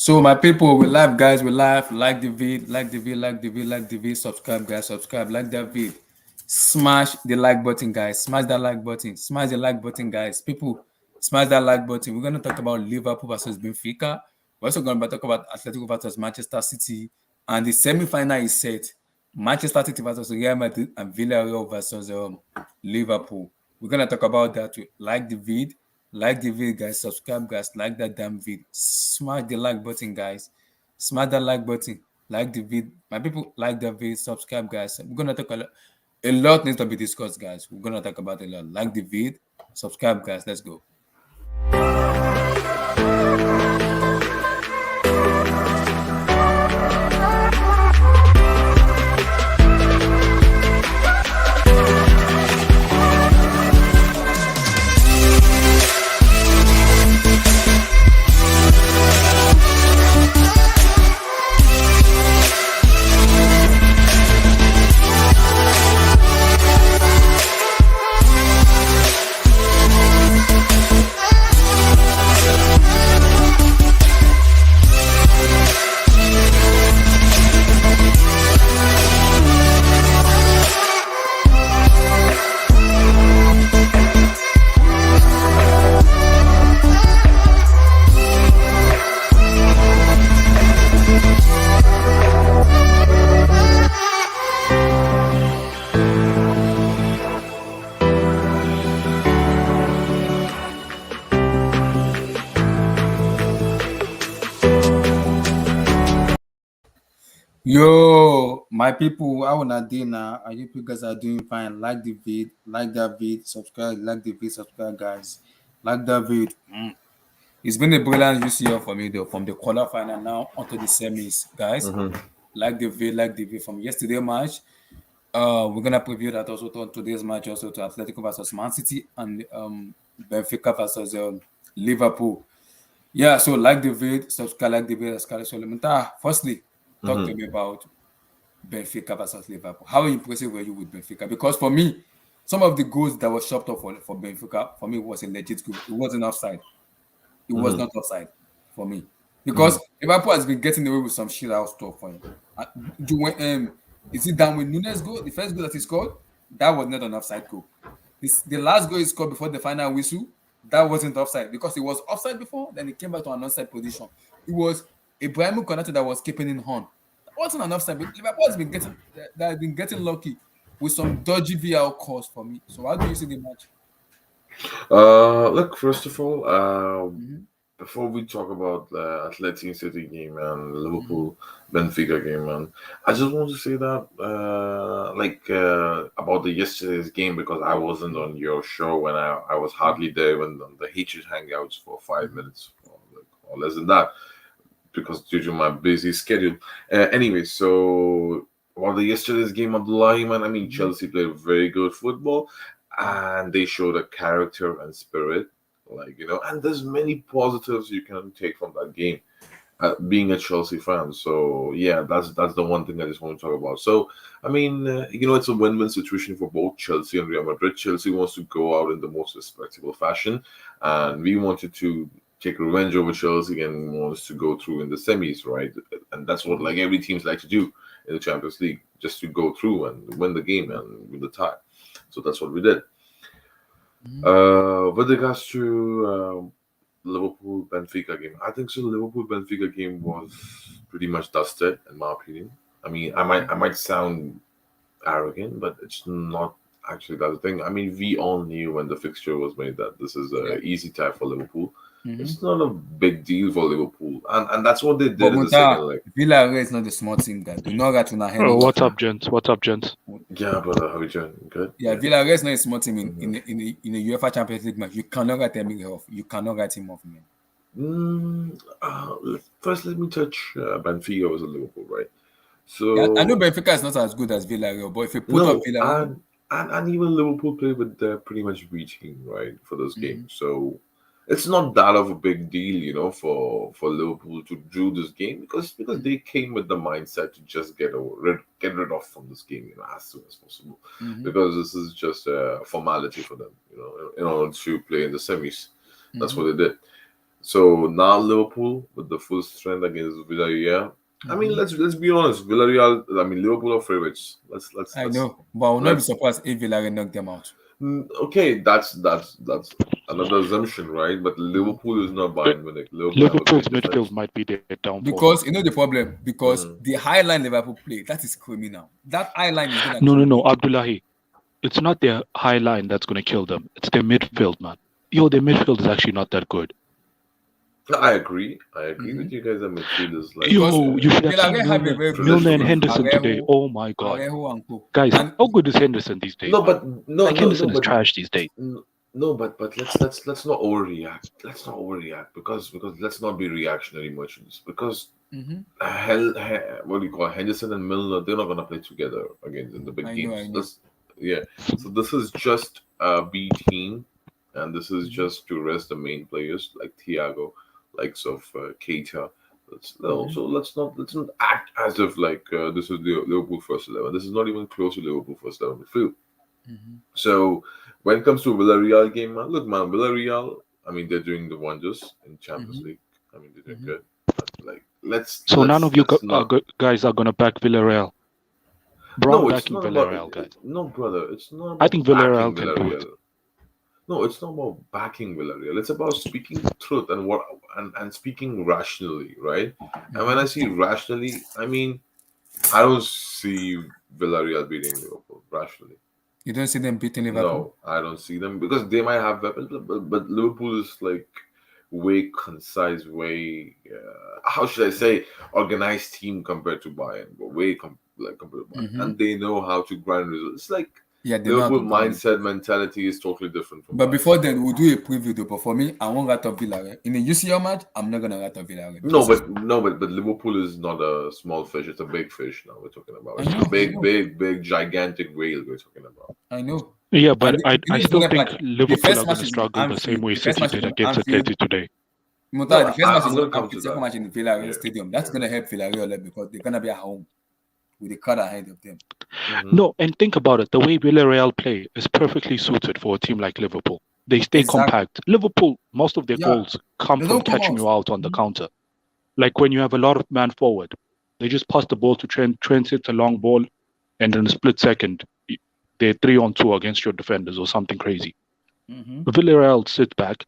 So my people, we live, guys. We live. Like the vid, like the vid, like the vid, like the vid. Subscribe, guys. Subscribe. Like that vid. Smash the like button, guys. Smash that like button. Smash the like button, guys. People, smash that like button. We're gonna talk about Liverpool versus Benfica. We're also gonna talk about Athletico versus Manchester City, and the semi-final is set. Manchester City versus Real Madrid and Villarreal versus Liverpool. We're gonna talk about that. Like the vid. Like the video, guys. Subscribe, guys. Like that damn video. Smash the like button, guys. Smash that like button. Like the video. My people, like the video. Subscribe, guys. We're gonna talk a lot needs to be discussed, guys. We're gonna talk about a lot. Like the video. Subscribe, guys. Let's go. Yo, my people, how una dey now? I hope you guys are doing fine. Like the vid, like that vid, subscribe, like the vid, subscribe, guys. Like that vid. It's been a brilliant UCL for me though, from the quarterfinal now onto the semis, guys. Like the vid from yesterday match. We're gonna preview that also to today's match, also to Athletico versus Mancity and Benfica versus Liverpool. Yeah, so like the vid, subscribe, like the vid, subscribe. So firstly, talk to me about Benfica versus Liverpool. How impressive were you with Benfica? Because for me, some of the goals that were chopped off for Benfica, for me, was a legit goal. It wasn't offside. It was not offside for me. Because Liverpool has been getting away with some shit out stuff for him. Is it Darwin Nunes goal? The first goal that he scored, that was not an offside goal. The last goal he scored before the final whistle, that wasn't offside because it was offside before, then he came back to an offside position. It was Ibrahim Konate that was keeping in on. That wasn't an offside. But Liverpool has been getting lucky with some dodgy VAR calls for me. So how do you see the match? Look, first of all, before we talk about the Athletic City game and Liverpool Benfica game, man, I just want to say that, about the yesterday's game because I wasn't on your show when I was hardly there when the hatred hangouts for 5 minutes or less than that because due to my busy schedule. Anyway, so about the yesterday's game of the line, man, I mean, Chelsea played very good football and they showed a character and spirit, and there's many positives you can take from that game. Being a Chelsea fan, so yeah, that's the one thing I just want to talk about. So, I mean, it's a win-win situation for both Chelsea and Real Madrid. Chelsea wants to go out in the most respectable fashion, and we wanted to take revenge over Chelsea and wants to go through in the semis, right? And that's what like every teams like to do in the Champions League, just to go through and win the game and win the tie. So that's what we did. With regards to Liverpool Benfica game, I think so. The Liverpool Benfica game was pretty much dusted, in my opinion. I mean, I might sound arrogant, but it's not actually that thing. I mean, we all knew when the fixture was made that this is a easy tie for Liverpool. It's not a big deal for Liverpool, and that's what they did in the second leg. Villarreal is not a small team, guys. Do not get to na Oh, what's up, gents? What's up, gents? Yeah, brother, how you doing? Good. Yeah, Villarreal is not a small team in the UEFA Champions League match. You cannot write him off. You cannot write him off, man. First, let me touch Benfica was a Liverpool, right? So Yeah, I know Benfica is not as good as Villarreal, but if you put up Villarreal, and even Liverpool played with pretty much B team, right, for this game. So it's not that of a big deal, for Liverpool to do this game because they came with the mindset to just get rid of from this game, as soon as possible, because this is just a formality for them, in order to play in the semis. That's what they did. So now Liverpool with the full strength against Villarreal. I mean, Mm-hmm. let's be honest. Villarreal. I mean, Liverpool are favorites. I know, but I will not be Let's. surprised if Villarreal knock them out. Okay, that's another assumption, right? But Mhm. Liverpool is not Uh, Bayern Munich. Liverpool have a Liverpool's great midfield defense. might be their downfall. Because you know the problem. Because Hmm. the high line Liverpool play, that is criminal. That high line is gonna No, kill no, no, you. Abdullahi. It's not their high line that's going to kill them. It's their midfield, man. Yo, their midfield is actually not that good. I agree. I agree Mm-hmm. with you guys. That midfield is like Because Yo, you should have seen Villarreal have a Milner, very good Milner and midfield traditional. with Henderson today. Arejo, Oh my God, Arejo and Co. guys, And how good is Henderson these days, No, man? but no, Like no, Henderson no, is but trash these days. no, but let's not overreact. Let's not overreact because let's not be reactionary merchants. Because mm-hmm. what do you call it? Henderson and Milner? They're not gonna play together again in the big I games. know. This, yeah. So this is just a B team, and this is Mm-hmm. just to rest the main players like Thiago, likes of Keita. Mm-hmm. Let's not act as if like this is the Liverpool first 11. This is not even close to Liverpool first 11 midfield. Mm-hmm. So when it comes to Villarreal game, man, look, man, Villarreal. I mean, they're doing the wonders in Champions Mm-hmm. League. I mean, they're doing Mm-hmm. good. But like, let's So none let's of you let's not. guys are going to back Villarreal. Bro, I'm No, it's backing not about. Villarreal, guys. No, brother, it's not I about think backing Villarreal can do it. Villarreal. No, it's not about backing Villarreal. It's about speaking the truth and and speaking rationally, right? And when I Mm-hmm. see rationally, I mean I don't see Villarreal beating Liverpool rationally. You don't see them beating Liverpool. No, I don't see them because they might have weapons, but Liverpool is like way concise, way how should I say organized team compared to Bayern, but like compared to Bayern, Mm-hmm. and they know how to grind results. It's like Yeah, they know how Liverpool to grind. mindset mentality is totally different from But Bayern. before then, we'll do a preview though. But for me, I won't write up Villarreal. In a UCL match, I'm not gonna write up Villarreal No, because it's but Liverpool is not a small fish; it's a big fish. Now we're talking about I it's a know, I big, know, big, big, gigantic whale we're talking about. I know. Yeah, And but I the still funny think part, the Liverpool first are going match to is in struggle the same Anfield. way The first City match is did in against Anfield. Atleti today. Mutar, No, the first match I'm is in gonna come Anfield. to Second that. match in the Villarreal Yeah, Stadium. That's yeah. gonna help Villarreal a lot because they're gonna be at home with the crowd ahead of them. Hmm. No, and think about it. The way Villarreal play is perfectly suited for a team like Liverpool. They stay Exactly. compact. Liverpool, most of their Yeah, goals come they from don't come catching out. you out on the Mhm. counter. Like when you have a lot of man forward, they just pass the ball to Trent. Trent hits a long ball, and in a split second, they're 3-on-2 against your defenders or something crazy. Mhm. Villarreal sits back,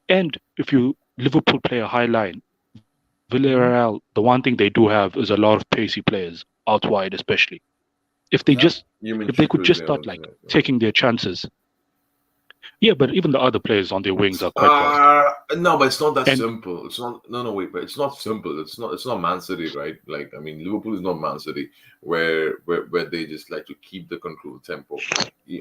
and if you Liverpool play a high line, Mhm. Villarreal, the one thing they do have is a lot of pacey players out wide, especially. If they Yeah. just You mean if they could just Chukwueze start and like yeah. taking their chances. Yeah, but even the other players on their wings are quite fast. No, but it's not that And simple. It's not. No, no, wait, but it's not simple. It's not. It's not Man City, right? Like, I mean, Liverpool is not Man City, where they just like to keep the control tempo.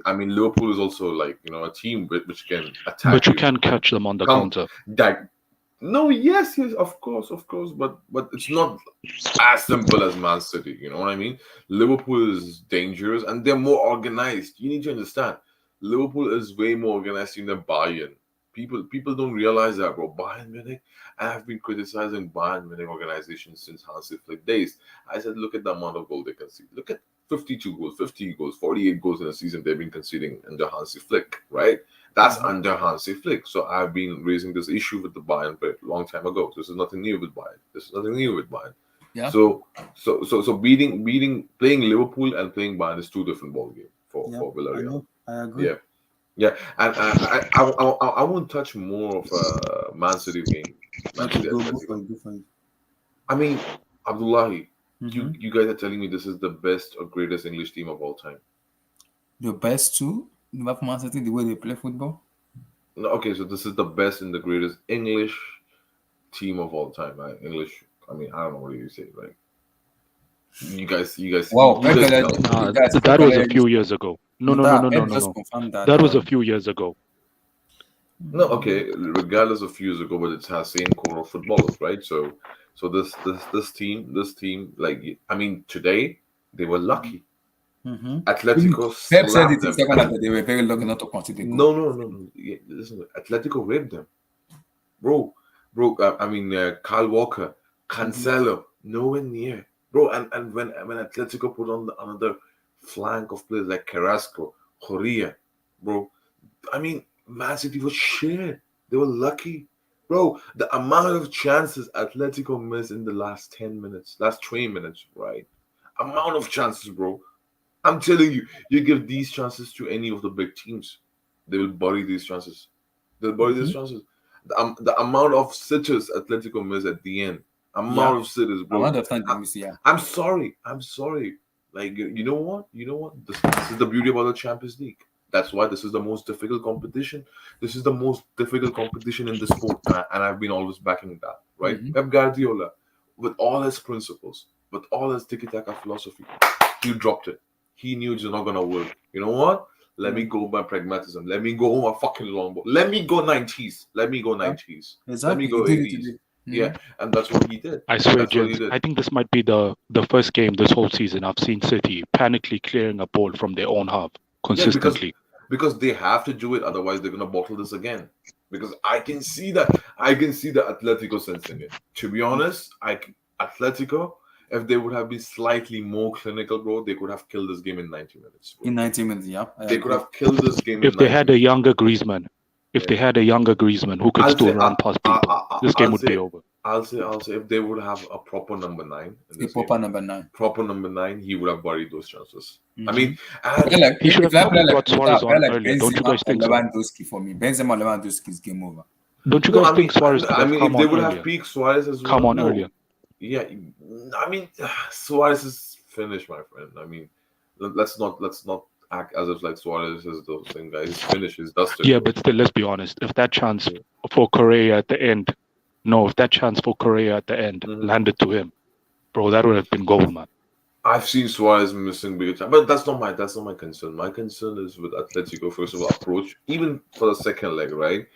I mean, Liverpool is also like a team which can attack but you you. can catch them on the Come, counter. that no, yes, of course, but it's not as simple as Man City. You know what I mean? Liverpool is dangerous and they're more organized. You need to understand. Liverpool is way more organized than Bayern. People don't realize that, bro. Bayern Munich. I have been criticizing Bayern Munich organization since Hansi Flick days. I said, look at the amount of goals they concede. Look at 52 goals, 50 goals, 48 goals in a season they've been conceding under Hansi Flick, right? That's Mhm. under Hansi Flick. So I've been raising this issue with the Bayern a long time ago. This is nothing new with Bayern. This is nothing new with Bayern. Yeah. So beating playing Liverpool and playing Bayern is two different ball games Yeah. for I Villarreal. know. I agree. Yeah, yeah, and I won't touch more of a Man City game, Man Okay, City go Atletico. for it. Go for it. I mean, Abdullahi, Mm-hmm. you guys are telling me this is the best or greatest English team of all time. The best two Liverpool Man City, the way they play football. No, okay, so this is the best and the greatest English team of all time. Right? English. I mean, I don't know what you say. Like Wow, you Pep guys Guardiola, tell me. guys, Pep That was a Guardiola few used years ago. No, no, no, Muta, no, no, Pep no, just no. confirmed that. That was a few years ago. No, okay, regardless of years ago, but it has same core of footballers, right? So this team, like I mean, today they were lucky. Mm-hmm. Atletico Pep said it slapped in them. second half that they were very lucky not to concede a goal. No. Yeah, listen, Atletico raped them, bro. I mean, Kyle Walker, Mm-hmm. Cancelo, nowhere near, bro. And when Atletico put on another flank of players like Carrasco, Correa, bro. I mean, Man City was shit. They were lucky. Bro, the amount of chances Atletico missed in the last 10 minutes, last 20 minutes, right? Amount of chances, bro. I'm telling you, you give these chances to any of the big teams, they will bury these chances. They'll bury these chances. The amount of sitters Atletico missed at the end, Yeah. amount of sitters, bro. Amount of time they I, miss, yeah. I'm sorry. I'm sorry. Like, you know what? You know what? This is the beauty about the Champions League. That's why this is the most difficult competition. This is the most difficult competition in the sport, and I've been always backing that, right? Mhm. Pep Guardiola, with all his principles, with all his tiki-taka philosophy, he dropped it. He knew it's not gonna work. You know what? Let me Yeah. go by pragmatism. Let me go on a fucking longboard. Let me go 90s. Let me go Yeah. 90s. Let me Exactly. He go did it 80s. today. Yeah, Mhm. and that's what he did. I swear, That's what he gents, did. I think this might be the first game this whole season I've seen City panically clearing a ball from their own half Yeah, consistently. because they have to do it, otherwise they're gonna bottle this again. Because I can see the Atletico sensing it. To be honest, Atletico, if they would have been slightly more clinical, bro, they could have killed this game in 90 minutes, bro. In 90 minutes, yeah. I They could agree. have killed this game in If they 90 had a minutes. younger Griezmann, if they Yeah. had a younger Griezmann who could I'll still say, run past people, this game I'll would be say, over. I'll say, if they would have a proper number 9 in A this game, proper number 9. proper number 9, he would have buried those chances. I Mm-hmm. mean, and Like, He should if have I play probably like brought Suarez play on like earlier. Don't you Benzema guys or think so? Lewandowski for me, Benzema or Lewandowski is game over. Don't you no, guys I think mean, Suarez could have if come they on would have earlier? peaked Suarez as Come well, on earlier. no, yeah, I mean, Suarez is finished, my friend. I mean, let's not act as if like Suarez is the same guy. He's finished. He's dusted, Yeah, bro. but still, let's be honest. If that chance Yeah. for Correa at the end, no, if that chance for Correa at the end Mhm. landed to him, bro, that would have been gold, man. I've seen Suarez missing big time, but that's not my concern. My concern is with Atletico. First of all, approach even for the second leg, right?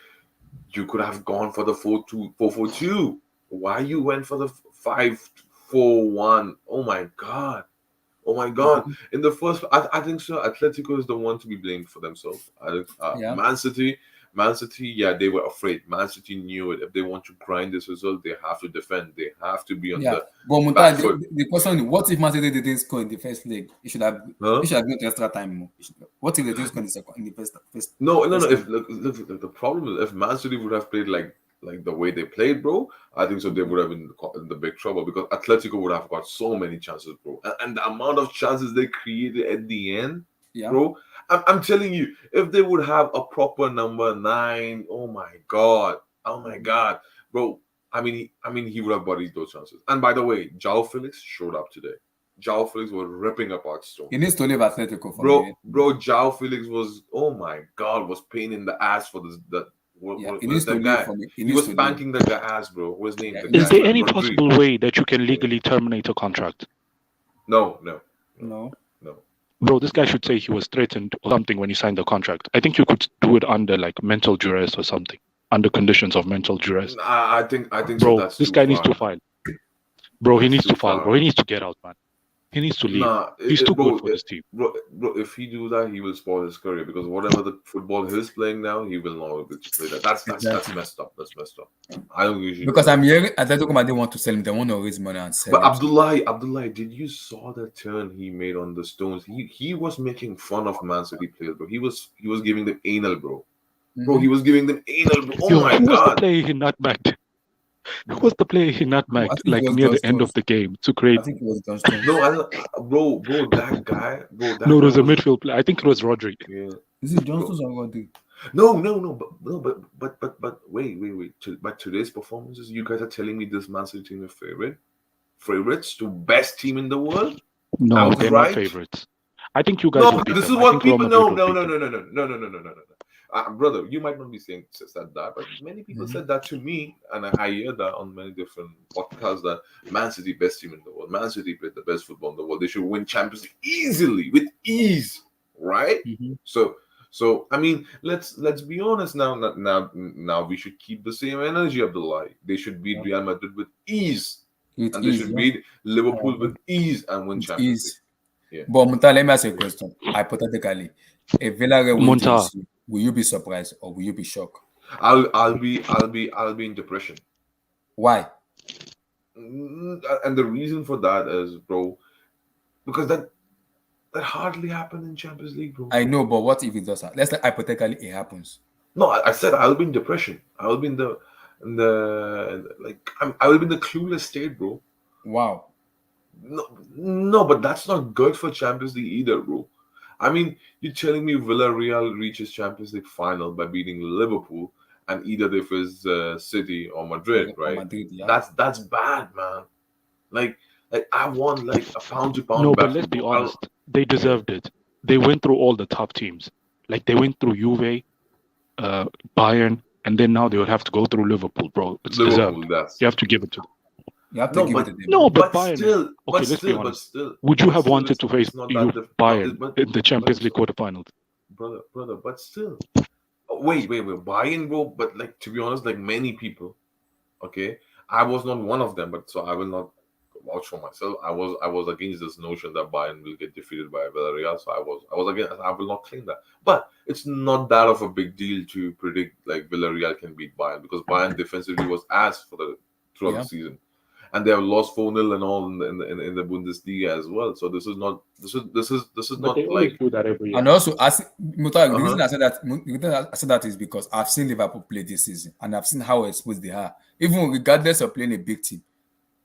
You could have gone for the 4-2-4-4-2. Why you went for the 5-4-1? Oh my god! Oh my god! Mhm. In the first, I think so. Atletico is the one to be blamed for themselves. Yeah. Man City, yeah, they were afraid. Man City knew it. If they want to grind this result, they have to defend. They have to be on Yeah. the But back Mutai, foot. the question is, what if Man City didn't score in the first leg? Huh? It should have gone to extra time more. What if they didn't score in the second in the No, no, no. first leg? If look, the problem is if Man City would have played like the way they played, bro, I think so they would have been in the big trouble because Atletico would have got so many chances, bro, and the amount of chances they created at the end, Yeah. bro. I'm telling you, if they would have a proper number 9, oh my Mhm. god, bro. I mean, he would have buried those chances. And by the way, João Felix showed up today. João Felix was ripping apart He stones. needs to leave Atletico for Bro, me. bro, João Felix was, oh my god, was pain in the ass for this that Yeah. He what is needs to that leave guy? for me. He He needs was to leave. spanking the guy ass, bro. What's his name? Yeah. The He needs Is guy, to there leave. any Rodri. possible way that you can Yeah. legally terminate a contract? No, no, no, No. no. Bro, this guy should say he was threatened or something when he signed the contract. I think you could do it under like mental duress or something, under conditions of mental duress. I think so. Bro, That's this too guy needs far. to file. Bro, he That's needs to too file. Bro, far. he needs to get out, man. He needs to leave. Nah, He's too good bro, for this team. bro, if he do that, he will spoil his career because whatever the football he's playing now, he will not be able to play that. That's Exactly. messed up. That's messed up. I don't usually Because do I'm that. hearing Atletico Madrid want to sell him. They want to raise money and sell But him. So Abdullahi, did you saw the turn he made on the Stones? He was making fun of Man City players, bro. He was giving them anal, bro. Bro, he Mhm. was giving them anal, bro. Oh Yo, my who was the god. player he nutbagged? Who was the player he I nutbagged think it like was near John the end of Stones. the game? To I create. think it was John Stones. No, bro, that guy, bro, No, that it guy was a was, midfield player. I think it was Rodri. yeah, Is it John bro. Stones or Rodri? No, but wait. But today's performances, you guys are telling me this Man City team is favorites to best team in the world, No, they're not outright. favorites. I think you guys No, will but beat this them. is I what think Real people. Madrid No, will no, beat no, them. no, no, no, no, no, no, no, no, no. Brother, you might not be saying said that, but many people Mhm. said that to me, and I hear that on many different podcasts that Man City best team in the world. Man City played the best football in the world. They should win Champions League easily, with ease, right? Mhm. So I mean, let's be honest now. Now we should keep the same energy, Abdullah. They should beat Yeah. Real Madrid with ease, It and they is, should yeah. beat I Liverpool with agree. ease and win It Champions League. is. Yeah. But Muta, let me ask you a Yeah. question. Hypothetically, if Villarreal win Monta, this, will you be surprised or will you be shocked? I'll be in depression. Why? And the reason for that is, bro, because that hardly happened in Champions League, bro. I know, but what if it does? Let's say hypothetically it happens. No, I said I'll be in depression. I'll be in the and I will be in the clueless state, bro. Wow. No, but that's not good for Champions League either, bro. I mean, you're telling me Villarreal reaches Champions League final by beating Liverpool, and either they face City or Madrid, Or right? Madrid, yeah. That's bad, man. Like, I want like a pound to pound No, but let's battle, be bro. honest. They Yeah, deserved it. They went through all the top teams. Like they went through Juve, Bayern, and then now they would have to go through Liverpool, bro. It's Liverpool. deserved. That's You have to give it to them. You have to no, give it but to them. No, but but Bayern. still, Okay, let's be but honest. still, Would you but have still, wanted to face it's not that no, Bayern in the Champions League quarterfinals? brother, but still. Oh, wait, Bayern, bro. But like to be honest, like many people, okay, I was not one of them, but so I will not vouch for myself. I was against this notion that Bayern will get defeated by Villarreal, so I was against. I will not claim that. But it's not that of a big deal to predict like Villarreal can beat Bayern because Bayern defensively was ass throughout the Yeah. season, and they have lost 4-0 and all in the Bundesliga as well. So this is But they not always like do that every year. And also, Mutar, the reason uh-huh. I said that, is because I've seen Liverpool play this season, and I've seen how exposed they are. Even regardless of playing a big team,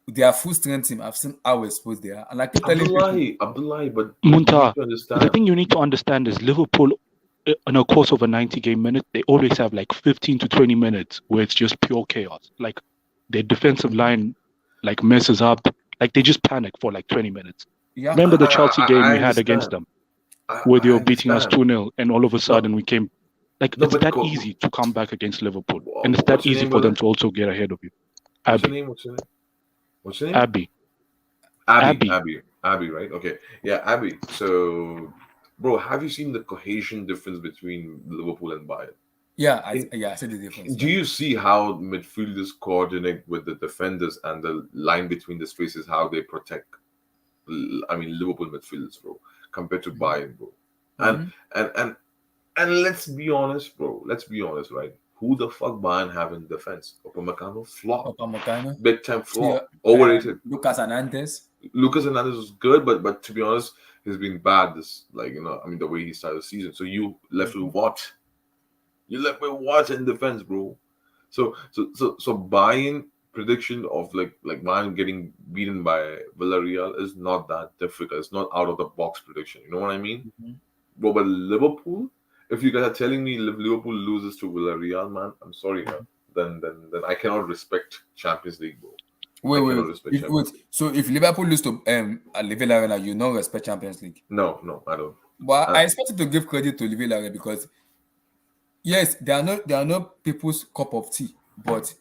their full strength team, I've seen how exposed they are. And I keep telling people, Abdullahi, but you Munta, need to the understand. thing you need to understand is Liverpool, in a course of a 90-game minute, they always have like 15 to 20 minutes where it's just pure chaos. Like their defensive line like messes up. Like they just panic for like 20 minutes. yeah, Remember the Chelsea game I we had against understand. them where they I were beating us understand. 2-0 and all of a No, sudden we came. Like no, it's but that easy to come back against Liverpool. And it's that what's your easy name, for them brother? to also get ahead of you. What's your Abby. name? What's your name? What's your name? Abby. Abby. Abby. Abby, right? Okay. Yeah, Abby. So, bro, have you seen the cohesion difference between Liverpool and Bayern? yeah, In, I see the difference. do Yeah, you see how midfielders coordinate with the defenders and the line between the spaces, how they protect? I mean, Liverpool midfielders, bro, compared to Bayern, bro. And mm-hmm. and and and let's be honest, bro. Let's be honest, right? Who the fuck Bayern have in defense? Upamecano flop, Upamecano, big time yeah, flop, overrated. Lucas Hernandez. Lucas Hernandez was good, but to be honest, he's been bad. This I mean, the way he started the season. So you left with what? You left with what in defense, bro? So Bayern prediction of like Bayern getting beaten by Villarreal is not that difficult. It's not out of the box prediction. You know what I mean? Mm-hmm. Bro, but Liverpool, if you guys are telling me if Liverpool loses to Villarreal, man, I'm sorry, man. Then I cannot respect Champions League, bro. I cannot respect Champions League. So if Liverpool lose to Villarreal, you don't respect Champions League. No, I don't. But I expect you to give credit to Villarreal because yes, they are not people's cup of tea. But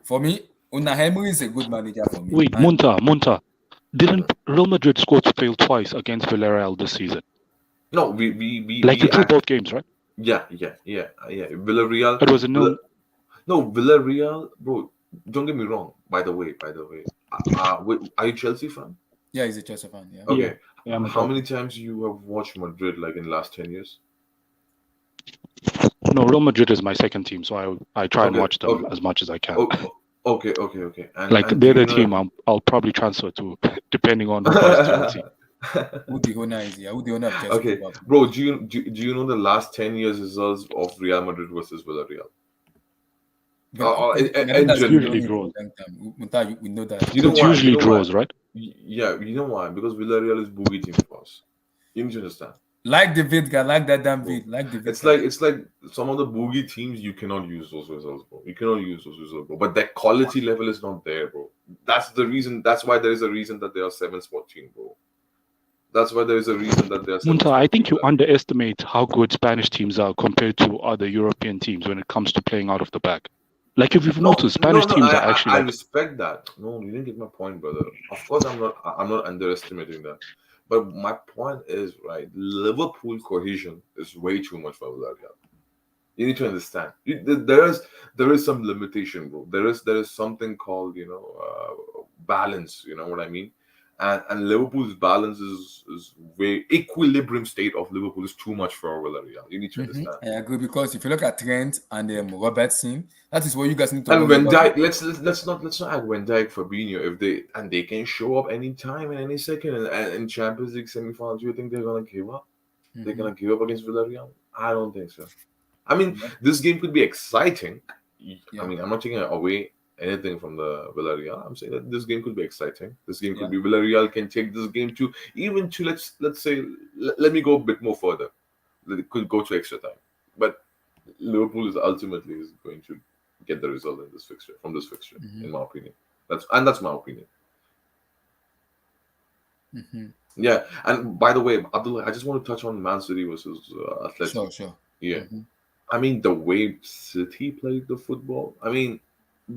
for me, Unai Emery is a good manager for me. Wait, And Munta. Didn't Real Madrid score to fail twice against Villarreal this season? No, we Like they drew both games, right? Yeah. Villarreal. It was a nil. No, Villarreal, bro. Don't get me wrong. By the way, are you Chelsea fan? yeah, he's a Chelsea fan. Yeah. Okay. Yeah, I'm a How Chelsea. many times you have watched Madrid like in the last 10 years? No, Real Madrid is my second team, so I try and Okay, watch them okay. as much as I can. Okay. Like And they're do you the know team I'll probably transfer to, depending on who buys Chelsea. Who the owner is? Yeah, who the owner of Chelsea? Okay, bro. Do you know the last 10 years results of Real Madrid versus Villarreal? In It's general, usually draws. We know that. you know It's why? usually You know why? draws, right? Yeah, you know why? Because Villarreal is boogie team for us. You need to understand. Like the vid guy, like that damn vid, like the vid. It's like some of the boogie teams you cannot use those results, bro. You cannot use those results, bro. But that quality level is not there, bro. That's the reason. That's why there is a reason that they are 7-spot team, bro. That's why there is a reason that they are. Munta, I think you underestimate how good Spanish teams are compared to other European teams when it comes to playing out of the back. Like if you've noticed, Spanish teams are actually. I respect that. No, you didn't get my point, brother. Of course, I'm not underestimating that. But my point is, right, Liverpool cohesion is way too much for Villarreal. You need to understand. There is some limitation, bro. There is something called balance. You know what I mean? And Liverpool's balance is way equilibrium state of Liverpool is too much for Villarreal. You need to understand. I agree because if you look at Trent and Robertson, that is what you guys need to. And Van Dijk, let's not add Van Dijk, Fabinho if they can show up anytime and any second and in Champions League semifinals. Do you think they're gonna give up? They're gonna give up against Villarreal? I don't think so. I mean, this game could be exciting, I Yeah. mean, I'm not taking away anything from the Villarreal. I'm saying that this game could be exciting. This game could Yeah. be Villarreal can take this game to even to let's say let me go a bit more further. It could go to extra time, but Liverpool is ultimately is going to get the result in this fixture from this fixture, Mm-hmm. in my opinion. That's my opinion. Mm-hmm. Yeah, and by the way, Abdullah, I just want to touch on Man City versus Atleti. Sure. Sure. Yeah, Mm-hmm. I mean the way City played the football. I mean,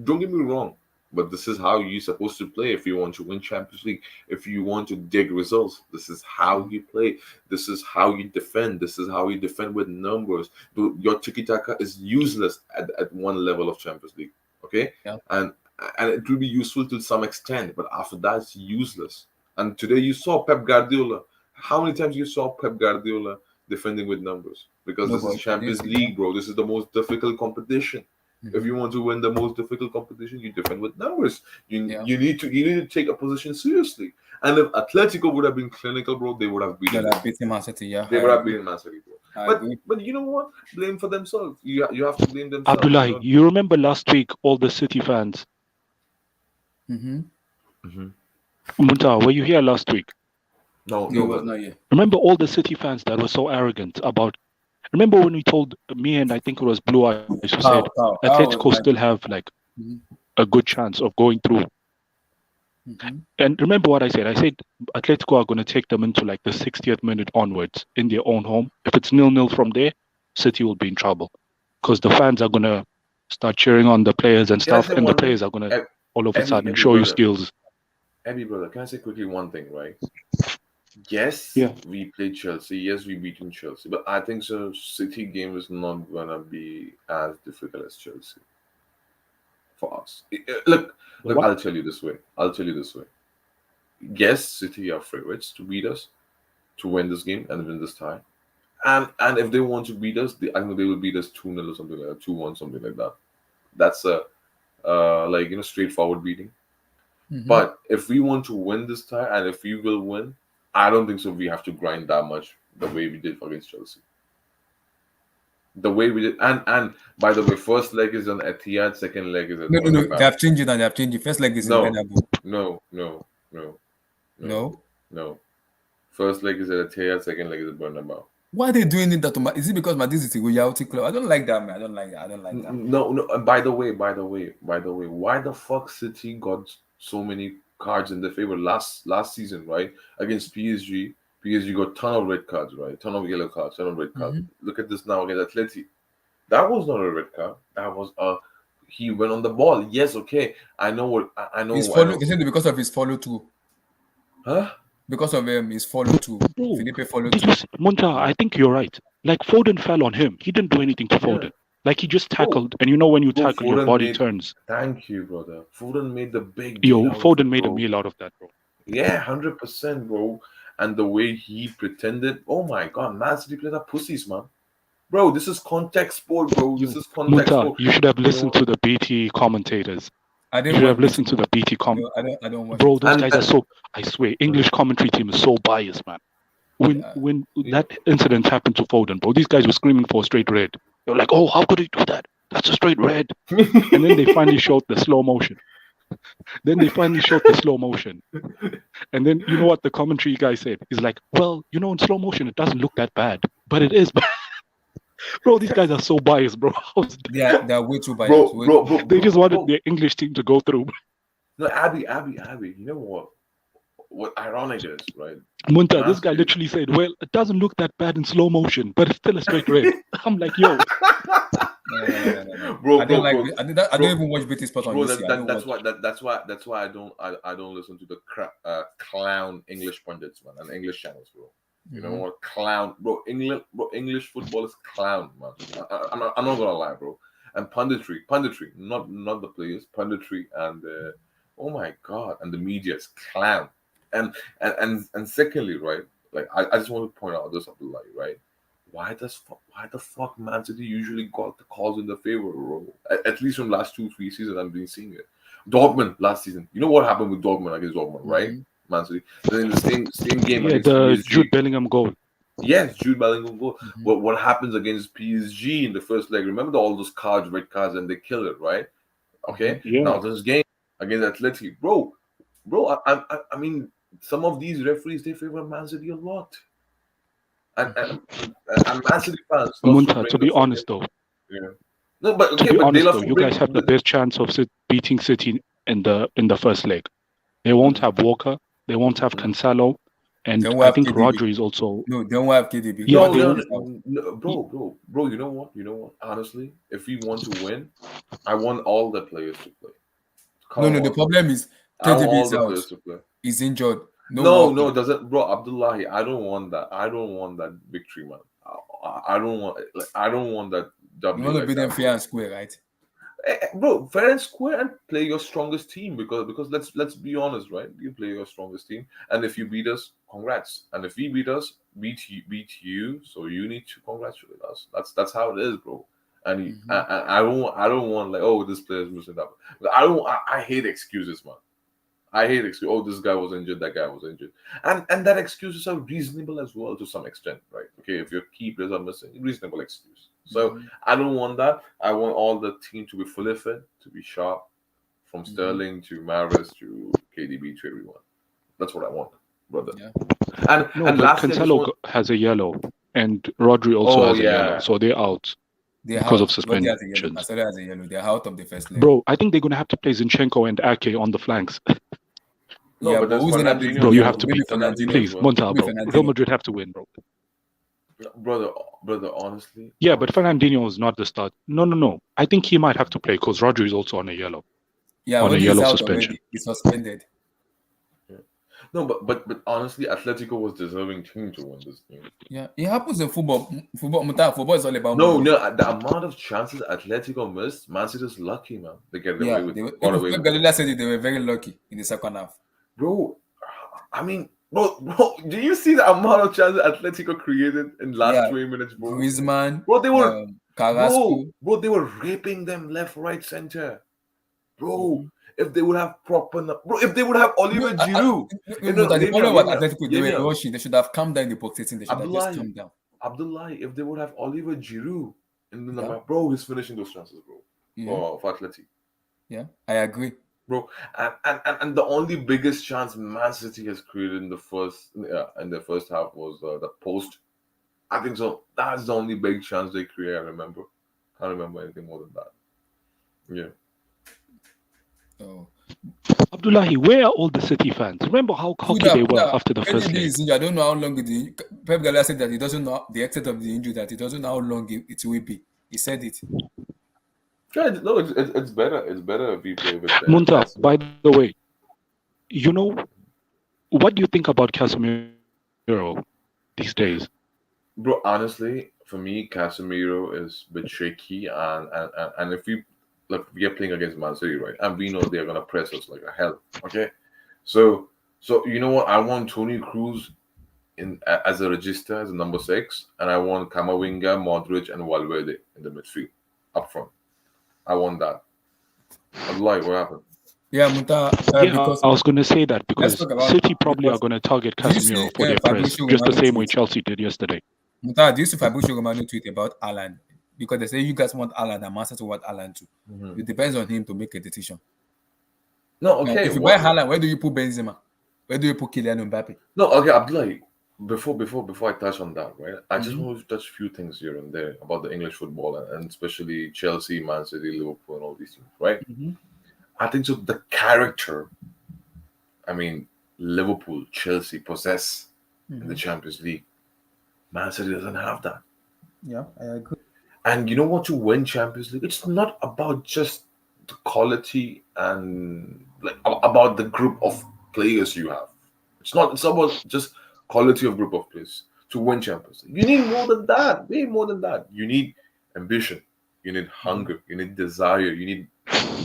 don't get me wrong, but this is how you're supposed to play if you want to win Champions League. If you want to dig results, this is how Mm-hmm. you play. This is how you defend. This is how you defend with numbers. Your tiki taka is useless at one level of Champions League. Okay, Yeah. and and it will be useful to some extent, but after that, it's useless. And today you saw Pep Guardiola. How many times you saw Pep Guardiola defending with numbers? Because No, this is but I didn't Champions see that. League, bro. This is the most difficult competition. If Mm-hmm. you want to win the most difficult competition, you defend with numbers. You Yeah. you need to take a position seriously. And if Atletico would have been clinical, bro, they would have Yeah, beaten that them. beating Man City. Yeah, They I would have agree. beaten Man City, bro. I But agree. but you know what? Blame for themselves. You have to blame themselves. Abdullah, you remember last week all the City fans? Mm-hmm. Mhm. Munta, were you here last week? No, No, no, it was brother. not yet. Remember all the City fans that were so arrogant about? Remember when we told me and I think it was Blue Eyes who said How Atletico was still like. have like Mm-hmm. a good chance of going through? Mm-hmm. And remember what I said? I said Atletico are going to take them into like the 60th minute onwards in their own home. If it's 0-0 from there, City will be in trouble because the fans are going to start cheering on the players and Can I stuff, say and the one thing? players are going to Eb- all of a sudden Ebby show you brother, skills. Ebby brother, can I say quickly one thing, right? Yes, Yeah. we played Chelsea. Yes, we beaten Chelsea. But I think so. City game is not gonna be as difficult as Chelsea for us. Look. What? I'll tell you this way. I'll tell you this way. Yes, City are favorites to beat us, to win this game and win this tie. And if they want to beat us, I think they will beat us 2-0 or something like that, 2-1, something like that. That's a straightforward beating. Mm-hmm. But if we want to win this tie, and if we will win, I don't think so. We have to grind that much the way we did against Chelsea. The way we did, and by the way, first leg is on Etihad, second leg is at No. They Bernabeu. have changed it and they have changed it. First leg is in No, Bernabeu. no, no, no, no, No. no. First leg is at Etihad, second leg is at Bernabeu. Why are they doing it that to Is it because Madrid is a royalty club? I don't like that, man. I don't like that. I don't like that. No, no. And by the way, why the fuck City got so many cards in their favor last season, right? Against PSG, PSG got ton of red cards, right? Ton of yellow cards, ton of red cards. Mm-hmm. Look at this now against Atleti. That was not a red card. That was he went on the ball. Yes, okay. I know what I know. He's I follow. know. They said because of his follow through. Huh? Because of his follow through. Bro, Felipe follow did through. you see, Munta? I think you're right. Like Foden fell on him. He didn't do anything to Yeah. Foden. Like he just Bro, tackled, and you know when you bro, tackle, your Foden body made. turns. Thank you, brother. Foden made the big Yo, deal out of Foden it, made a bro. meal out of that, bro. Yeah, 100%, bro. And the way he pretended, oh my god, Man City players are pussies, man. Bro, this is contact sport, bro. This Yo, is contact Munta, sport. you should have You listened know, to the BT commentators. I You didn't should watch have BT. listened to the BT No, I don't watch Bro, it. those and, guys are so. I swear, English commentary team is so biased, man. When Yeah. when you know, that incident happened to Foden, bro, these guys were screaming for a straight red. They were like, "Oh, how could he do that? That's a straight red." And then they finally showed the slow motion. And then you know what the commentary guy said? He's like, "Well, you know, in slow motion, it doesn't look that bad, but it is bad." Bro, these guys are so biased, bro. They are way too biased. They just wanted their English team to go through. No, Abby. You know what? What ironic is, right? Munta, Man this guy City. literally said, "Well, it doesn't look that bad in slow motion, but it's still a straight red." I'm like, "Yo, No. Bro, I don't like. bro, I don't bro, even watch BT Sports on bro. UC. I don't watch. That's why I don't listen to the clown English pundits, man, and English channels, bro. You know Mhm. what, clown, bro. English football is clown, man. I'm not gonna lie, bro. And punditry, not the players, punditry, and oh my god, and the media is clown. And secondly, right? Like I just want to point out this, Abdullah, right? Why the fuck Man City usually got the calls in the favor, bro? At least from last 2-3 seasons, I've been seeing it. Dortmund last season. You know what happened with Dortmund against Dortmund, right? Mhm. Man City. Then in the same game yeah, against the PSG. Jude Bellingham goal." Yes, Jude Bellingham goal. Mhm. What happens against PSG in the first leg? Remember all those cards, red cards, and they kill it, right? Mhm. Okay. Yeah. Now this game against Atleti, bro. I mean, some of these referees they favor Man City a lot, and Mhm. Man City fans loves to Munta, bring to the be fucking honest though, yeah. No, but to okay, be but they honest love though, to you guys bring have the best chance of beating City in the first leg. They won't Mhm, have Walker, they won't have mhm. Cancelo, and Then we I have think KDB. Rodri is also. No, then we have KDB. Yeah, No, they Rodri no, won't. is out. no, no, bro. You know what? You know what? Honestly, if we want to win, I want all the players to play. No, Come no. The on, problem is I want KDB all is the out. players to play. He's injured. No No, Walker. no, it doesn't, bro. Abdullahi, I don't want that. I don't want that victory, man. I don't want, like, I don't want that You W want to like beat them that, fair bro. and square, right? Bro, fair and square and play your strongest team because let's be honest, right? You play your strongest team, and if you beat us, congrats. And if we beat us, beat you, so you need to congratulate us. That's how it is, bro. And Mhm. I don't want like oh this player's missing that. But I hate excuses, man. I hate excuses. Oh, this guy was injured, that guy was injured, and that excuses are reasonable as well to some extent, right? Okay, if your key players are missing, reasonable excuse. So Mhm. I don't want that. I want all the team to be fully fit, to be sharp, from Mhm. Sterling to Maris to KDB to everyone. That's what I want, brother. Yeah. No, And but lastly, I just Cancelo want. has a yellow, and Rodri also Oh has a yellow, yeah, so they're out They're because of out. Rodri has a yellow. suspensions. Cancelo has a yellow. They're out of the first leg. Bro, I think they're gonna have to play Zinchenko and Ake on the flanks. no, Yeah, but but there's who's gonna play? Fernandinho Bro, as you have well. to Maybe beat them. Fernandinho Fernandinho. as Please, well, Monta, Maybe bro. Real Fernandinho. Madrid have to win, bro. brother. Brother, honestly, Yeah, but honestly. Fernandinho is not the start. No, no, no. I think he might have to play because Rodri is also Yeah, on a Rodri is yellow out suspension. already. He's suspended. Yeah. No, but honestly, Atletico was deserving team to win this game. Yeah, it happens in football. Football is all about No, movement. no, the amount of chances Atletico missed, Man City's lucky, man. They get away Yeah, with, they were, got even away Pep with it, Guardiola said it, they were very lucky in the second half. bro. I mean, bro, do you see the amount of chances Atletico created in last Yeah, 20 minutes, bro? Griezmann, Bro, they were, Carrasco. they were raping them left, right, center, bro. Mhm. If they would have if they would have No, Oliver Giroud, no, but the problem with hear Atletico, they me were out. rushing. They should have calmed down in the box 18. They should have just Abdullahi, calmed down. if they would have Oliver Giroud in the Yeah, number, bro, he's finishing those chances, bro, yeah, for Atleti. yeah. I agree. Bro. And the only biggest chance Man City has created in the first half was the post. I think so. That's the only big chance they create. I remember. Can't remember anything more than that. Yeah. Oh. Abdullahi, where are all the City fans? Remember how cocky they were Kuda, after the first KDB leg? is injured. I don't know how long Pep Guardiola said that he doesn't know the extent of the injury, that he doesn't know how long it will be. He said it. Yeah, no, it's better. It's better if we play with Munta, less. by the way, you know, what do you think about Casemiro these days? Bro, honestly, for me, Casemiro is a bit shaky, and if we look, we are playing against Man City, right? And we know they're gonna press us like a hell. Okay, so you know what? I want Tony Cruz as a register as a number 6, and I want Camavinga, Modric, and Valverde in the midfield up front. I want that. Abdullah, what happened? Yeah, Muta, Yeah, because I was going to say that let's because talk about City probably are because going to target do you see Casemiro for their press, Fabrizio just the Romano same way tweet? Chelsea did yesterday. Muta, do you see Fabrizio Romano tweet about Alan? Because they say you guys want Alan and Manchester want Alan too. Mhm. It depends on him to make a decision. No, Now, okay. if you buy What? Haaland, where do you put Benzema? Where do you put Kylian Mbappe? No, okay, Abdullah. Before I touch on that, right? I just Mm-hmm. want to touch a few things here and there about the English football and especially Chelsea, Man City, Liverpool, and all these teams, right? Mm-hmm. I think so. The character, I mean, Liverpool, Chelsea possess in the Mm-hmm. Champions League. Man City doesn't have that. Yeah, I agree. And you know what? To win Champions League, it's not about just the quality and like about the group of players you have. It's not. It's about just quality of group of players to win Champions League. You need more than that. Way more than that. You need ambition. You need Mm-hmm. hunger. You need desire. You need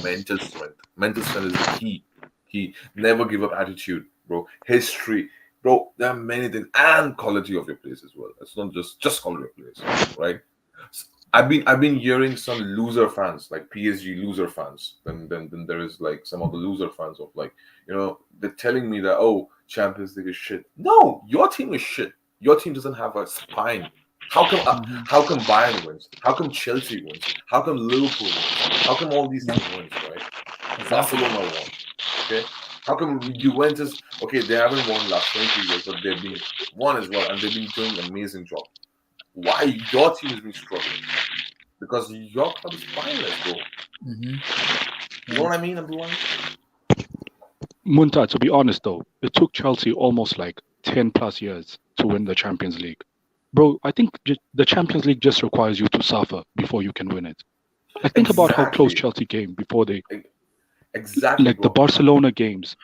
mental strength. Mental strength is the key. Never give up attitude, bro. History, bro. There are many things and quality of your players as well. It's not just quality of players, right? I've been hearing some loser fans like PSG loser fans. Then there is like some of the loser fans of like they're telling me that oh Champions League is shit. No, your team is shit. Your team doesn't have a spine. How come Bayern wins? How come Chelsea wins? How come Liverpool wins? How come all these Yeah, teams wins, right? exactly. Barcelona won. Okay. How come Juventus? Okay, they haven't won last 23 years, but they've been won as well, and they've been doing an amazing job. Why your team has been struggling? Because your club is spineless, bro. Mm-hmm. You know Yeah. what I mean, Abdullah? Munta, to be honest though, it took Chelsea almost like 10 plus years to win the Champions League. Bro, I think the Champions League just requires you to suffer before you can win it. Like, think about how close Exactly. Chelsea came before they, Exactly, like the bro. Barcelona games,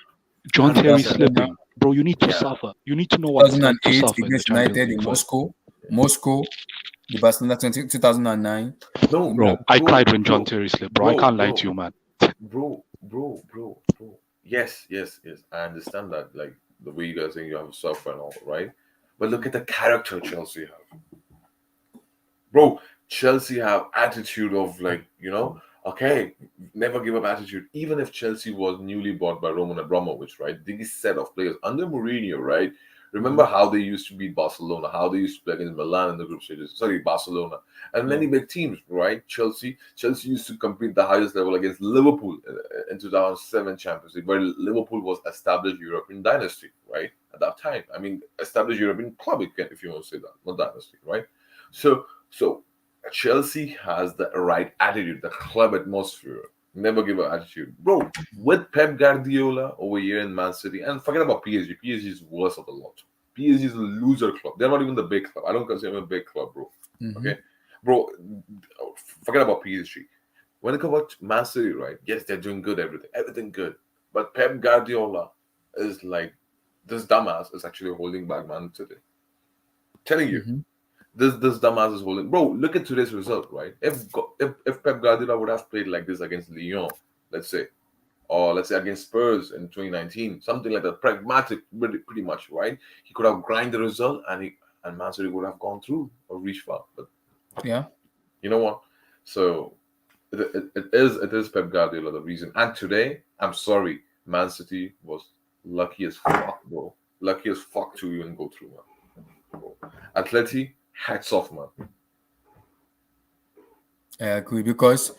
John And Terry Barcelona, slipping. Bro, you need to Yeah. suffer. You need to know what it's like to 2008 suffer in the against Champions United League in first. Moscow. Moscow, the Barcelona 2009. No, Bro, no, I bro, cried when John bro, Terry slipped, bro. I bro, can't lie to bro, you, man. bro. Yes, yes, yes. I understand that. Like the way you guys think you have a suffer and all, right? But look at the character Chelsea have, bro. Chelsea have attitude of like okay, never give up attitude. Even if Chelsea was newly bought by Roman Abramovich, right? These set of players under Mourinho, right? Remember Mhm. how they used to beat Barcelona, how they used to play against Milan in the group stages. Sorry, Barcelona and Yeah. many big teams, right? Chelsea used to compete the highest level against Liverpool in 2007 Champions League, where Liverpool was established European dynasty, right? At that time, I mean, established European club, if you want to say that, not dynasty, right? So Chelsea has the right attitude, the club atmosphere. Never give up attitude, bro. With Pep Guardiola over here in Man City, and forget about PSG. PSG is worst of the lot. PSG is a loser club. They're not even the big club. I don't consider them a big club, bro. Mm-hmm. Okay, bro. Forget about PSG. When it comes about Man City, right? Yes, they're doing good, everything good. But Pep Guardiola is like this dumbass is actually holding back Man City. Telling you, Mm-hmm. this dumbass is holding. Bro, look at today's result, right? If Pep Guardiola would have played like this against Lyon, let's say, or let's say against Spurs in 2019, something like that, pragmatic, pretty much, right? He could have grind the result, and Man City would have gone through or reached far. But Yeah. you know what? So it is Pep Guardiola the reason. And today, I'm sorry, Man City was lucky as fuck, bro. Lucky as fuck to even go through, man. Bro. Atleti, hats off, man. I agree because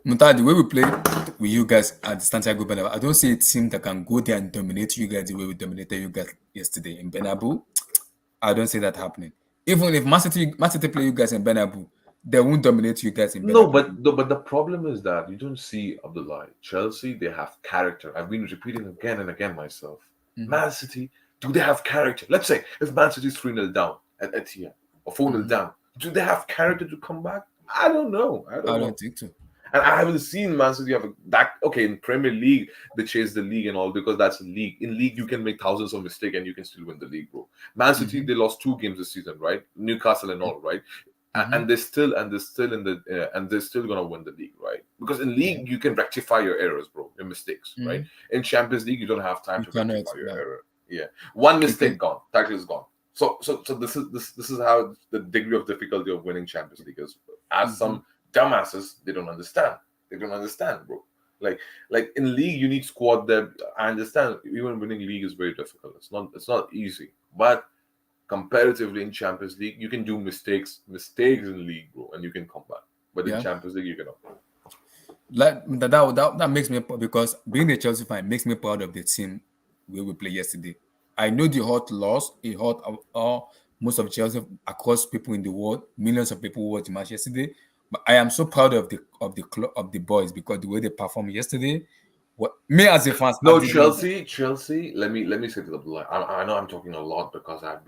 Muta, the way we play with you guys at the Santiago Bernabeu, I don't see a team that can go there and dominate you guys the way we dominated you guys yesterday in Bernabeu. I don't see that happening. Even if Man City play you guys in Bernabeu, they won't dominate you guys in No, Bernabeu. but the problem is that you don't see Abdullah. Chelsea, they have character. I've been repeating again and again myself. Mm-hmm. Man City, do they have character? Let's say if Man City is 3-0 down at Etihad or 4-0 Mm-hmm. down, do they have character to come back? I don't know. I don't I know. don't think so. And I haven't seen Man City have that. Okay, in Premier League, they chase the league and all because that's a league. In league, you can make thousands of mistakes and you can still win the league, bro. Man City, Mm-hmm. they lost 2 games this season, right? Newcastle and all, right? Mm-hmm. And they're still gonna win the league, right? Because in Yeah. league, you can rectify your errors, bro, your mistakes, right? Mm-hmm. In Champions League, you don't have time You to cannot. rectify your Yeah. error. Yeah, one You can. mistake gone, title is gone. So this is how the degree of difficulty of winning Champions League is. As Mm-hmm. some dumbasses, they don't understand. They don't understand, bro. Like like in league, you need squad depth. I understand. Even winning league is very difficult. It's not easy. But comparatively in Champions League, you can do mistakes in league, bro, and you can come back. But in Yeah. Champions League, you cannot. Like that makes me because being a Chelsea fan makes me proud of the team where we played yesterday. I know the hot loss, it hurt all most of Chelsea across people in the world. Millions of people watched the match yesterday. But I am so proud of the club of the boys because the way they performed yesterday. What me as a fan No, at the end of Chelsea. Let me say to the blood. I know I'm talking a lot because I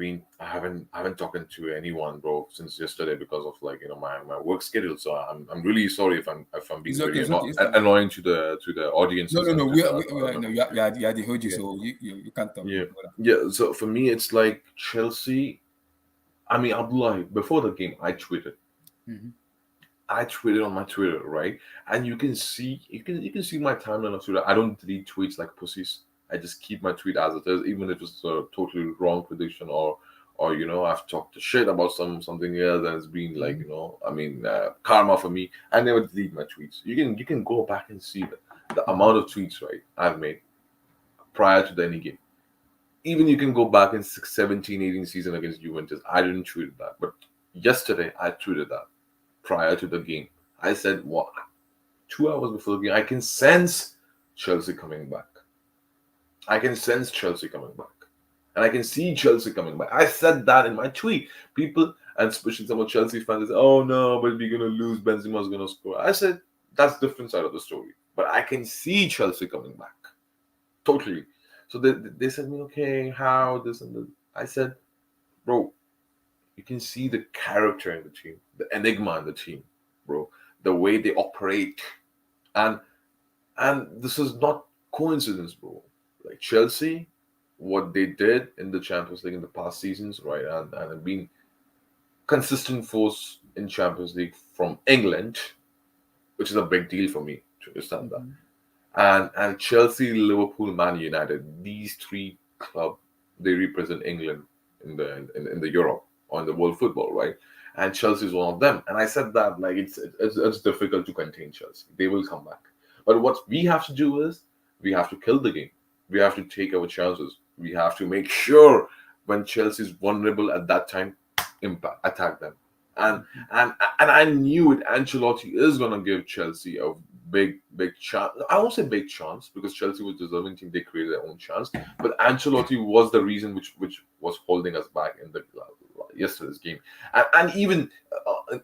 haven't talking to anyone, bro, since yesterday because of like my work schedule. So I'm really sorry if I'm being it's okay, very it's okay, it's fine. annoying to the No, audiences no, and no. to the We are, no, you are the Hoji, yeah so you can't talk. yeah yeah. So for me, it's like Chelsea. I mean, Abdullah. Before the game, Mm-hmm. I tweeted on my Twitter, right? And you can see my timeline of Twitter. I don't delete tweets like pussies. I just keep my tweet as it is, even if it's a totally wrong prediction or I've talked to shit about something else and it's been like Mm-hmm. I mean karma for me. I never delete my tweets. You can go back and see the Mm-hmm. amount of tweets right I've made prior to any game. Even you can go back in 17, 18 season against Juventus. I didn't tweet that, but yesterday I tweeted that prior to the game. I said, "What? 2 hours before the game, I can sense Chelsea coming back. I can sense Chelsea coming back, and I can see Chelsea coming back." I said that in my tweet. People, and especially some of Chelsea fans, say, "Oh no, but we're gonna lose. Benzema's gonna score." I said that's different side of the story. But I can see Chelsea coming back totally. So they said me, okay, how this and this. I said, bro, you can see the character in the team, the enigma in the team, bro, the way they operate, and this is not coincidence, bro. Like Chelsea, what they did in the Champions League in the past seasons, right, and being consistent force in Champions League from England, which is a big deal for me to understand that. Mhm. And Chelsea, Liverpool, Man United, these three clubs, they represent England in the Europe or in the world football, right? And Chelsea is one of them. And I said that like it's difficult to contain Chelsea. They will come back. But what we have to do is we have to kill the game. We have to take our chances. We have to make sure when Chelsea is vulnerable at that time, impact attack them. And and and I knew it. Ancelotti is gonna give Chelsea a big chance. I won't say big chance because Chelsea was deserving team. They created their own chance, but Ancelotti was the reason which was holding us back in the yesterday's game, and even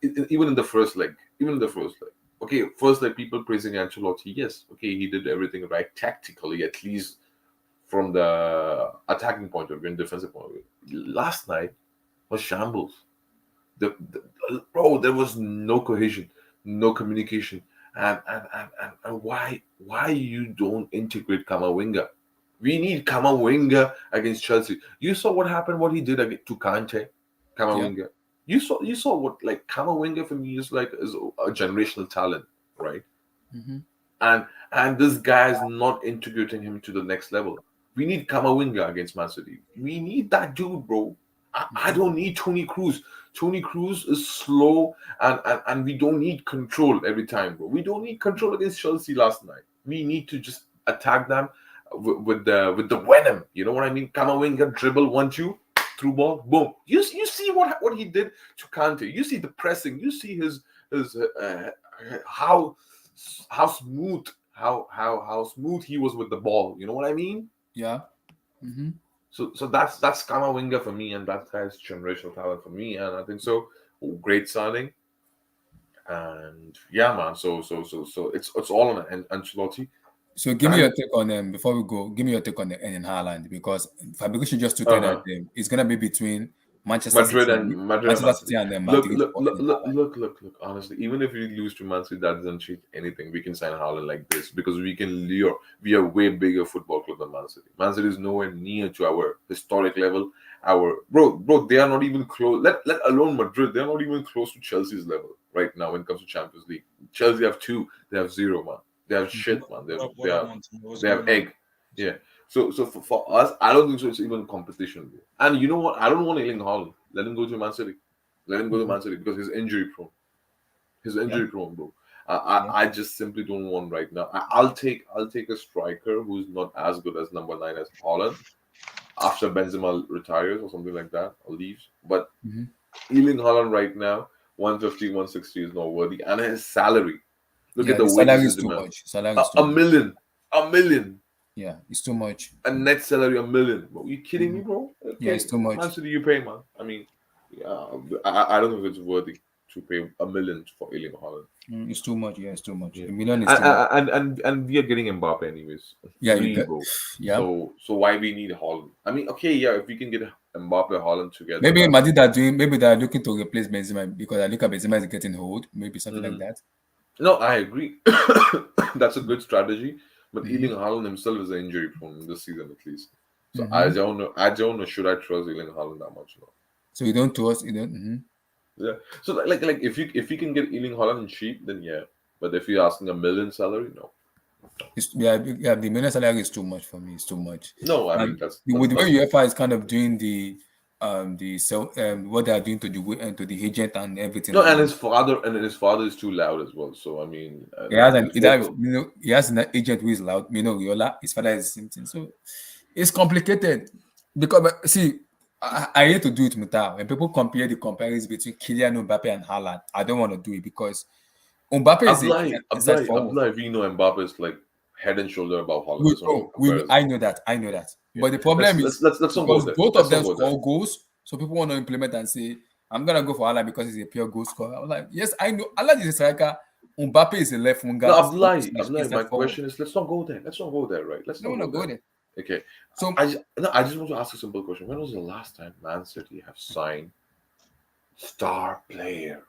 in the first leg, even in the first leg. Okay, first leg people praising Ancelotti. Yes, okay, he did everything right tactically, at least from the attacking point of view and defensive point of view. Last night was shambles. Bro, there was no cohesion, no communication, and why you don't integrate Kamavinga? We need Kamavinga against Chelsea. You saw what happened, what he did to Kante, Yeah. Kamavinga. You saw what like Kamavinga for me is a generational talent, right? Mm-hmm. And this guy is not integrating him to the next level. We need Kamavinga against Man City. We need that dude, bro. I Mm-hmm. don't need Tony Cruz. Tony Cruz is slow and we don't need control every time, bro. We don't need control against Chelsea last night. We need to just attack them with the venom. You know what I mean? Kamavinga dribble 1-2 through ball, boom. You see what he did to Kante. You see the pressing. You see his how smooth how smooth he was with the ball. You know what I mean? Yeah. Mm-hmm. So that's Kamavinga for me, and that guy's generational talent for me, and I think so. Great signing, and yeah, man. So it's all on Ancelotti. So give me your And take on them before we go. Give me your take on the Erling Haaland because Fabrication just tweeted that uh-huh. it's gonna be between Madrid and Manchester Man City City. and then Look, Madrid look, for look, Erling look, Haaland. look, look, look. Honestly, even if we lose to Man City, that doesn't change anything. We can sign Haaland like this because we can lure. We are way bigger football club than Man City. Man City is nowhere near to our historic level. Our bro, they are not even close. Let alone Madrid. They are not even close to Chelsea's level right now when it comes to Champions League. Chelsea have two. They have zero, man. They have Mhm. shit, man. What up, Montana? What's They have going on? egg. Yeah. So for us, I don't think so. It's even competition, bro. And you know what? I don't want Erling Haaland. Let him go to Man City. Let him go to Mhm. Man City because he's injury prone. He's Yeah. injury prone, bro. Yeah. I just simply don't want right now. I'll take a striker who's not as good as number 9 as Haaland after Benzema retires or something like that or leaves. But Mhm. Erling Haaland right now, 150, 160 is not worthy. And his salary, look at Yeah. the The wages salary he's is too demand. much. Salary A, is too a much. million. A million. Yeah, it's too much. A net salary, a million. Bro, you kidding me, Mhm. bro? Yeah, it's Okay, too Man much. City, you pay, man. I mean, yeah, I don't know if it's worthy to pay a million for Erling Haaland. It's too much. Yeah, it's too much. Yeah, A million is too much. and we are getting Mbappe anyways, Yeah, you free, get. bro. Yeah. So why we need Haaland? I mean, okay, yeah, if we can get Mbappe Haaland together, Maybe that's Madrid are doing. Maybe they are looking to replace Benzema because I look at Benzema is getting old. Maybe something like mhm. that. No, I agree. That's a good strategy. But Mm-hmm. Erling Haaland himself is injury prone this season at least. So I Mm-hmm. don't know. I don't know. Should I trust Erling Haaland that much? No. So you don't trust. You don't. Mm-hmm. Yeah. So like if you can get Erling Haaland cheap, then yeah. But if you're asking a million salary, no. Yeah. The minimum salary is too much for me. It's too much. No, I mean And that's with the way that's UEFA is kind of doing what they are doing to the agent and everything no, like and that. his father is too loud as well. So I mean, He has an his either vocal. he has an agent who is loud. Riola, his father is the same thing. So it's complicated. because see, I hate to do it, Muta. When people compare the comparison between Kylian Mbappe and Haaland, I don't want to do it because Mbappe is a inside forward. We know Mbappe is like head and shoulder above Holland. There's no comparison. I know that. I know that. Yeah. But the problem is Let's not go because there. both of Let's not them go there. score goals, so people want to implement and say, I'm gonna go for Haaland because he's a pure goal scorer. I'm like, yes, I know Haaland is a striker. Mbappe is a left No, winger. Abdullahi, my Inside forward. question is let's not go there. Let's not go there, right? Let's I don't not want to go go there. there. Okay. So I just want to ask a simple question. When was the last time Man City have signed star player?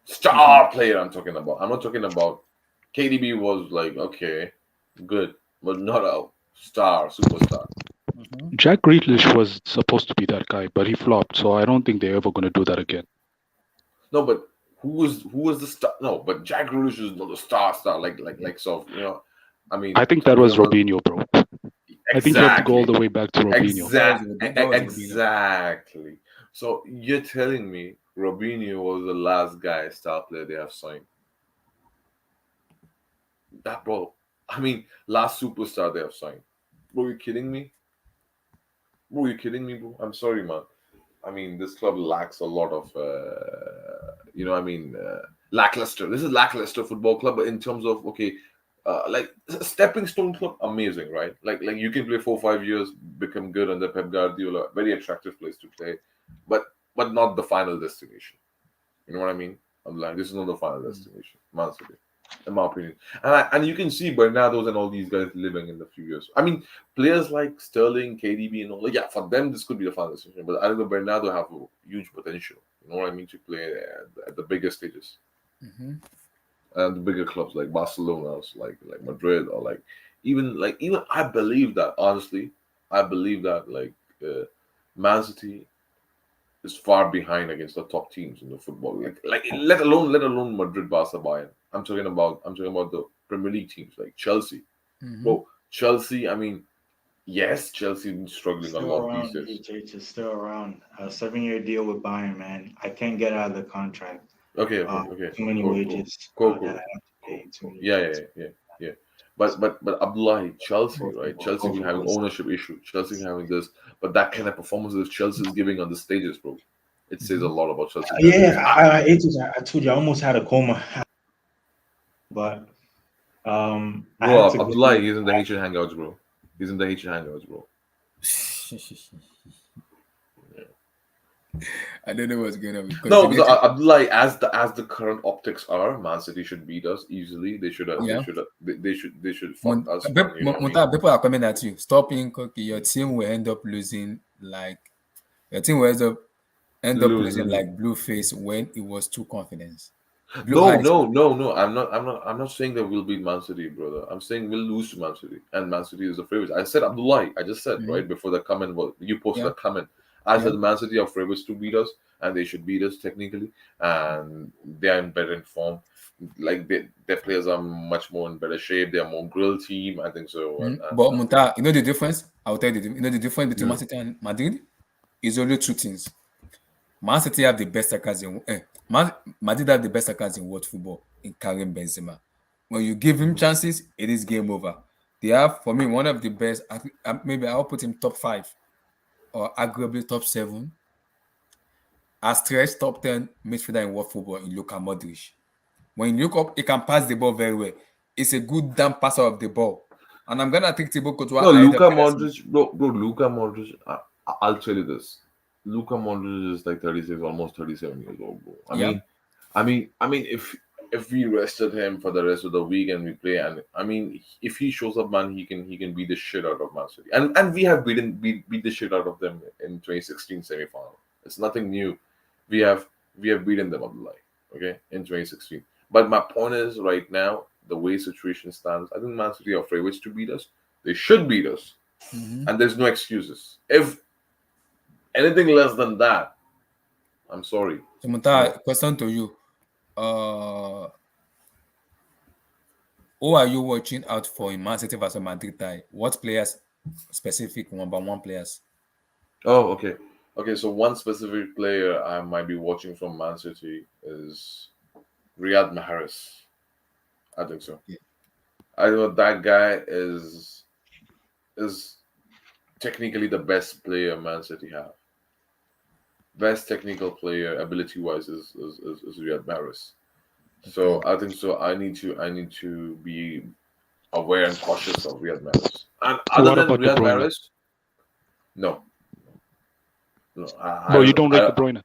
Star player I'm talking about. I'm not talking about KDB was like, okay, good, but not a superstar. Jack Grealish was supposed to be that guy, but he flopped. So I don't think they're ever going to do that again. No, but who was the star? No, but Jack Grealish is not the star like so. I mean, I think that was Robinho, bro. I think you have to go all the way back to Robinho. that was Exactly. So you're telling me Robinho was the last guy star player they have signed? That bro. I mean, last superstar they have signed. Bro, you kidding me? Bro, you kidding me, bro? I'm sorry, man. I mean, this club lacks a lot of, lackluster. This is lackluster football club, but in terms of like stepping stone club, amazing, right? Like you can play 4 5 years, become good under Pep Guardiola, very attractive place to play, but not the final destination. You know what I mean? I'm like, this is not the final destination, Man City, in my opinion. And you can see Bernardo's and all these guys living in the few years. I mean, players like Sterling, KDB, and all. Like, yeah, for them this could be the final destination. But I think Bernardo have a huge potential. You know what I mean? To play at the bigger stages and the bigger clubs like Barcelona, like Madrid, or even I believe that honestly, I believe that Man City is far behind against the top teams in the football. Like let alone Madrid, Barca, Bayern. I'm talking about the Premier League teams like Chelsea. Bro, Chelsea. I mean, yes, Chelsea been struggling a Still lot these around, days. EJ, is still around. A 7-year deal with Bayern, man. I can't get out of the contract. Okay. Too many Cool. wages Cool, that I cool, have to pay. Too cool. many Yeah, wages. yeah, yeah, yeah. But Abdullahi, Chelsea, Poor right? football. Chelsea Poor been having football. ownership issue. Chelsea having this, but that kind of performances Chelsea is giving on the stages, bro. It says a lot about Chelsea fan base. Yeah, I told you I almost had a coma, but I had Bro, to Abdullahi, go. he's in the Haitian hangouts, bro. He's in the Haitian hangouts, bro. I don't know what's going on because No, so, Abdullahi, as the current optics are, Man City should beat us easily. They should yeah. they should fuck us, man. You know what I mean? People are coming at you. Stop being cocky. Your team will end up losing like your team will end up losing Lose. like Blueface when it was too confidence. Blue No, had his no, no, no. I'm not saying that we'll beat Man City, brother. I'm saying we'll lose to Man City, and Man City is the favorites. I said Abdullahi. I just said right before the comment. Well, you posted yeah, a comment. I yeah. said Man City are favorites to beat us, and they should beat us technically, and they are in better form. Like their players are much more in better shape. They are more grilled team. I think so. But Munta, you know the difference? I'll tell you. You know the difference between Man Mm. City and Madrid is only two things. Man City have the best strikers in Madrid have the best strikers in world football in Karim Benzema. When you give him chances, it is game over. They have, for me, one of the best. Maybe I'll put him top 5 or arguably top 7. As stretch top 10 midfielder in world football in Luka Modric. When you look up, he can pass the ball very well. It's a good damn passer of the ball. And I'm gonna take Thibaut Courtois No, ahead of Luka Ederson. Modric, bro, Luka Modric. I'll tell you this. Luka Modric is like 36, almost 37 years old, bro. I Yeah. mean, if we rested him for the rest of the week and we play, and I mean, if he shows up, man, he can beat the shit out of Man City, and we have beat the shit out of them in 2016 semi-final. It's nothing new. We have beaten them, Abdullah, okay, in 2016. But my point is, right now, the way situation stands, I think Man City are favorites to beat us. They should beat us, and there's no excuses. If anything less than that, I'm sorry. So You know, Munta, question to you. Uh who are you watching out for in Man City versus Madrid tie? What players specific one players? Oh, okay. Okay, so one specific player I might be watching from Man City is Riyad Mahrez. I think so. Yeah. I know that guy is technically the best player Man City have. Best technical player, ability wise, is Riyad Mahrez. So I think so. I need to be aware and cautious of Riyad Mahrez. And other What than about De Riyad Bruyne? Mahrez, no, no, I Bro, you don't. don't rate De Bruyne.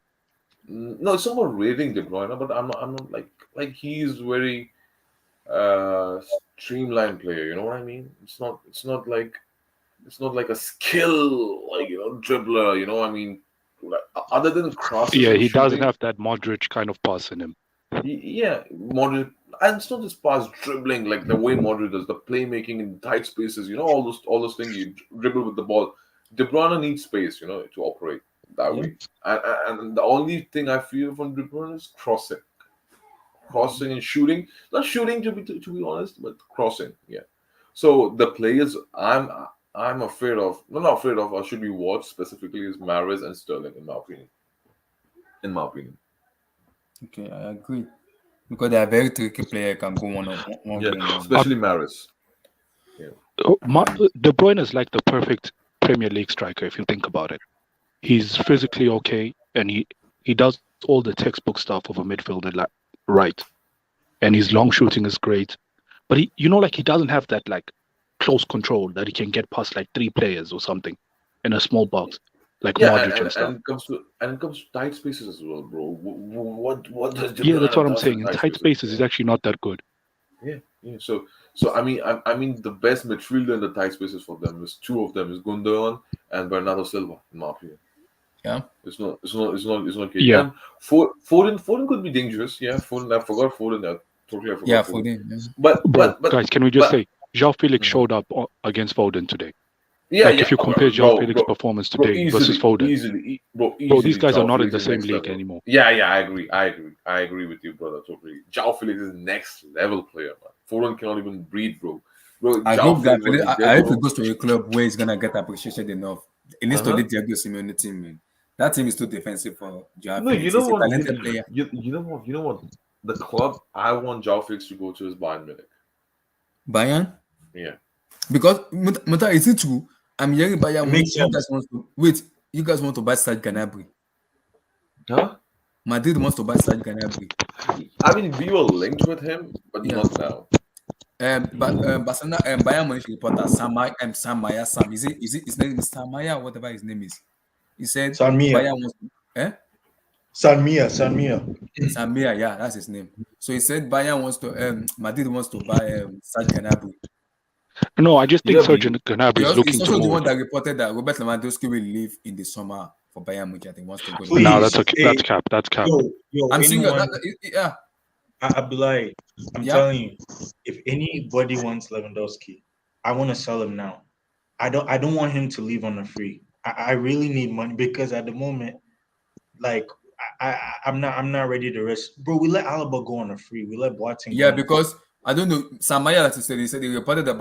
No, it's not about rating De Bruyne, but I'm not like he's very streamlined player. You know what I mean? It's not like a skill dribbler. You know what I mean? Like, other than crosses Yeah, and he doesn't shooting, have that Modric kind of pass in him. yeah, Modric, and it's not just pass dribbling like the way Modric does, the playmaking in tight spaces. All those things you dribble with the ball. De Bruyne needs space, to operate that Yeah. way. And the only thing I feel from De Bruyne is crossing and shooting. Not shooting to be honest, but crossing. Yeah. So the players I'm afraid of, not afraid of, or should be watched specifically is Mahrez and Sterling in my opinion. In my opinion. Okay, I agree. Because they are very tricky player, can go one Yeah, on one. especially Mahrez. De Bruyne is like the perfect Premier League striker if you think about it. He's physically okay, and he does all the textbook stuff of a midfielder, right. And his long shooting is great, but he doesn't have that like close control that he can get past like 3 players or something in a small box, like Yeah, Modric and and stuff. it comes to tight spaces as well, bro. What does De Yeah, that's Bruyne what I'm does saying. In tight spaces, he's actually not that good. Yeah, yeah. So I mean the best midfielder in the tight spaces for them is two of them is Gundogan and Bernardo Silva, in my opinion. Yeah. It's not okay. Yeah. And Foden could be dangerous. Yeah, Foden. I forgot Foden. I forgot Yeah, Foden. for them. Yeah. But Guys, can we just but say João Felix Mhm. showed up against Foden today? yeah, If you compare João Felix's performance bro, today versus Foden, easily, bro, easily. these guys are João not in Felix the is same next league level. anymore. Yeah, I agree with you, brother. Totally. João Felix is next level player, man. Foden cannot even breathe, bro. I João hope that Felix, what he did, I hope he bro. goes to a club where he's gonna get appreciated enough. It needs to Uh-huh. lead Diego Simeone team, man. That team is too defensive for Joao No, you Felix. know He's a what? talented player. You know what? The club I want João Felix to go to is Bayern Munich. Bayern? Yeah. Because Muta, is it true? I'm hearing Bayern. It makes You sense. guys want to wait. You guys want to buy Serge Gnabry. Huh? Madrid wants to buy Serge Gnabry. I mean, we were linked with him, but Yeah. not now. But Barcelona, Bayern Munich reporter Sam Maya, is it his name is Sam Maya or whatever his name is? He said Sanmia. Bayern wants Sanmia. Samir, yeah, that's his name. So he said Bayern wants to Madrid wants to buy Serge Gnabry. No, I just think Yeah, Serge Gnabry is looking He's to also the move. one that reported that Robert Lewandowski will leave in the summer for Bayern Munich. I think wants to go. Please. Nah, that's cap. That's cap. Yo, I'm seeing anyone, yeah. Abdullah, I'm Yeah. telling you, if anybody wants Lewandowski, I want to sell him now. I don't want him to leave on a free. I really need money because at the moment, like I'm not ready to risk. Bro, we let Alaba go on a free. We let Boateng Yeah, go on a because I don't know. Samaya, like he said he reported that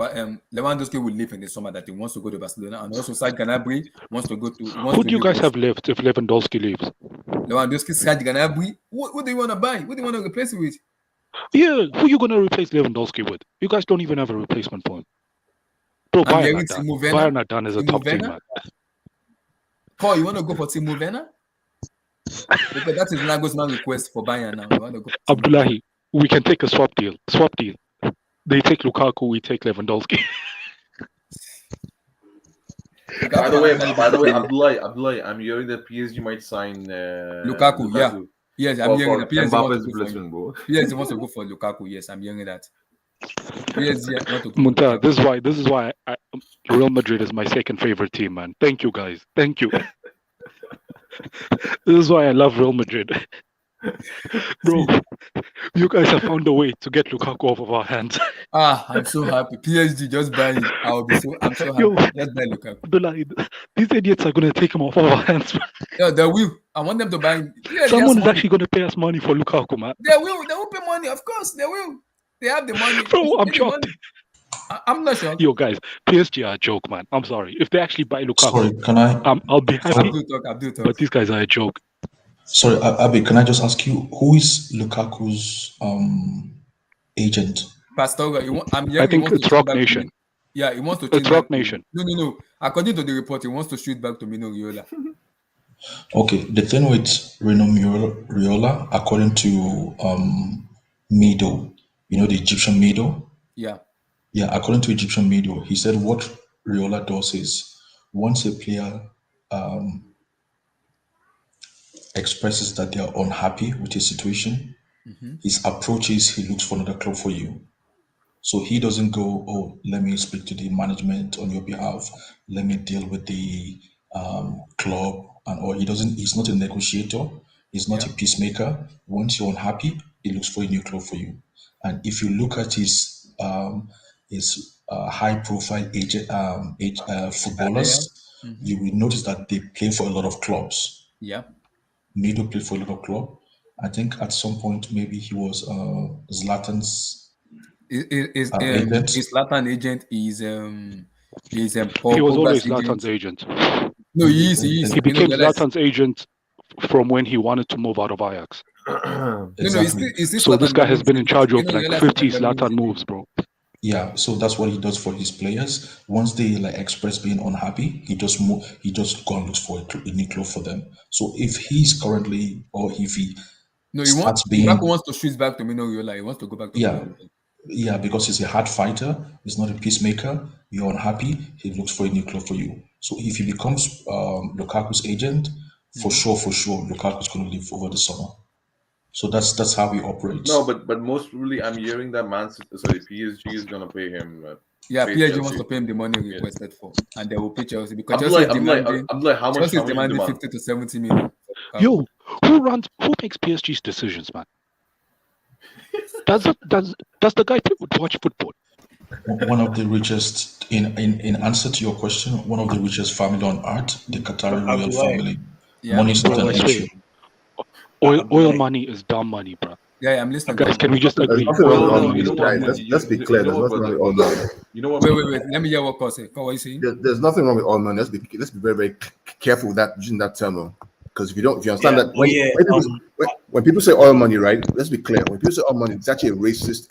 Lewandowski will leave in the summer, that he wants to go to Barcelona, and also Serge Gnabry wants to go to. Who do you guys have left if Lewandowski leaves? Lewandowski, Serge Gnabry. What do you want to buy? What do you want to replace it with? Yeah, who are you gonna replace Lewandowski with? You guys don't even have a replacement for him. Bro, I'm Bayern hearing are done. Timo Werner. Bayern are done as a Timo top team, Werner? man. Paul, you want to go for Timo Werner? Because that is Nagelsmann's request for Bayern now. You want to go for Timo Abdullahi, we can take a swap deal. They take Lukaku, we take Lewandowski. By the way, Abdullah, I'm hearing that PSG might sign Lukaku, yeah. Yes, I'm hearing that PSG wants Mbappe's to go for replacement, bro. PSG wants to go for Lukaku. Yes, I'm hearing that. PSG want to go for Munta, Lukaku. this is why Real Madrid is my second favorite team, man. Thank you, guys. Thank you. This is why I love Real Madrid. Bro, you guys have found a way to get Lukaku off of our hands. I'm so happy. PSG just buy him. I'm so happy. Yo. Just buy Lukaku. Abdullahi, these idiots are going to take him off our hands. Yeah, they will. I want them to buy him. Yeah, Someone is actually going to pay us money for Lukaku, man. They will pay money. Of course, they will. They have the money. Bro, I'm Pay the shocked. money. I'm not sure. Yo, guys, PSG are a joke, man. I'm sorry. If they actually buy Lukaku, Sorry, can I? I'll be happy. Abdul talk. But these guys are a joke. Sorry, Abi, can I just ask you who is Lukaku's agent? Pastor, I'm I think it's Rock Nation. Yeah, he wants to change It's back Rock to Nation. no. According to the report, he wants to shoot back to Mino Raiola. Okay, the thing with Riola, according to Mido, the Egyptian Mido. Yeah. Yeah, according to Egyptian Mido, he said what Riola does is once a player expresses that they are unhappy with his situation, his approach is he looks for another club for you. So he doesn't go, oh, let me speak to the management on your behalf. Let me deal with the club, and or he doesn't. He's not a negotiator. He's not a Yeah. peacemaker. Once you're unhappy, he looks for a new club for you. And if you look at his high-profile Yeah. footballers, you will notice that they play for a lot of clubs. Yeah. Mido played for a lot of club. I think at some point maybe he was Zlatan's agent. His Latin agent is He was Pogba's always agent. Zlatan's agent. No, he is. He is. He Mino became Raiola is. Zlatan's agent from when he wanted to move out of Ajax. No, Exactly. he's still So this Zlatan guy has been in Ibrahimovic charge agent. of Mino like Raiola is 50 Zlatan Zlatan Ibrahimovic's moves, agent. bro. Yeah, so that's what he does for his players. Once they like express being unhappy, he just move. He just go and looks for a new club for them. So if he's currently, or if he No, starts Lukaku being, wants to shoot back to Mino Raiola. He wants to go back to Mino yeah, Raiola. yeah, because he's a hard fighter. He's not a peacemaker. You're unhappy. He looks for a new club for you. So if he becomes Lukaku's agent, for sure, Lukaku's going to leave over the summer. So that's how he operates. No, but most probably I'm hearing that PSG is gonna pay him. Yeah, pay PSG Chelsea. wants to pay him the money Yeah. requested for, and they will pay Chelsea because Chelsea is demanding. How much? Chelsea How is much demanding demand? 50 to 70 million. Yo, who makes PSG's decisions, man? Does the guy watch football? One of the richest, in answer to your question, one of the richest family on earth, the Qatari royal Abdullah. family. Yeah. Money is not Bro, an I swear. issue. Oil money is dumb money, bro. Yeah, I'm listening. Guys, can we just There's agree? nothing wrong with Oil all money money, is dumb guys. money. Let's be clear. There's nothing wrong with all money. You know what? Wait. Let me hear what Cole said. Cole, what are you saying? There's nothing wrong with all money. Let's be very, very careful with that using that term. Because if you understand that when people say oil money, right? Let's be clear. When people say oil money, it's actually a racist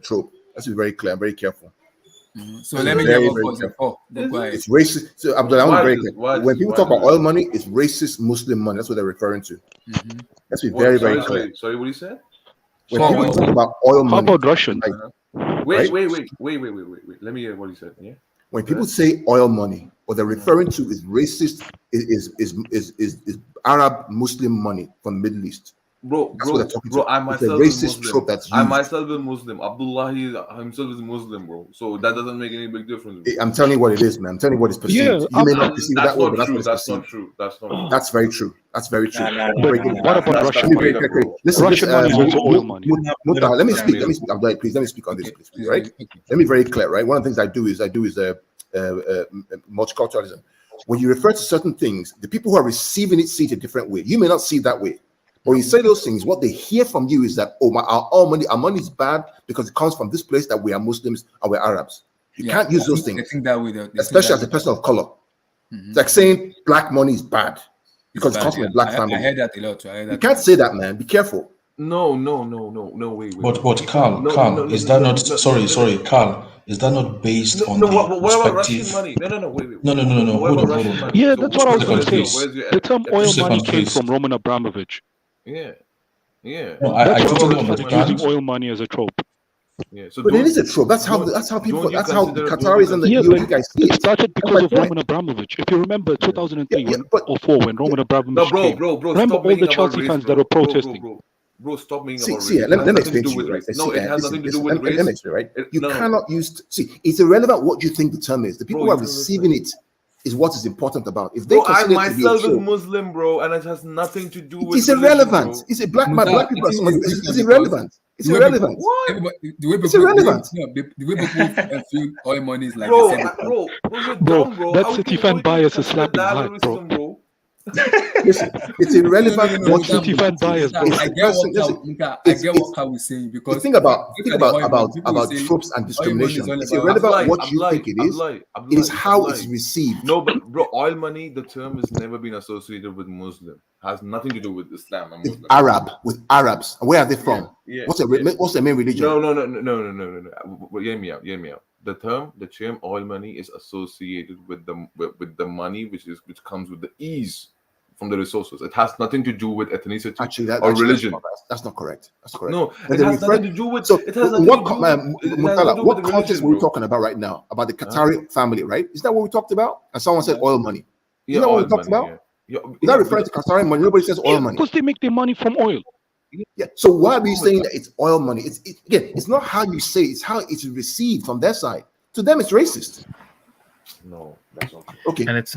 trope. Let's be very clear and very careful. So let me hear what Cole said. Oh, go ahead. It's racist. So Abdullah, I want to be very clear. When people talk about why oil money, it's racist Muslim money. That's what they're referring to. Let's be very, very clear. Sorry, what you said? When people talk about oil money, How about Russian? Wait. Let me hear what he said. Yeah. When people say oil money, what they're referring to is racist, is Arab Muslim money from the Middle East. Bro, I it's a racist trope that's used. I myself is Muslim. Abdullah himself is Muslim, bro. So that doesn't make any big difference. Bro. I'm telling you what it is, man. I'm telling you what is perceived. Yeah, you may not perceive it that way, but that's what That's perceived. not true. That's not true. That's very true. That's very true. What about Russian money? Russian money is also oil money. Let me speak. Abdullah, please let me speak on this, please. Right? Let me be very clear. Right? One of the things I do is multiculturalism. When you refer to certain things, the people who are receiving it see it a different way. You may not see it that way. But when you say those things, what they hear from you is that, our money is bad because it comes from this place that we are Muslims and we're Arabs. You can't use those things, especially as a person of color. It's like saying black money is bad because it comes from a black family. I heard that a lot. You can't say that, man. Be careful. No, wait. But Carl, is that not? Sorry, Carl, is that not based on the what about Russian perspective? money? Wait. No. Hold on. Yeah, that's what I was going to Stefan, say. The term oil Stefan, money came please. from Roman Abramovich. Yeah. No, I That's totally what understand. using oil money as a trope. Yeah. So But it is a trope. That's how people. That's how the Qataris and the Yeah, UAE guys see It it. started because of Roman Abramovich. If you remember 2003 or 4 when Roman Abramovich came. Bro. Remember all the Chelsea fans that were protesting. Bro, stop making about See, race. let me explain to you. Right? No, it has nothing to do with race. Let me explain, right? You cannot use. See, it's irrelevant what you think the term is. The people who are receiving it is what is important about. If they I consider it to be a myself is trope, Muslim, bro, and it has nothing to do with. it's irrelevant. It's a black people. It's irrelevant. It's irrelevant. What? The way It's irrelevant. The way people feel oil money is like Bro, the same. bro, that City fan bias is slapping hard, bro. Listen, it's irrelevant. What City fan bias, bro. I get what Carl was saying because The thing about people say tropes and discrimination. oil money It's is all about- irrelevant what you think it is. It is how it's received. No, but bro, oil money, the term has never been associated with Muslim. Has nothing to do with Islam and It's Muslim. Arab with Arabs. And where are they from? Yeah. What's their main religion? No. Hear me out. the term oil money is associated with the money which comes with the ease from the resources. It has nothing to do with ethnicity or religion. That's not correct. That's correct. No, it has nothing to do with. So, it has nothing to do Mutala, what with context were we talking about right now? About the Qatari family, right? Is that what we talked about? And someone said oil money. Is that what we talked about? Is that referring to Qatari money? Nobody says oil money. Because they make their money from oil. Yeah. So why are we saying that it's oil money? Again, it's not how you say it, it's how it's received from their side. To them, it's racist. No, that's not. Okay. And it's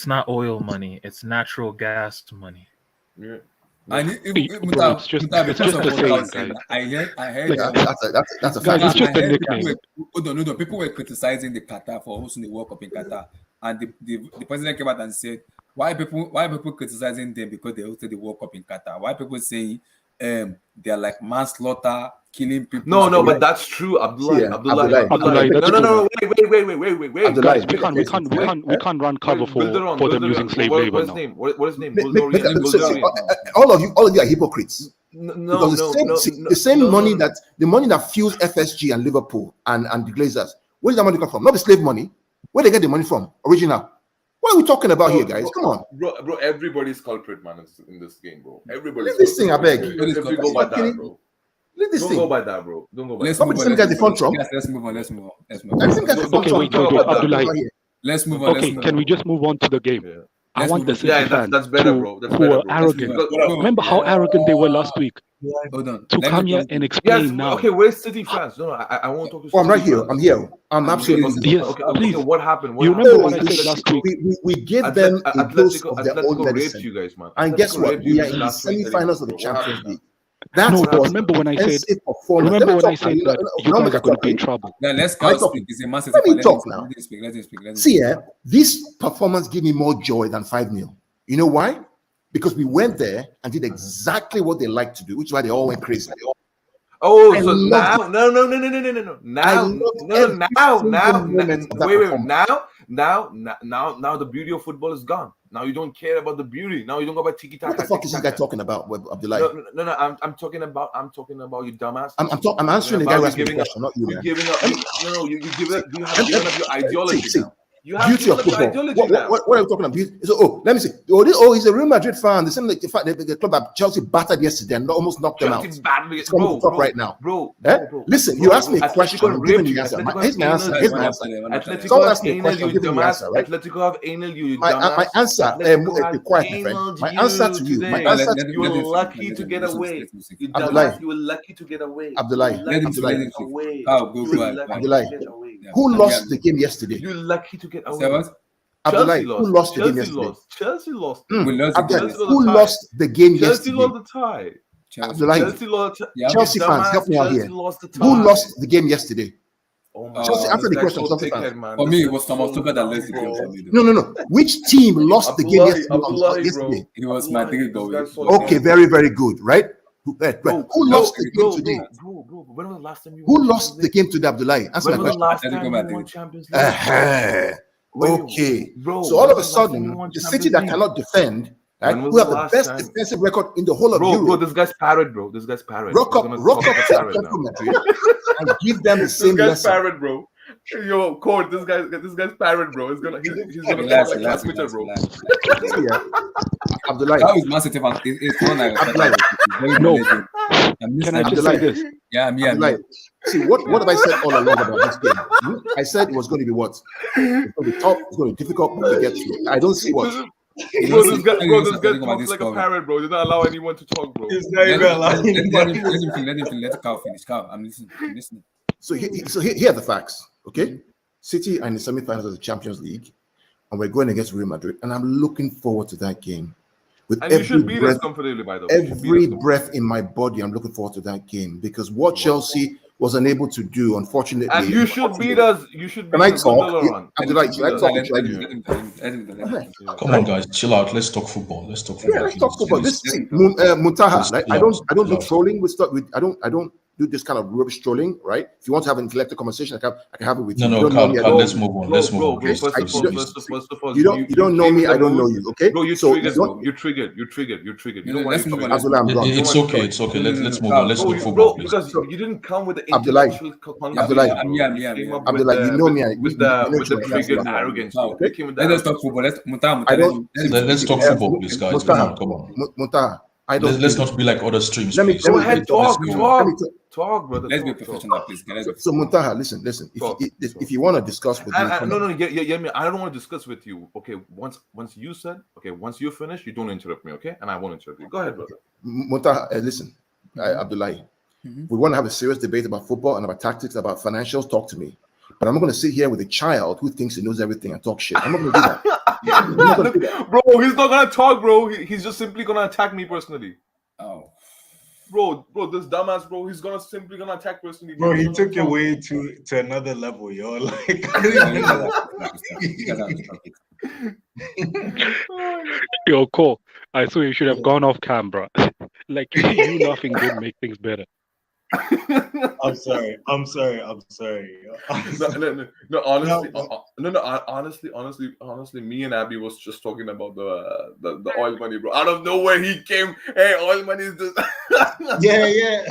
not oil money. It's natural gas money. Yeah. It's just the same, guys. I heard Like, That's a guys, fact. it's just a nickname. No. People were criticizing the Qatar for hosting the World Cup in Qatar, and the president came out and said, "Why people criticizing them because they hosted the World Cup in Qatar? Why people saying they're like manslaughter, killing people?" No, but that's true, Abdullah. Yeah, Abdullah. No. Wait. Guys, we can't run cover for them using slave labor What's now. his name? What's his name? All of you are hypocrites. No. The same money that fuels FSG and Liverpool and the Glazers. Where did that money come from? Not the slave money. Where they get the money from? Original. What are we talking about here, guys? Come on, bro. Everybody's culprit, man, in this game, bro. Everybody's leave this thing, I beg. If you go by that, bro. Leave this Don't thing. go by that, bro. Don't go by Let's that. move Let's on. move on. Let's move on. Let's move on. Let's move on. Okay, wait, Abdullah. Let's move on. Okay, can we just move on to the game? Yeah. I want the City Yeah, fans that's better, bro. That's who better, are bro. arrogant. Remember how arrogant they were last week? Hold on. To Let come me here come- and explain Yes, now. okay, where's City fans? No, I won't talk to Oh, I'm right City here. fans. I'm here. I'm absolutely. Yes, Okay, please. so what happened? You remember what I said last week? We gave them a dose of their own Atletico raped medicine. you guys, man. And guess Atletico what? raped you We are in the last week, semi-finals of the What Champions happened? League. That No, but was remember when I said offensive performance. remember Let me when I talk said now. that No, you no, guys no, are going to be in no, trouble? Now let's I'm call talking. speak. It's a massive. Let me talk now. Let him speak. Let him speak. See, this performance gave me more joy than 5-0. You know why? Because we went there and did exactly what they like to do, which is why they all went crazy. Oh, I so loved now, no. Now the beauty of football is gone. Now you don't care about the beauty. Now you don't go about tiki taka. What the fuck is this guy talking about, Abdullah? No. I'm talking about you dumbass. I'm answering the guy who asked me the giving up. question, not you, You're man. giving up. You give up. You have given up your ideology See, now. You have beauty of given up your football. ideology now. What are we talking about? So, let me see. He's a Real Madrid fan. The same like the club that Chelsea battered yesterday and almost knocked them out. Chelsea badly, It's coming to talk right now. Bro. Listen, you asked me a question. I'm giving you the answer. Here's my answer. Atletico Someone have asked me a anal question. you, I'm giving you the answer, dumbass. right? Atletico have anal you, My dumbass. answer, Atletico have be quiet, my friend. anal My answer to you, my today. answer to You were lucky to get away. You Abdullah. dumbass, you were lucky to get away. Abdullah. Let him Abdullah. speak. Away. Oh, go You were ahead. lucky Abdullah. to get away. Who lost the game yesterday? You're lucky to get Say away. what? Abdullah, Chelsea who lost the game Chelsea yesterday? lost. Chelsea lost. We lost the Abdullah, game. who lost the game Chelsea yesterday? lost the tie. Abdullah, Chelsea lost. Yeah. Chelsea fans, help me out Chelsea here. lost the tie. Who lost the game yesterday? Oh my Chelsea, God, answer the this question, guy's Chelsea so fans. dickhead, man. For This me, it guy's was Thomas so Tuchel that dumb, lost the game bro. for me. though. No. Which team lost the game yesterday? Yesterday? It was Madrid, but we- Okay, very, very good, right? Who lost the game today? Bro, when was the last time you Who won lost the game today, Abdullah? Answer When my was the question. last time Atletico you Madrid. won Champions League? Okay. Bro, So all when of a was the last time you sudden, won the Champions city that League? cannot defend, right, When was who have the the last best time? defensive record in the whole of Bro, Europe, this guy's parrot, bro. This guy's parrot. rock We're up gonna to talk about parrot Atletico now. Madrid and give them the This same guy's lesson. parrot, bro. Yo, Court, this guy's parrot, bro. He's gonna Relax, talk like relax, Twitter, bro. Yeah. Abdullah, That was massive. It's one I Abdullah, very No. knowledgeable. I'm Can I listening. just say this? Yeah, I'm here. I'm Abdullah. here. See, what have I said all along about this game? I said it was going to be what? It's going to be tough, it's going to be difficult to get through. I don't see what. Bro, this guy Talking about talks this like a cover. parrot, bro. You're not allow anyone to talk, bro. He's not even allowing Let anybody. him let the cow finish. Cow, I'm listening. I'm listening. So here are the facts, okay? City are in the semi-finals of the Champions League, and we're going against Real Madrid, and I'm looking forward to that game. With And you every should beat us breath, comfortably, by the way. You should beat every us breath in my body, I'm looking forward to that game because what Chelsea was unable to do, unfortunately. And you should beat us. You should beat Can I us. talk? Gondola run. Abdullah, should I talk? Let Should I him- let him- Come on, guys, chill out. Let's talk football. Let's talk football. Yeah, let's talk please. about this. Muntaha, right? I don't do Love. trolling with stuff. I don't do this kind of rubbish trolling, right? If you want to have an intellectual conversation, I can have it with No, you. no, You don't know me. Carl, let's move on. Let's move on, Bro. please. First of Please, all, please. first of all, You don't know came me. in the I don't know mood. you. Okay. Bro, you So triggered, bro. You triggered. You know why Let's you move on. triggered? Let's Abdullah, I'm gone. It's okay. It's okay. Let's move on. Let's Bro, talk football, Bro, please. because So, you didn't come with the Abdullah, intellectual Abdullah, conversation, bro. You came up with Abdullah, you know me. with You the know triggered Abdullah. arrogance, bro. Okay. You came with the Let us talk arrogance, football. bro. I don't. Let's talk football, please, guys. Come on, come on. Muntaha, I don't. Let's not be like other streams, Let me please. Go let me ahead, talk. Let's talk, go. Let me talk, brother. Let's be Talk. professional, please. So Muntaha, listen. Talk. If you want to discuss with me, No, yeah, me. I don't want to discuss with you. Okay, once you said, okay, once you finish, you don't interrupt me, okay? And I won't interrupt you. Go ahead, brother. Muntaha, listen, Abdullahi. We want to have a serious debate about football and about tactics, about financials. Talk to me. But I'm not going to sit here with a child who thinks he knows everything and talk shit. I'm not going to do that. I'm not gonna do that. Bro, he's not gonna talk, bro. He's just simply gonna attack me personally. Oh, Bro, this dumbass, bro. He's simply gonna attack personally. Bro, he He's not took it gonna talk. way to another level, yo. Like, I you don't even guys know. have to stop it. Yo, Cole, I saw you should have gone off camera. Like you laughing did make things better. I'm sorry. yo. I'm sorry. No, honestly, No, honestly, me and Abby was just talking about the oil money, bro. Out of nowhere, he came. Hey, oil money is just. Yeah.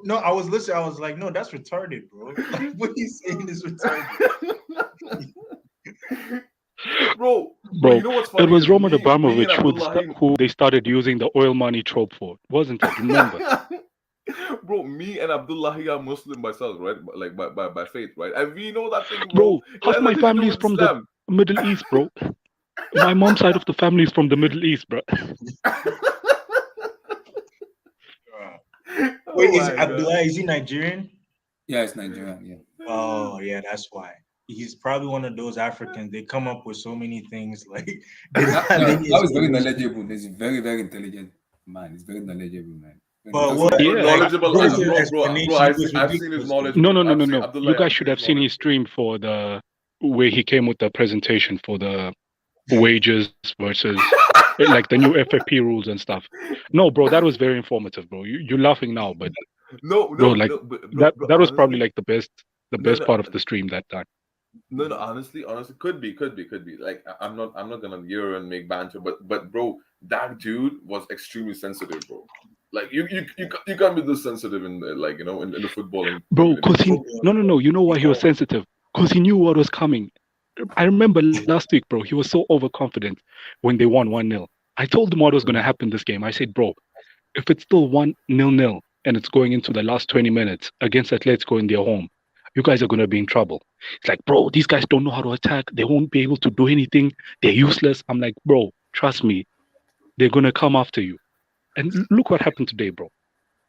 No, I was listening. I was like, no, that's retarded, bro. Like, what he's saying is retarded. Bro, Bro, you know what's funny? it was is Roman me and Abramovich Abdullahi- who they started using the oil money trope for, wasn't it? Remember? Bro, me and Abdullahi are Muslim myself, right? Like by faith, right? And we know that thing, Bro, bro. half my family is from the Middle East, bro. My mom's side of the family is from the Middle East, bro. Wait, is Abdullah, is he Nigerian? Yeah, it's Nigerian. Yeah. Oh, yeah, that's why. He's probably one of those Africans. They come up with so many things like That was very knowledgeable. He's very, very intelligent man. He's very knowledgeable, man. But what? Yeah. knowledgeable, What is bro, your bro, explanation? I've It was seen his ridiculous. knowledge. No. Abdullahi, You guys should have seen his stream for the where he came with the presentation for the wages versus like the new FFP rules and stuff. No, bro, that was very informative, bro. You're laughing now, but bro, like that was honestly, probably like the best No, part of the stream that time. No, honestly, could be. Like, I'm not gonna year and make banter, but bro, that dude was extremely sensitive, bro. Like, you can't be this sensitive in the, like, you know, in the footballing. Bro, cause he no, you know why he was sensitive? Cause he knew what was coming. I remember last week, bro, he was so overconfident when they won 1-0. I told him what was gonna happen this game. I said, bro, if it's still 1-0 and it's going into the last 20 minutes against Atletico in their home, you guys are gonna be in trouble. It's like, bro, these guys don't know how to attack. They won't be able to do anything. They're useless. I'm like, bro, trust me, they're gonna come after you. And look what happened today, bro.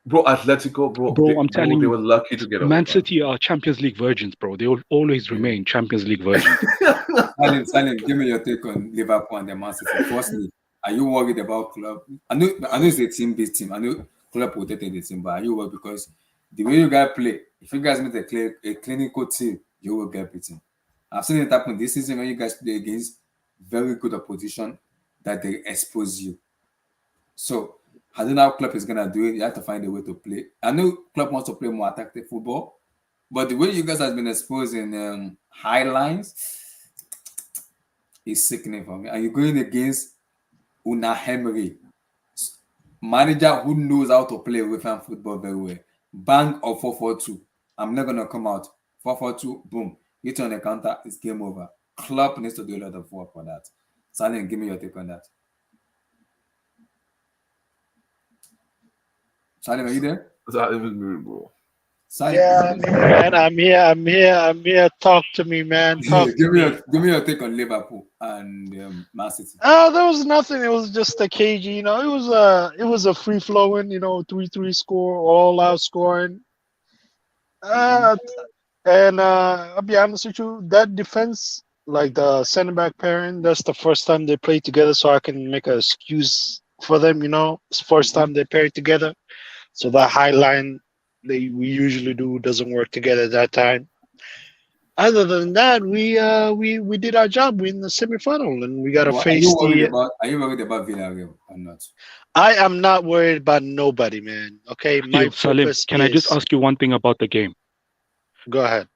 Bro, Atletico, bro, I'm telling they you, were lucky to get over. Mancity are Champions League virgins, bro. They will always remain Champions League virgins. Salim, give me your take on Liverpool and the Man City. Firstly, are you worried about club? I know it's a team-based team. I know club protected the team, but are you worried because the way you guys play, if you guys meet a clinical team, you will get beaten. I've seen it happen this season when you guys play against very good opposition that they expose you. So I don't know how club is gonna do it. You have to find a way to play. I know club wants to play more attacking football, but the way you guys have been exposed in high lines is sickening for me. And you're going against Una Emery, manager who knows how to play Western football very well. Bang or 4-4-2. I'm not gonna come out 4-4-2. Boom. Hit on the counter. It's game over. Club needs to do a lot of work for that. Salim, give me your take on that. Salim, are you there? That was me, bro. Salim, Yeah, man, I'm here. Talk to me, man. Talk to give me. me your take on Liverpool and Man City. There was nothing. It was just a cagey, it was a free flowing, 3-3 score, all out scoring. And I'll be honest with you, that defense, like the center back pairing, that's the first time they played together, so I can make an excuse for them. It's the first time they paired together, so that high line we usually do doesn't work together that time. Other than that, we did our job. We in the semifinal, and we gotta But are you face worried the. about Villarreal or not? I am not worried about nobody, man. Okay, my Yo, Salim, focus can I just is. ask you one thing about the game, Go ahead.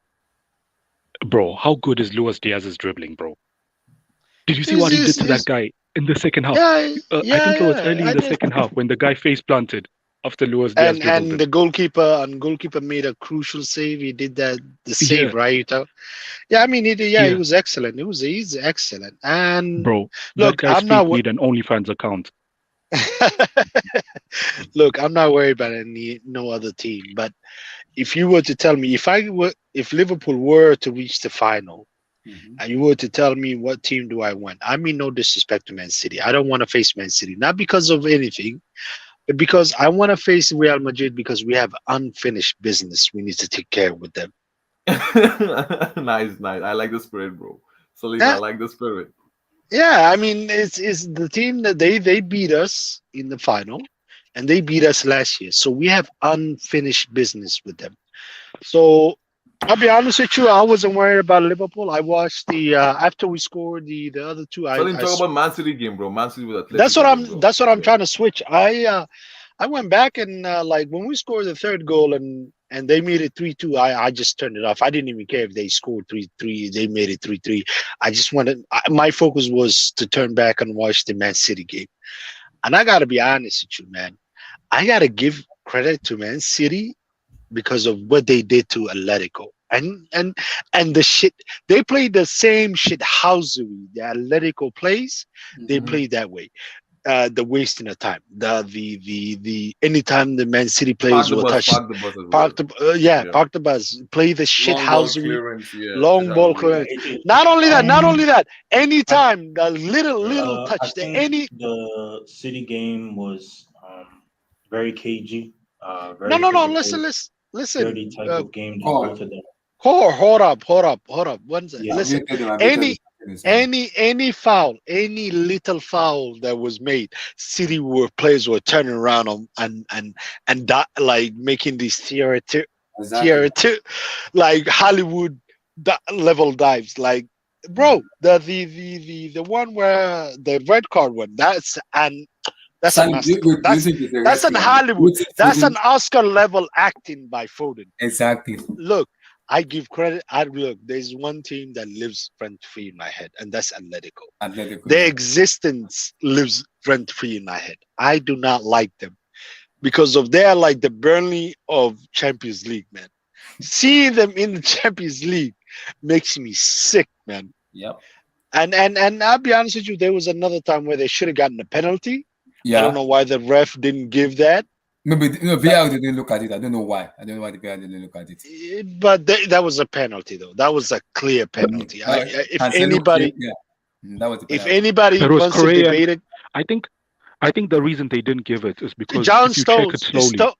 bro? How good is Luis Diaz's dribbling, bro? Did you see Is what he did is to that is guy in the second half? yeah I yeah think it was yeah. early in I the did. second half when the guy face planted after Luis Diaz dribbled And him. the goalkeeper made a crucial save. He did the save Yeah, right. Yeah, I mean he yeah, was excellent. He's excellent. And bro. That look, guy's I'm not. feet need an OnlyFans account. Look, I'm not worried about no other team. But if you were to tell me if Liverpool were to reach the final, and you were to tell me what team do I want, I mean no disrespect to Man City. I don't want to face Man City, not because of anything, but because I want to face Real Madrid because we have unfinished business we need to take care of with them. Nice, nice. I like the spirit, bro. Salim, I Yeah, like the spirit. yeah. I mean, it's the team that they beat us in the final, and they beat us last year. So we have unfinished business with them. So I'll be honest with you, I wasn't worried about Liverpool. I watched the after we scored the other two. Salim, talk about Man City game, bro. Man City with That's what Atletico game, bro. I'm Yeah. trying to switch. I went back and like when we scored the third goal and they made it 3-2. I just turned it off. I didn't even care if they scored 3-3. They made it 3-3. I just wanted my focus was to turn back and watch the Man City game. And I got to be honest with you, man. I got to give credit to Man City because of what they did to Atletico. And the shit they played the same shit housery the Atletico plays, they played that way. The wasting of time. The anytime the Man City players will touch Park the bus as well. Yeah. park the bus, play the shit Long ball housery, clearance, yeah. long ball Clearance. clearance. Not only that, I, anytime the little I touch, think the City game was very cagey, very no, physical, listen. dirty type of game. Just Oh, both of them. Hold up. Yeah. Listen, I've any sorry. any little foul that was made, City were players were turning around on like making these Exactly. like Hollywood level dives. Like, bro, the one where the red card one, that's a Sam, masterclass. do you think it's a red That's an flag? Do Hollywood. you think That's Foden? an Oscar level acting by Foden. Exactly. Look, I give credit. I look. There's one team that lives rent free in my head, and that's Atletico. Atletico, Their yeah. existence lives rent free in my head. I do not like them because of they're like the Burnley of Champions League, man. Seeing them in the Champions League makes me sick, man. Yep. And I'll be honest with you, there was another time where they should have gotten a penalty. I don't Yeah. know why the ref didn't give that. Maybe VR didn't look at it. I don't know why. I don't know why the VR didn't look at it. But that was a penalty, though. That was a clear penalty. If Cancelo anybody, cleared, yeah. That was the if penalty. anybody It was wants to Korea. debate it, I think the reason they didn't give it is because John if you check it Stones, slowly,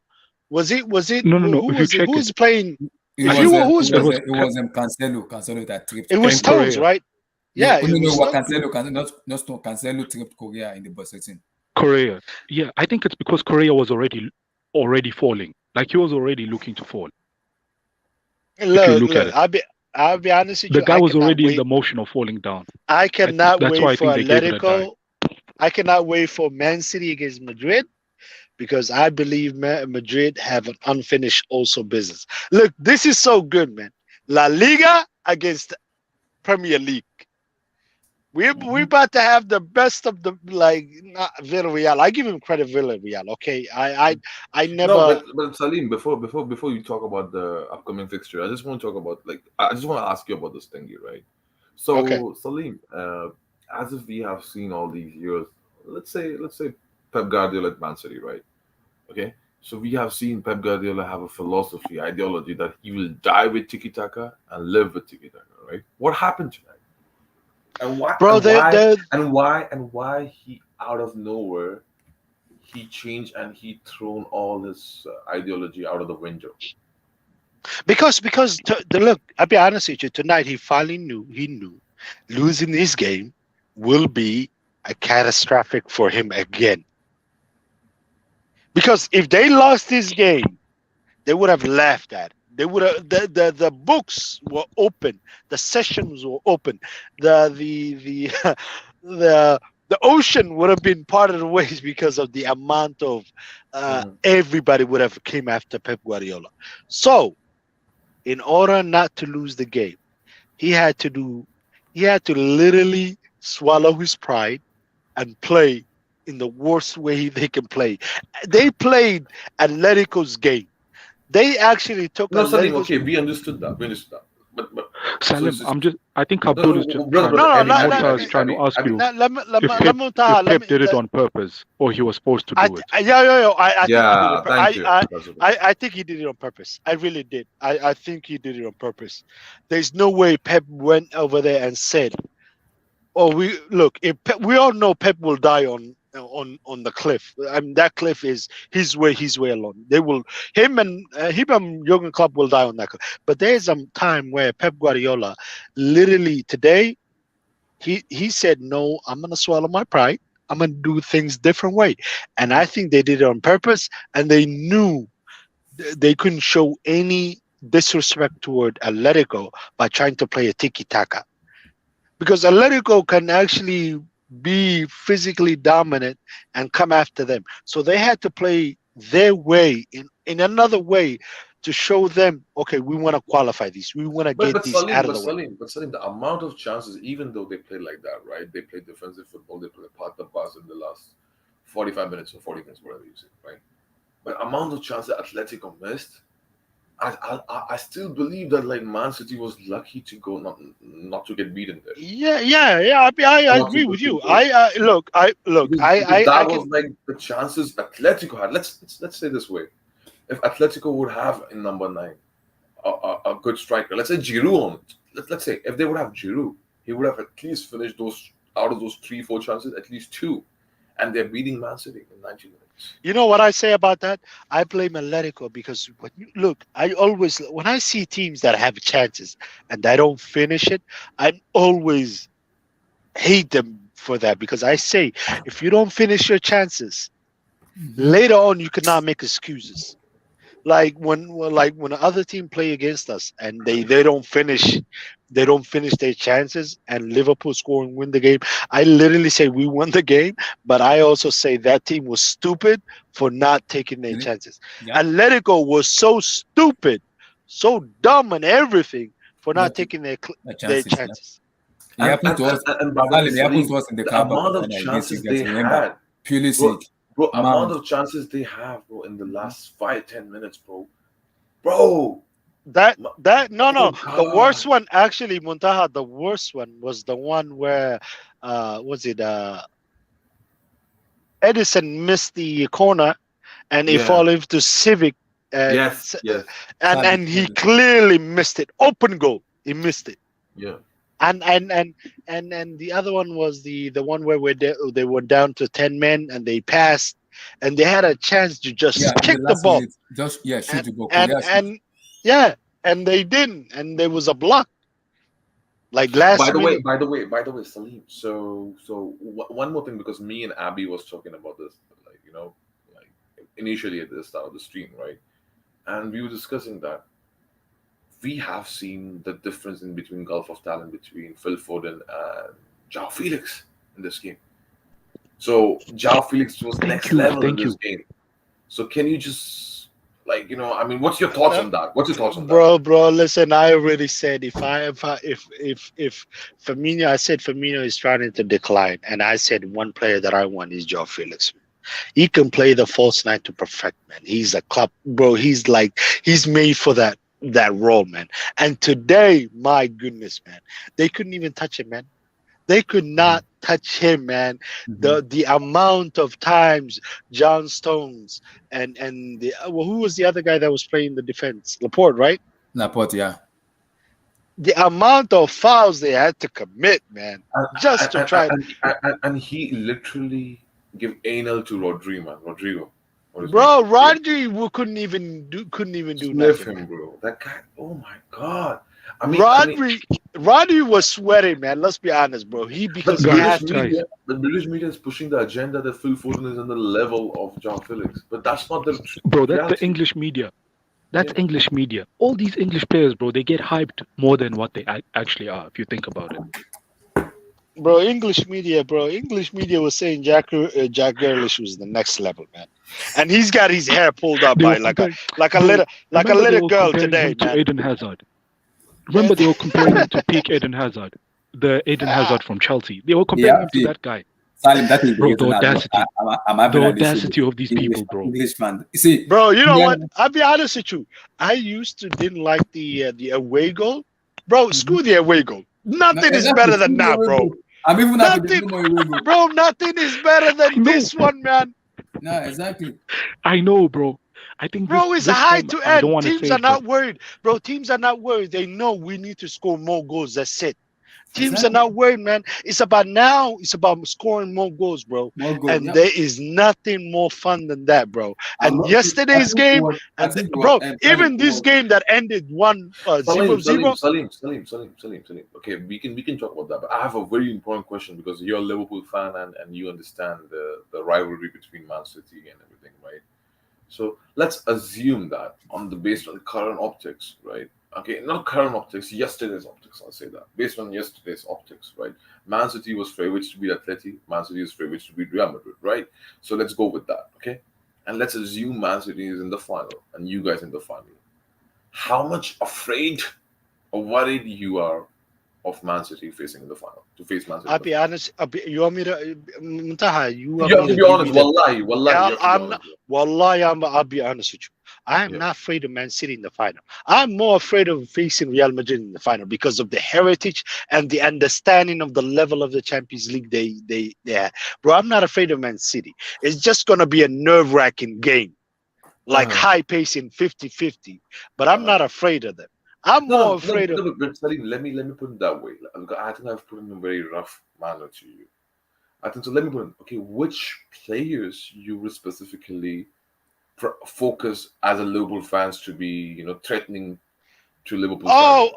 Was it? no. Who If you was it? check Who it, was playing? It If was you uh, who it was it was was uh, it was Cancelo that tripped it was in Stones, Korea. right? no Yeah, no it no was what Stones. not Stone. Cancelo tripped Korea in the bus setting. Korea. Yeah, I think it's because Korea was already falling. Like he was already looking to fall. If you look at Look. it, I'll be honest with the you. guy was already in the motion of falling down. I cannot That's wait why I for think they gave it a die. Atletico. I cannot wait for Man City against Madrid because I believe Madrid have an unfinished also business. Look, this is so good, man. La Liga against Premier League. We're about to have the best of the like not Villarreal. I give him credit, Villarreal. Okay, I No, never. but Salim, before you talk about the upcoming fixture, I just want to talk about I just want to ask you about this thingy, right? Okay, So Salim, as if we have seen all these years, let's say Pep Guardiola at Man City, right? Okay, so we have seen Pep Guardiola have a philosophy, ideology that he will die with tiki taka and live with tiki taka, right? What happened tonight? And why bro. and why The and why he out of nowhere he changed and he thrown all his ideology out of the window. because the look. I'll be honest with you. Tonight he finally knew. He knew losing this game will be a catastrophic for him again. Because if they lost this game, they would have laughed at it. They would have the books were open, the sessions were open, the the ocean would have been parted ways because of the amount of everybody would have came after Pep Guardiola. So, in order not to lose the game, he had to literally swallow his pride and play in the worst way they can play. They played Atletico's game. They actually took No, Salim, Atletico's. okay, we understood that. We understood that. But so Salim, it's just, I think no, Abdul is just brother, trying brother, No, Abby, no, Abby, Monta Abby, is trying to Abby, ask Abby. you let if Pep did it on purpose or he was forced to do it. Yeah, thank you. I think he did it on purpose. I really did. I think he did it on purpose. There's no way Pep went over there and said, "Oh, we all know Pep will die on the cliff. I mean, that cliff is his way alone. They will him and Jurgen Klopp will die on that cliff. But there's a time where Pep Guardiola, literally today, he said, "No, I'm gonna swallow my pride. I'm gonna do things different way," and I think they did it on purpose, and they knew they couldn't show any disrespect toward Atletico by trying to play a tiki taka, because Atletico can actually be physically dominant and come after them. So they had to play their way in another way to show them, okay, we want to qualify these. We want to get these out of the way. Salim, the amount of chances, even though they played like that, right? They played defensive football. They played part the pass in the last 45 minutes or 40 minutes, whatever you say, right? But amount of chances Atletico missed, I still believe that like Man City was lucky to go not to get beaten there. Yeah. I agree with you. I That was can. like the chances Atletico had. Let's say this way: if Atletico would have in number 9 a good striker, let's say Giroud on. Let's say if they would have Giroud, he would have at least finished those out of those 3-4 chances, at least 2, and they're beating Man City in 90 minutes. You know what I say about that? I blame Atletico because I always when I see teams that have chances and they don't finish it, I always hate them for that, because I say if you don't finish your chances, later on you cannot make excuses. Like when the other team play against us and they don't finish their chances and Liverpool score and win the game, I literally say we won the game, but I also say that team was stupid for not taking their chances. Yeah. Atletico was so stupid, so dumb and everything for not taking their chances. It happened to us. And by the way, It happened to us in the Carabao amount of Cup final chances against you guys, they remember? had, Pulisic, bro, amount Mount. of chances they have, bro, in the last 5-10 minutes, bro. No. Oh, The worst God. one, actually, Muntaha, the worst one was the one where Edison missed the corner and it Yeah. fall into Civic, Yes. and he clearly missed it. Open goal, he missed it. Yeah. And the other one was the one where they were down to 10 men and they passed and they had a chance to just kick the last ball. minute, just shoot the ball. And they didn't, and there was a block. Like last By the minute. way, Salim. So one more thing, because me and Abby was talking about this, like initially at the start of the stream, right? And we were discussing that we have seen the difference in between gulf of talent between Phil Foden and João Felix in this game. So João Felix was next level in this game. So can you just what's your thoughts on that? Bro, listen, I already said if Firmino, I said Firmino is trying to decline, and I said one player that I want is João Felix. He can play the false nine to perfect, man. He's a club, bro. He's made for that role, man. And today, my goodness, man, they couldn't even touch him, man. They could not touch him, man. The amount of times John Stones and who was the other guy that was playing the defense? Laporte, right? Laporte, yeah. The amount of fouls they had to commit, man, just to try. And he literally give anal to Rodrigo. Bro, Rodri couldn't even do nothing. Him, bro. That guy. Oh my God. Rodri was sweating, man. Let's be honest, bro. The British media is pushing the agenda that Phil Foden is on the level of João Felix, but that's not the bro. That's the English media. That's English media. All these English players, bro, they get hyped more than what they actually are, if you think about it. Bro, English media was saying Jack Grealish was the next level, man, and he's got his hair pulled up They by were comparing, like a bro, little remember they were girl comparing today, him to man. Eden Hazard. Remember they were comparing him to peak Eden Hazard, the Eden Hazard from Chelsea. They were comparing him to that guy. Salim, that is the Bro, the reason audacity. I'm having The an issue with audacity of these English people, bro. English fan. You see, Bro, you know yeah, what? I'll be honest with you. I used to didn't like the away goal. Bro, screw the away goal. Nothing is exactly. better than that, bro. I'm even happy there's Nothing, no more away goal. bro. Nothing is better than know. this one, man. No, exactly. I know, bro. I think Bro, it's this high time, to I don't end. want to Teams say are it, but not worried. Bro, teams are not worried. They know we need to score more goals. That's it. Teams are Exactly. not worried, man. It's about now. It's about scoring more goals, bro. More goal. And Yeah. there is nothing more fun than that, bro. I'm And not, yesterday's game, and Salim, bro, Salim, even this was- game that ended 1-0. Salim. Okay, we can talk about that. But I have a very important question because you're a Liverpool fan and you understand the rivalry between Man City and everything, right? So let's assume that based on current optics, right? Okay, not current optics, yesterday's optics. I'll say that based on yesterday's optics, right? Man City was favorites to beat Atleti. Man City is favorites to beat Real Madrid, right? So let's go with that, okay? And let's assume Man City is in the final and you guys in the final. How much afraid or worried you are of Man City facing in the final to face Man City? I'll be honest. You want me to, Muntaha? You want You have me to to be give honest. you the Wallahi, Yeah, you have to be I'm honest. not. Wallahi, I'll be honest with you. I am Yeah. not afraid of Man City in the final. I'm more afraid of facing Real Madrid in the final because of the heritage and the understanding of the level of the Champions League they have. Bro, I'm not afraid of Man City. It's just gonna be a nerve-wracking game, like Uh-huh. high pacing 50-50. But I'm Uh-huh. not afraid of them. I'm more afraid of But Salim, let me put it that way. I think I've put in a very rough manner to you. I think so. Let me put it. Okay, which players you would specifically focus as a Liverpool fans to be, threatening to Liverpool fans?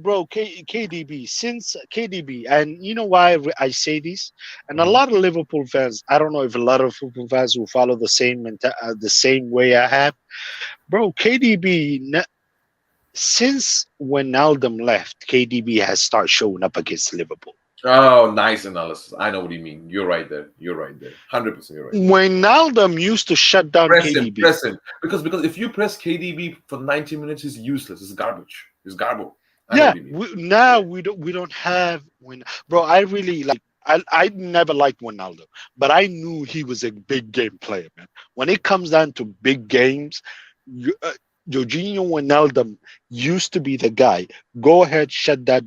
Bro, KDB. Since KDB, and you know why I say this, and a Mhm. lot of Liverpool fans. I don't know if a lot of Liverpool fans will follow the same way I have, bro. KDB. Since Wijnaldum left, KDB has started showing up against Liverpool. Oh, nice analysis. I know what you mean. You're right there. 100% you're right. Wijnaldum used to shut down KDB. Press him. Because if you press KDB for 90 minutes, he's useless. It's garbage. It's garbo. I know Yeah, what you mean. we don't have bro. I really like. I never liked Wijnaldum, but I knew he was a big game player, man. When it comes down to big games, Jorginho Wijnaldum used to be the guy. Go ahead, shut that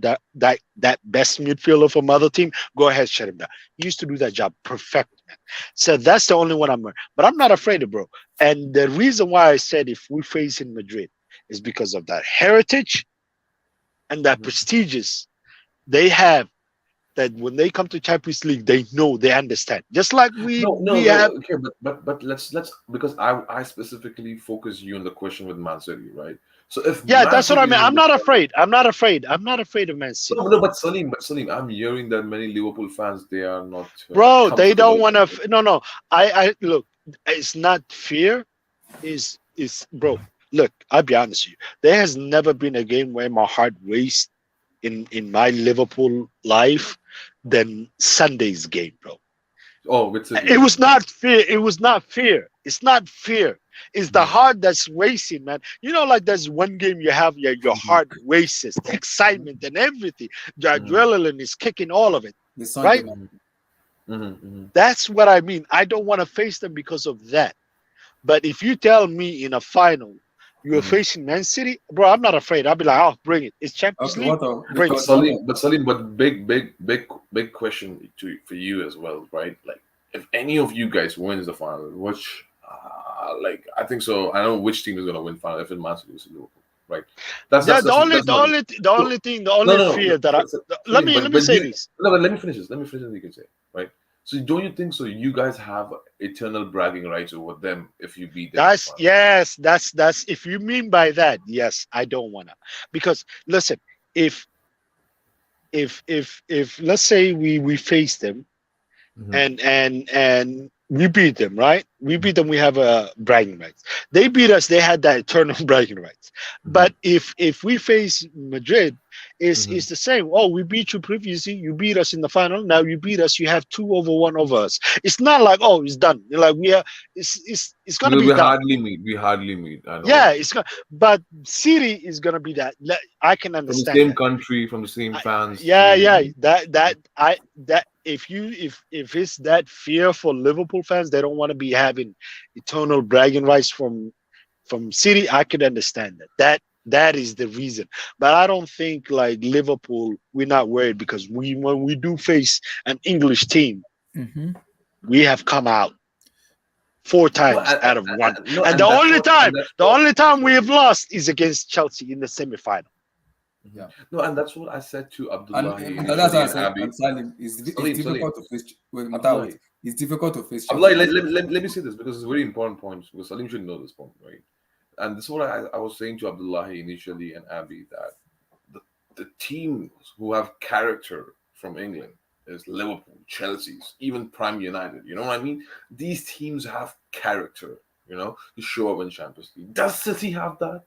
best midfielder from other team. Go ahead, shut him down. He used to do that job perfect, man. So that's the only one but I'm not afraid of, bro. And the reason why I said if we face in Madrid is because of that heritage and that prestigious they have, that when they come to Champions League, they know, they understand. Just like we have. Okay, but let's because I specifically focus you on the question with Man City, right? So if Yeah, Man that's what I City mean. is in I'm the not final- afraid. I'm not afraid. I'm not afraid of Man City. No, but Salim, I'm hearing that many Liverpool fans they are not. Bro, they don't comfortable. want to. No. I look. It's not fear. Is bro? Look, I'll be honest with you. There has never been a game where my heart raced in my Liverpool life than Sunday's game, bro. Oh, with City. It was not fear. It was not fear. It's not fear. It's the heart that's racing, man. You know, like there's one game you have your heart races, the excitement and everything. The adrenaline is kicking all of it, The Sunday right? man. That's what I mean. I don't want to face them because of that. But if you tell me in a final you're facing Man City, bro, I'm not afraid. I'll be like, oh, bring it. It's Champions Okay, League. what of Bring it. Salim, but big question for you as well, right? Like, if any of you guys wins the final, which, I think so. I know which team is gonna win final. If it's Man City or Liverpool, right? That's The only fear that let me say this. No, but let me finish this. You can say, right? So don't you think so? You guys have eternal bragging rights over them if you beat them. That's if you mean by that, yes, I don't wanna. Because listen, if let's say we face them and We beat them, right? We beat them. We have bragging rights. They beat us. They had that eternal bragging rights. But if we face Madrid, it's the same. Oh, we beat you previously. You beat us in the final. Now you beat us. You have 2-1 over us. It's not like, oh, it's done. You're like, we are. It's gonna Because be we done. hardly meet. We hardly meet. I know. Yeah, it's gonna. But City is gonna be that. I can From the understand same that. country, from the same fans. Yeah, yeah. That if it's that fear for Liverpool fans, they don't want to be having eternal bragging rights from City. I could understand that. That is the reason. But I don't think like Liverpool, we're not worried because when we do face an English team, we have come out four No, times out of one. no, And and that's what. And that's the what. only time we have lost is against Chelsea in the semi-final. Yeah. No, and that's what I said to Abdullahi And that's initially what I and said. Abi. And Salim, it's Salim. difficult to face. Wait, Abdullahi. it's difficult to face Abdullahi, Chelsea. let me say this because it's a very important point. Because Salim should know this point, right? And this is what I was saying to Abdullahi initially and Abi that the teams who have character from England is Liverpool, Chelsea's, even Prime United. You know what I mean? These teams have character, to show up in Champions League. Does City have that?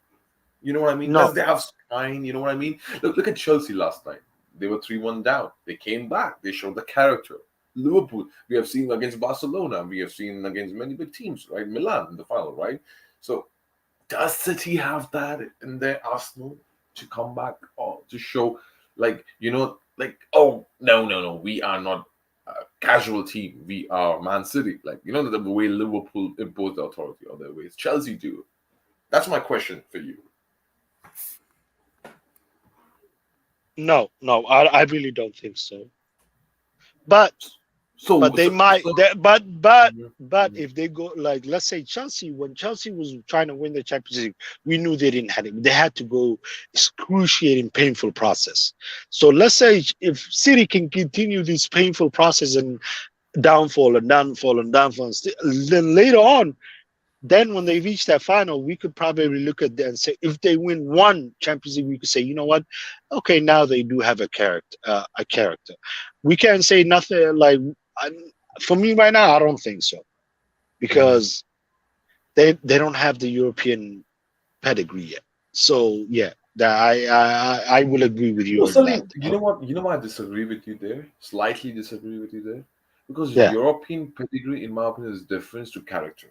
You know what I mean? No. Does they have spine? You know what I mean? Look at Chelsea last night. They were 3-1 down. They came back. They showed the character. Liverpool, we have seen against Barcelona. We have seen against many big teams, right? Milan in the final, right? So does City have that in their arsenal to come back or to show, oh, no, we are not a casual team. We are Man City. The way Liverpool impose the authority or the way Chelsea do. That's my question for you. No, I really don't think so. But they might. But if they go let's say Chelsea, when Chelsea was trying to win the Champions League, we knew they didn't have it. They had to go excruciating, painful process. So let's say if City can continue this painful process and downfall and downfall and downfall, then later on. Then when they reach that final, we could probably look at that and say, if they win one Champions League, we could say, you know what? Okay, now they do have a character. We can't say nothing for me right now. I don't think so because they don't have the European pedigree yet. So yeah, I will agree with you. No, on Salim, that. you know what? You know why I disagree with you there? Slightly disagree with you there, because Yeah. European pedigree, in my opinion, is different to character.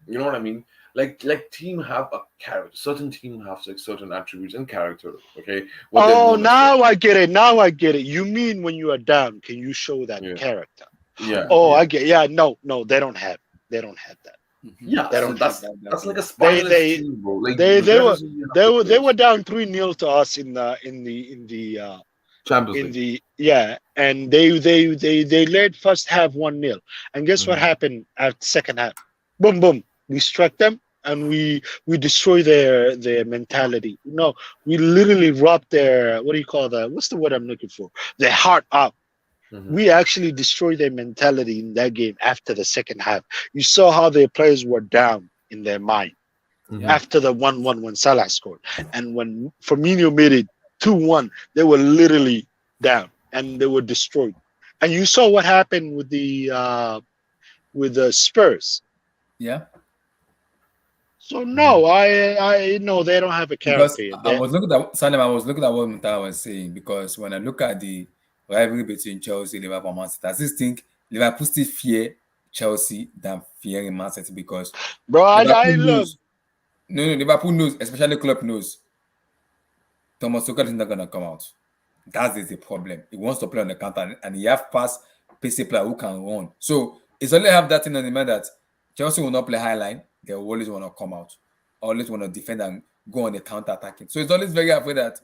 You know what I mean? Like team have a character. Certain team have certain attributes and character. Okay, what they're Oh, known as for. now I get it. Now I get it. You mean when you are down, can you show that Yeah. character? Yeah. Oh, yeah. I get. Yeah, no, they don't have. They don't have that. Yeah, They so don't that's have that's like a They spineless they team, bro. Like they the they were Jefferson, you have they to were play they were down 3-0 to us in Champions League. and they led first half 1-0. And guess what happened at second half? Boom boom. We struck them and we destroy their mentality. No, we literally robbed their, what do you call that? What's the word I'm looking for? Their heart out. We actually destroyed their mentality in that game after the second half. You saw how their players were down in their mind after the 1-1 when Salah scored. And when Firmino made it 2-1, they were literally down and they were destroyed. And you saw what happened with the Spurs. Yeah. So no, I know they don't have a Because character. I was looking at Salim, I was looking at what Muta was saying, because when I look at the rivalry between Chelsea, Liverpool, and Man City, I just think Liverpool still fear Chelsea than fearing Man City, because Bro, I Liverpool look. knows. No, Liverpool knows, especially Klopp knows. Thomas Tuchel is not gonna come out. That is the problem. He wants to play on the counter, and he have pass pacey player who can run. So it's only have that thing on the mind that Chelsea will not play high line. They will always want to come out, always want to defend and go on the counter attacking. So it's always very afraid that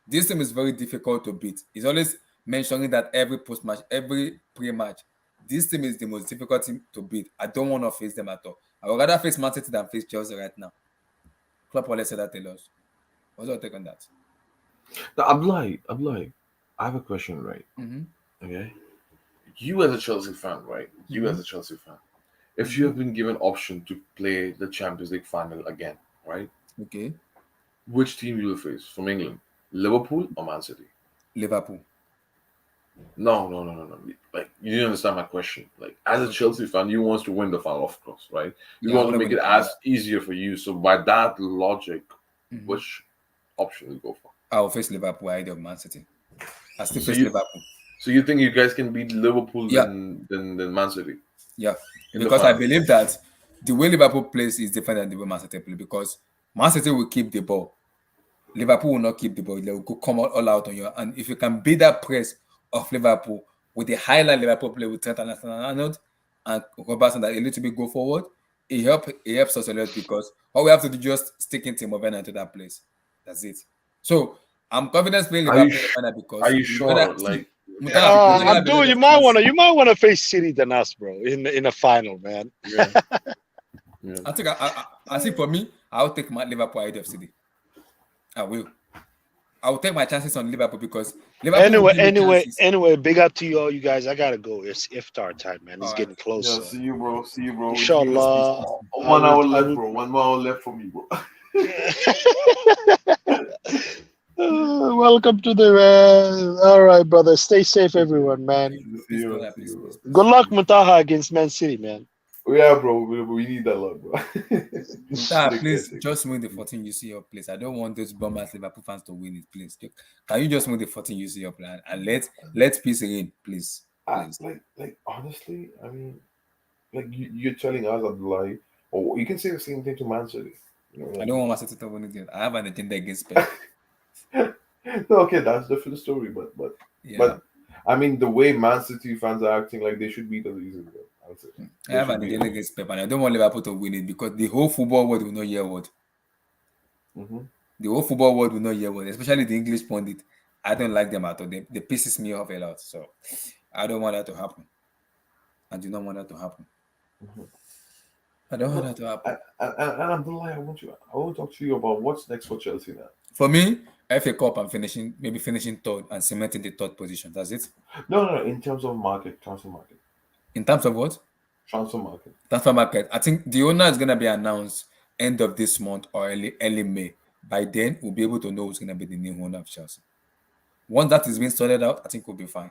this team is very difficult to beat. He's always mentioning that every post match, every pre match, this team is the most difficult team to beat. I don't want to face them at all. I would rather face Man City than face Chelsea right now. Klopp always said that to us. What's your take on that? Now, Abdullahi, I have a question, right? Okay. You as a Chelsea fan, right? If you have been given option to play the Champions League final again, right? Okay. Which team you will face from England? Liverpool or Man City? Liverpool. No. Like you didn't understand my question. Like, as a Chelsea fan, you want to win the final, of course, right? You Yeah, I want to wanna make win it the as final. easier for you. So by that logic, which option you go for? I'll face Liverpool ahead of Man City. I still So face you Liverpool. so you think you guys can beat Liverpool Yeah, than Man City yeah. in the Because I final? believe that the way Liverpool plays is different than the way Man City play. Because Man City will keep the ball. Liverpool will not keep the ball. They will go come all out on you. And if you can beat that press of Liverpool with the highlight Liverpool play with Trent Alexander-Arnold and Robertson that a little bit go forward, it helps us a lot because all we have to do is just stick in Timo Werner into that place. That's it. So I'm confident playing Are you Liverpool in the final are because you we know that sure? Like, Mutala, we know that we know Abdul, the you chance. might wanna face City than us, bro, in a final, man. yeah, yeah. I think for me, I'll take my Liverpool ahead of City. I will. I will take my chances on Liverpool because Liverpool will Anyway, give me anyway, chances. anyway, big up to you all, you guys. I gotta go. It's iftar time, man. It's All right. getting close. Yeah, So, see you, bro. See you, bro. Peace, peace, inshallah, peace. 1 hour I left, would. bro. 1 more hour left for me, bro. Welcome to the all right, brother. Stay safe, everyone, man. Peace, See you, brother. see Peace, you, bro. peace, peace. Good luck, Mutaha, against Man City, man. Yeah, bro. We need that luck, bro. Muta, Take care, please take just win the 14 UCL, please. I don't want those bombers Liverpool fans to win it, please. Can you just win the 14 UCL plan and let peace reign, please, please. Like honestly, I mean, like you're telling us Abdullah, or you can say the same thing to Man City. You know, I like, don't want my City to win it. I have an agenda against Pep. no, okay, that's a different story, Yeah, but I mean the way Man City fans are acting like they should beat us easily. I would say I they have should an beat agenda us. against Pep, and I don't want Liverpool to win it because the whole football world will not hear what. Mm-hmm. The whole football world will not hear what, especially the English pundit. I don't like them at all. They pisses me off a lot. So I don't want that to happen. I do not want that to happen. Mm-hmm. I don't want No, that to happen. and Abdullah, I want to talk to you about what's next for Chelsea now. For me, FA Cup, I'm maybe finishing third and cementing the third position. That's it. No, in terms of transfer market, In terms of what? transfer market. Transfer market. I think the owner is gonna be announced end of this month or early May. By then, we'll be able to know who's gonna be the new owner of Chelsea. Once that is being sorted out, I think we'll be fine.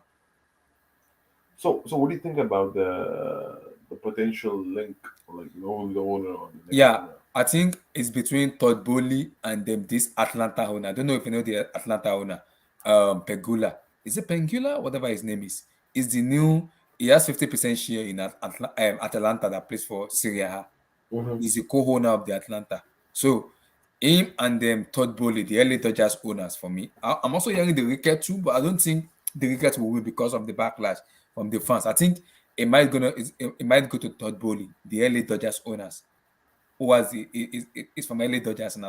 So what do you think about the potential link, like the owner or the next Yeah, owner? I think it's between Todd Bowley and them this Atlanta owner. I don't know if you know the Atlanta owner, Pegula. Is it Pengula? Whatever his name is. Is the new he has 50% share in Atalanta that plays for Serie A. Mm-hmm. He's the co-owner of the Atlanta. So him and them Todd Bowley, the LA Dodgers owners for me. I'm also hearing the Ricket too, but I don't think the Ricket will win because of the backlash from the fans. I think it might go to Todd Bowley, the LA Dodgers owners who was is from LA Dodgers and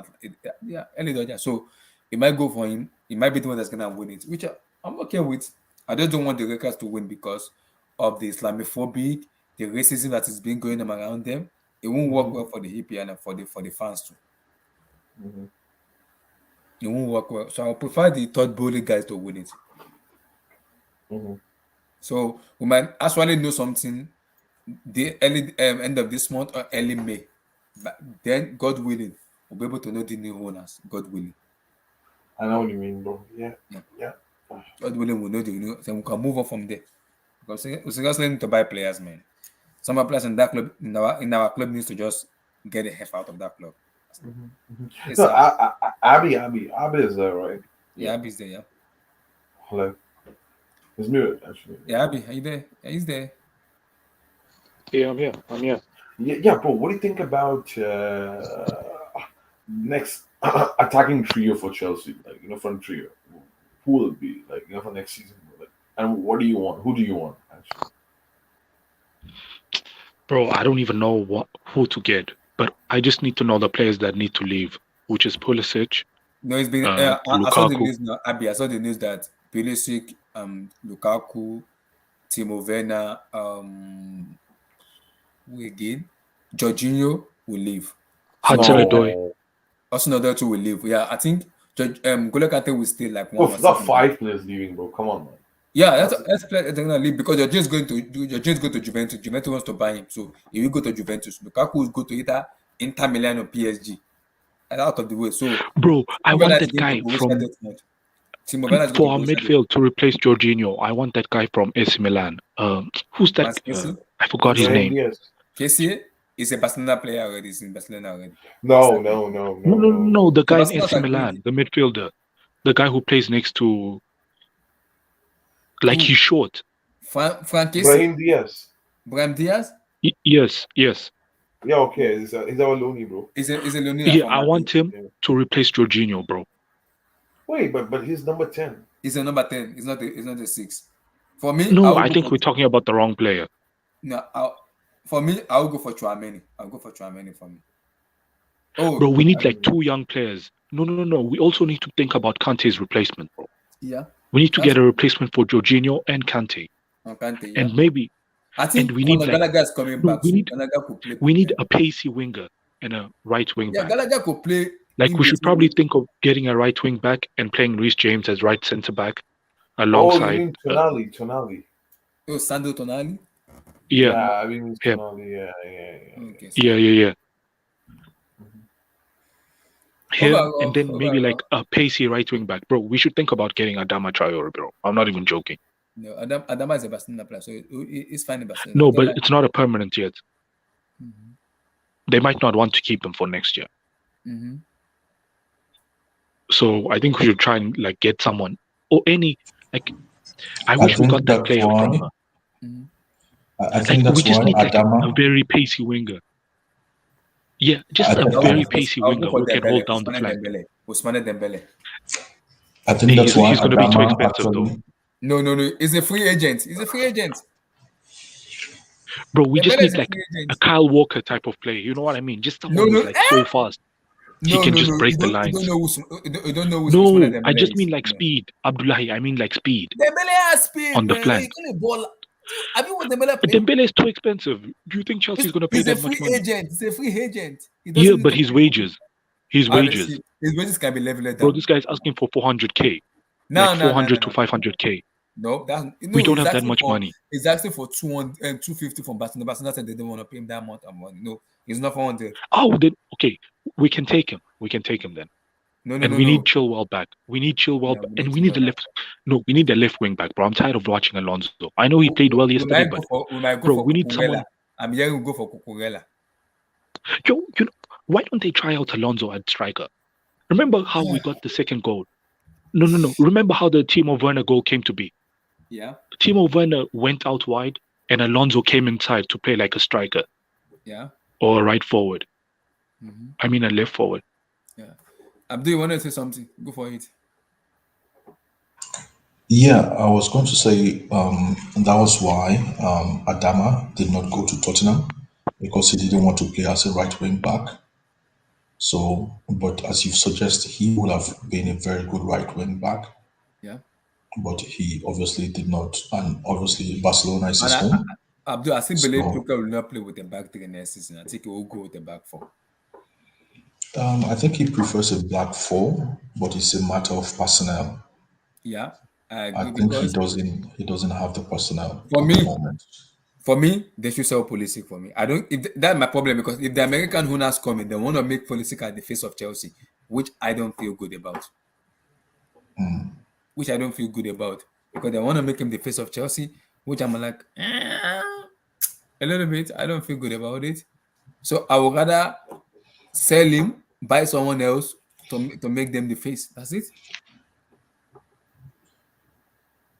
yeah, LA Dodgers. So it might go for him. He might be the one that's gonna win it, which I'm okay with. I just don't want the Lakers to win because of the Islamophobic, the racism that is being going on around them. It won't work well for the EPL and for the fans too. Mm-hmm. It won't work well. So I prefer the third bully guys to win it. Mm-hmm. So we might actually know something the early end of this month or early May. But then, God willing, we'll be able to know the new owners. God willing. I know what you mean, bro. Yeah, Yeah. yeah. God willing, we'll know the new. Then we can move on from there. Because we seriously need to buy players, man. Some of players in that club, in our club, needs to just get the heck out of that club. Mm-hmm. It's No, Abby is there, right? yeah, Abby's there, yeah. Hello. It's muted, actually. Yeah, Abby, are you there? Yeah, he's there. Yeah, I'm here. I'm here. Yeah, bro. What do you think about next attacking trio for Chelsea? Like, front trio. Who will it be? Like, for next season. Like, and what do you want? Who do you want, actually? Bro, I don't even know who to get, but I just need to know the players that need to leave, which is Pulisic, No, it's been. I saw the Lukaku. news now, Abby. I saw the news that Pulisic, Lukaku, Timo Werner, who again? Jorginho will leave. Hudson-Odoi. No. Also, another two will leave. Yeah, I think Golo Kante will stay like Bro, one or it's not something. 5 players leaving, bro. Come on, man. Yeah, that's play gonna leave because you're just going to Juventus. Juventus wants to buy him, so he will go to Juventus. Lukaku will go to either Inter Milan or PSG. And out of the way. So Bro, I Juventus want is that going to guy Borussia from Dortmund. Timo Werner is going For to our Borussia midfield to replace Jorginho, I want that guy from AC Milan. Who's that? Casey? I forgot his Brahim name. Diaz. Casey is a Barcelona player already. He's in Barcelona already. No. No, the guy in Barcelona AC are Milan, good. the midfielder, the guy who plays next to, like Who? he's short. Frank Casey? Brahim Diaz. Brahim Diaz? Yes. Yeah, okay. He's our loony, bro. Is a Leonia Yeah, from I Madrid. want him to replace Jorginho, bro. Wait, but he's number 10. He's a number 10. He's not a 6. For me, No, I'll I go think for, we're talking about the wrong player. no. For me, I'll go for Tchouaméni. I'll go for Tchouaméni for me. Oh, Bro, we need like 2 young players. No. We also need to think about Kante's replacement, bro. yeah. We need to get a replacement for Jorginho and Kante. Kante, yeah. And maybe, I think and we need like, Gallagher is coming no, back. we So need, Gallagher could play. we need a pacey winger and a right wing Yeah, back. Gallagher could play. Like in we should between. probably think of getting a right wing back and playing Reece James as right centre back Oh, you alongside. mean Tonali? Oh, Sandro Tonali. Yeah, I mean him. Tonali. Yeah. Okay. So Yeah. Him Overall, and then maybe like a pacey right wing back, bro. We should think about getting Adama Traore, bro. I'm not even joking. no, Adama is a Barcelona player, so it's fine in Barcelona. No, but it's not a permanent yet. Mhm. They might not want to keep him for next year. Mhm. So I think we should try and like get someone or any like. I wish we think got that that's player why- from. I think Like we that's just why need like Adama. a very pacey winger. Yeah, just I a think- very I'll pacey go winger for who can Dembele, hold down the flank. Ousmane Dembele. I think that's why He's going to be too Adama expensive though. actually. No. He's a free agent. Bro, we just Dembele is need a like free agent. a Kyle Walker type of player. You know what I mean? Just someone who's like so fast. He can just break the lines. You don't know who's No, Ousmane Dembele I just is. mean like No. speed. Abdullahi, I mean like speed Dembele has speed on the man. flank. He's gonna ball. Have you watched Dembele But play? Dembele is too expensive. Do you think Chelsea's going to pay He's a that much free money? agent. He's a free agent. He Yeah, doesn't need but to his pay- wages. His Honestly, wages. his wages can be leveled down. Bro, this guy's asking for 400k. No, Like 400 to 500k. No, We don't he's have that asking much for- money. He's asking for 200 and 250 from Barcelona. Barcelona said they don't want to pay him that amount of money. No, he's not 400. Oh, then okay, we can take him. We can take him then. No, And we need Chilwell back. We need Chilwell, Yeah, we need and we need the Chilwell left. No, we need the left wing back, bro. I'm tired of watching Alonso. I know he played well yesterday, but we might go bro, for we need Cucurella. someone. I'm hearing we go for Cucurella. Yo, why don't they try out Alonso at striker? Remember how we got the second goal? No. Remember how the Timo Werner goal came to be? Yeah, Timo Werner went out wide, and Alonso came inside to play like a striker yeah. or a right forward. Mhm. I mean, a left forward. Yeah. Abdul, you want to say something? Go for it. Yeah, I was going to say that was why Adama did not go to Tottenham because he didn't want to play as a right wing back. So, but as you've suggested, he would have been a very good right wing back. Yeah. But he obviously did not, and obviously Barcelona is his And home. Abdul, I still believe So- Tuchel will not play with the back three next season. I think he will go with the back four. I think he prefers a black four, but it's a matter of personnel. Yeah, I agree I think he because doesn't have the personnel For at me- the moment. for me, they should sell Pulisic for me. I don't. That's my problem because if the American owners come in, they want to make Pulisic at the face of Chelsea, which I don't feel good about. Which I don't feel good about because they want to make him the face of Chelsea, which I'm like a little bit. I don't feel good about it. So I would rather sell him, buy someone else to make them the face. That's it.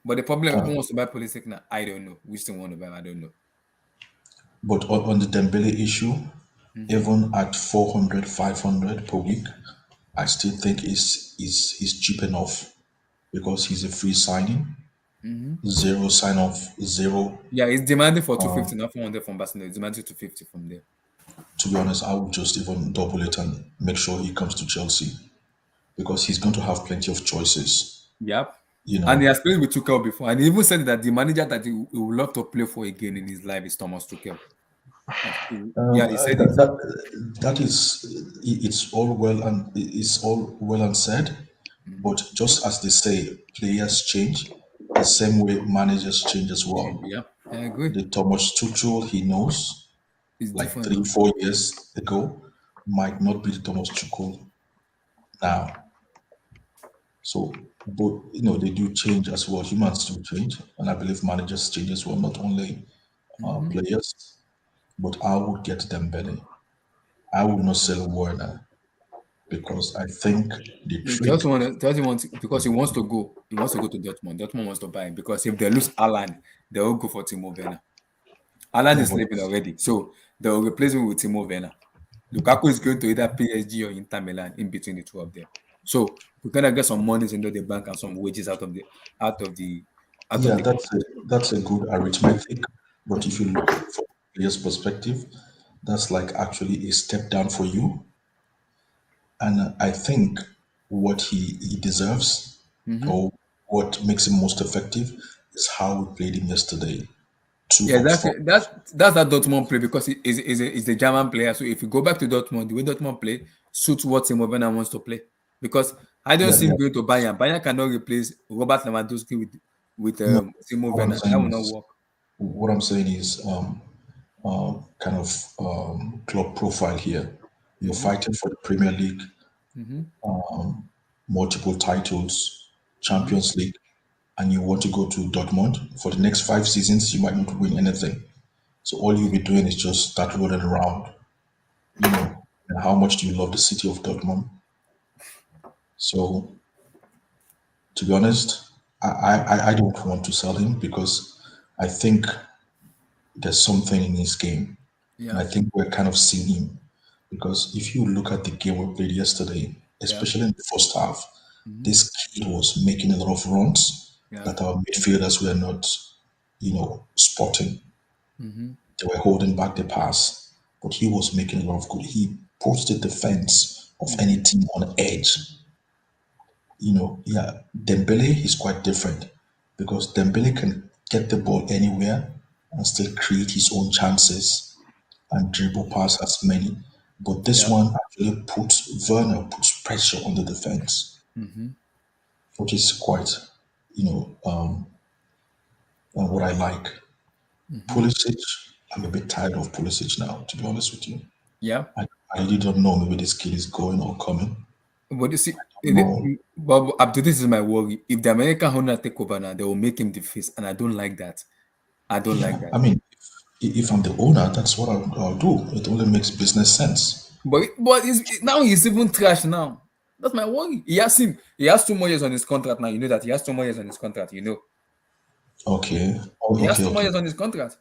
But the problem, who wants to buy Pulisic now? I don't know. We still want to buy him. I don't know. But on the Dembele issue, even at 400, 500 per week, I still think he's cheap enough because he's a free signing, zero sign off, zero. Yeah, he's demanding for 250, not 400 from Barcelona. He's demanding 250 from there. To be honest, I would just even double it and make sure he comes to Chelsea because he's going to have plenty of choices. Yep. You know, And he has played with Tuchel before. And he even said that the manager that he would love to play for again in his life is Thomas Tuchel. Yeah, he said it. that is it's all well and said, but just as they say, players change the same way managers change as well. Yeah, I agree. The Thomas Tuchel he knows It's like different. 3-4 years ago might not be the Thomas Tuchel now. So But they do change as well. Humans do change, and I believe managers change as well, not only players. But I would get Dembele. I would not sell Werner because I think the trick. Chelsea wants because he wants to go. He wants to go to Dortmund. Dortmund wants to buy him because if they lose Alan, they will go for Timo Werner. Alan No, is but leaving already, so they will replace him with Timo Werner. Lukaku is going to either PSG or Inter Milan in between the two of them. So we're gonna get some monies into the bank and some wages out of the out of yeah, the that's a good arithmetic. But if Mhm. you look from a player's perspective, that's like actually a step down for you. And I think what he deserves, or what makes him most effective, is how we played him yesterday. Two Yeah, up front. that's that Dortmund play because he's a German player. So if you go back to Dortmund, the way Dortmund play suits what Timo Werner wants to play. Because I don't Yeah, see yeah. him going to Bayern. Bayern cannot replace Robert Lewandowski with No, Timo what I'm Werner. That saying will not is, work. kind of club profile here. You're hmm fighting for the Premier League, hmm multiple titles, Champions League, and you want to go to Dortmund for the next 5 seasons. You might not win anything. So all you'll be doing is just start rolling around. And how much do you love the city of Dortmund? So to be honest, I don't want to sell him because I think there's something in his game. And Yeah, I think we're kind of seeing him. Because if you look at the game we played yesterday, yeah, especially in the first half, hmm this kid was making a lot of runs yeah, that our midfielders were not, spotting. hmm They were holding back the pass, but he was making a lot of good. He puts the defense of hmm any team on edge. Yeah, Dembele is quite different because Dembele can get the ball anywhere and still create his own chances and dribble past as many. But this yeah, one actually puts pressure on the defense, hmm which is quite, what I like. hmm Pulisic, I'm a bit tired of Pulisic now, to be honest with you. yeah. I really don't know maybe this kid is going or coming. But you see, No, but Abdul, this is my worry. If the American Honda take over now, they will make him the face, and I don't like that. I don't like yeah, that. I mean, if I'm the owner, that's what I'll do. It only makes business sense. But now he's even trash now. That's my worry. He has 2 more years on his contract now. You know that he has 2 more years on his contract. You know Okay. he Oh, has okay, two more okay. years on his contract.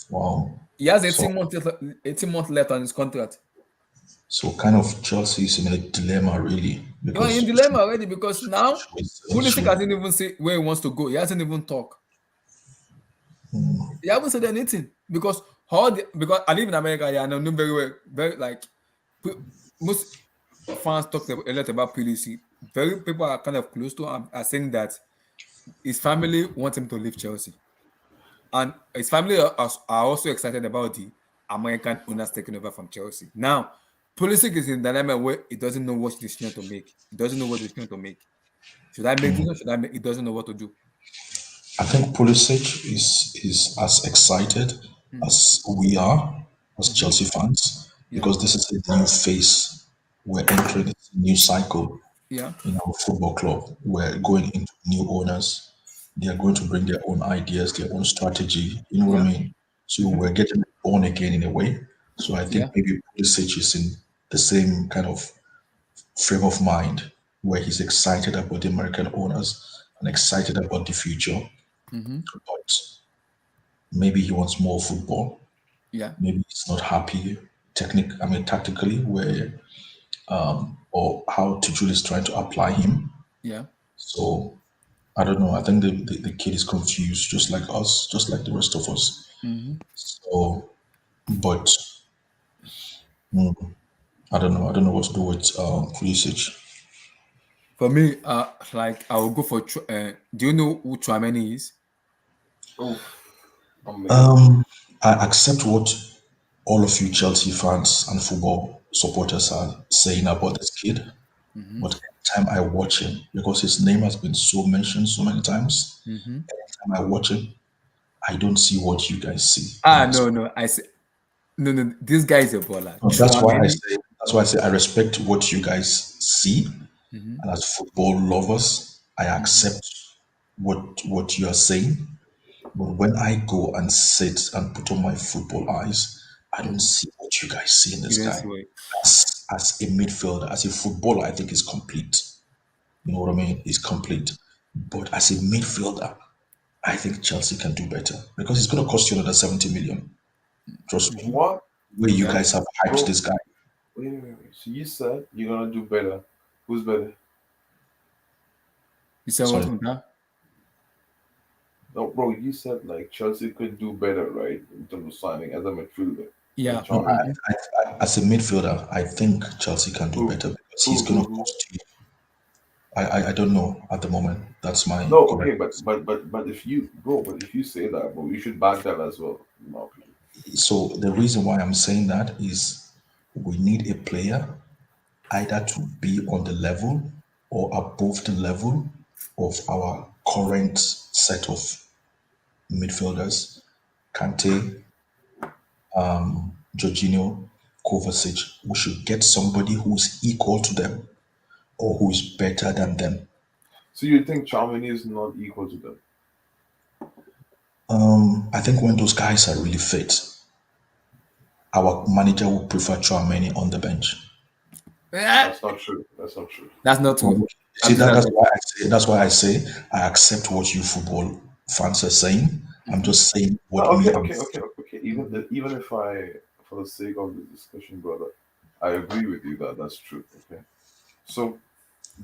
Wow. He has So, 18 months left on his contract. so kind of Chelsea is in a dilemma, really, You are in because dilemma already because now Pulisic should hasn't even said where he wants to go. He hasn't even talked. He haven't said anything because I live in America. Yeah, and I know very well, very like pu- most fans talk a lot about Pulisic. Very people are kind of close to him are saying that his family want him to leave Chelsea, and his family are also excited about the American owners taking over from Chelsea. Now, Pulisic is in a dilemma where he doesn't know what decision to make. He doesn't know what decision to make. Should I make this or should I make? He doesn't know what to do. I think Pulisic is as excited Mhm. as we are as Mhm. Chelsea fans Yeah, because this is a new phase. We're entering a new cycle yeah, in our football club. We're going into new owners. They are going to bring their own ideas, their own strategy. You know what I yeah, mean? So hmm we're getting born again in a way. So I think yeah, maybe Pulisic is in the same kind of frame of mind where he's excited about the American owners and excited about the future, hmm but maybe he wants more football. yeah, Maybe he's not happy tactically where or how Tuchel is trying to apply him. yeah. So I don't know. I think the kid is confused, just like us, just like the rest of us. hmm So, but I don't know. I don't know what to do with Pulisic. For me, like I will go for. Do you know who Chouameni is? Oh, unbelievable. I accept what all of you Chelsea fans and football supporters are saying about this kid, hmm but every time I watch him, because his name has been so mentioned so many times, hmm every time I watch him, I don't see what you guys see in this. No, no. I say no, no. This guy is a baller. No, Chouameni. that's why I say I respect what you guys see hmm and as football lovers. I accept what you are saying, but when I go and sit and put on my football eyes, I don't see what you guys see in You this don't guy. see it. As a midfielder, as a footballer, I think he's complete. You know what I mean? He's complete. But as a midfielder, I think Chelsea can do better because it's going to cost you another 70 million. Trust me. What? Where you Yeah. guys have hyped Bro, this guy. wait. So you said you're gonna do better. Who's better? You said what Sorry. on that? No, bro, you said like Chelsea could do better, right? In terms of signing as a midfielder than Yeah. No, Charlie. as a midfielder, I think Chelsea can do Who? better because he's going to Who? cost you. I don't know at the moment. That's my No, correct. okay, but if you, bro, but if you say that, bro, you should back that as well, in my opinion. So the reason why I'm saying that is we need a player either to be on the level or above the level of our current set of midfielders. Kante, Jorginho, Kovacic. We should get somebody who's equal to them or who is better than them. So you think Charmini is not equal to them? I think when those guys are really fit, our manager would prefer Chouameni on the bench. That's not true. That's not true. That's not Well, true. see Absolutely not true. that's why I say I accept what you football fans are saying. I'm just saying No, what me okay. Even if I, for the sake of the discussion, brother, I agree with you that that's true. Okay. So,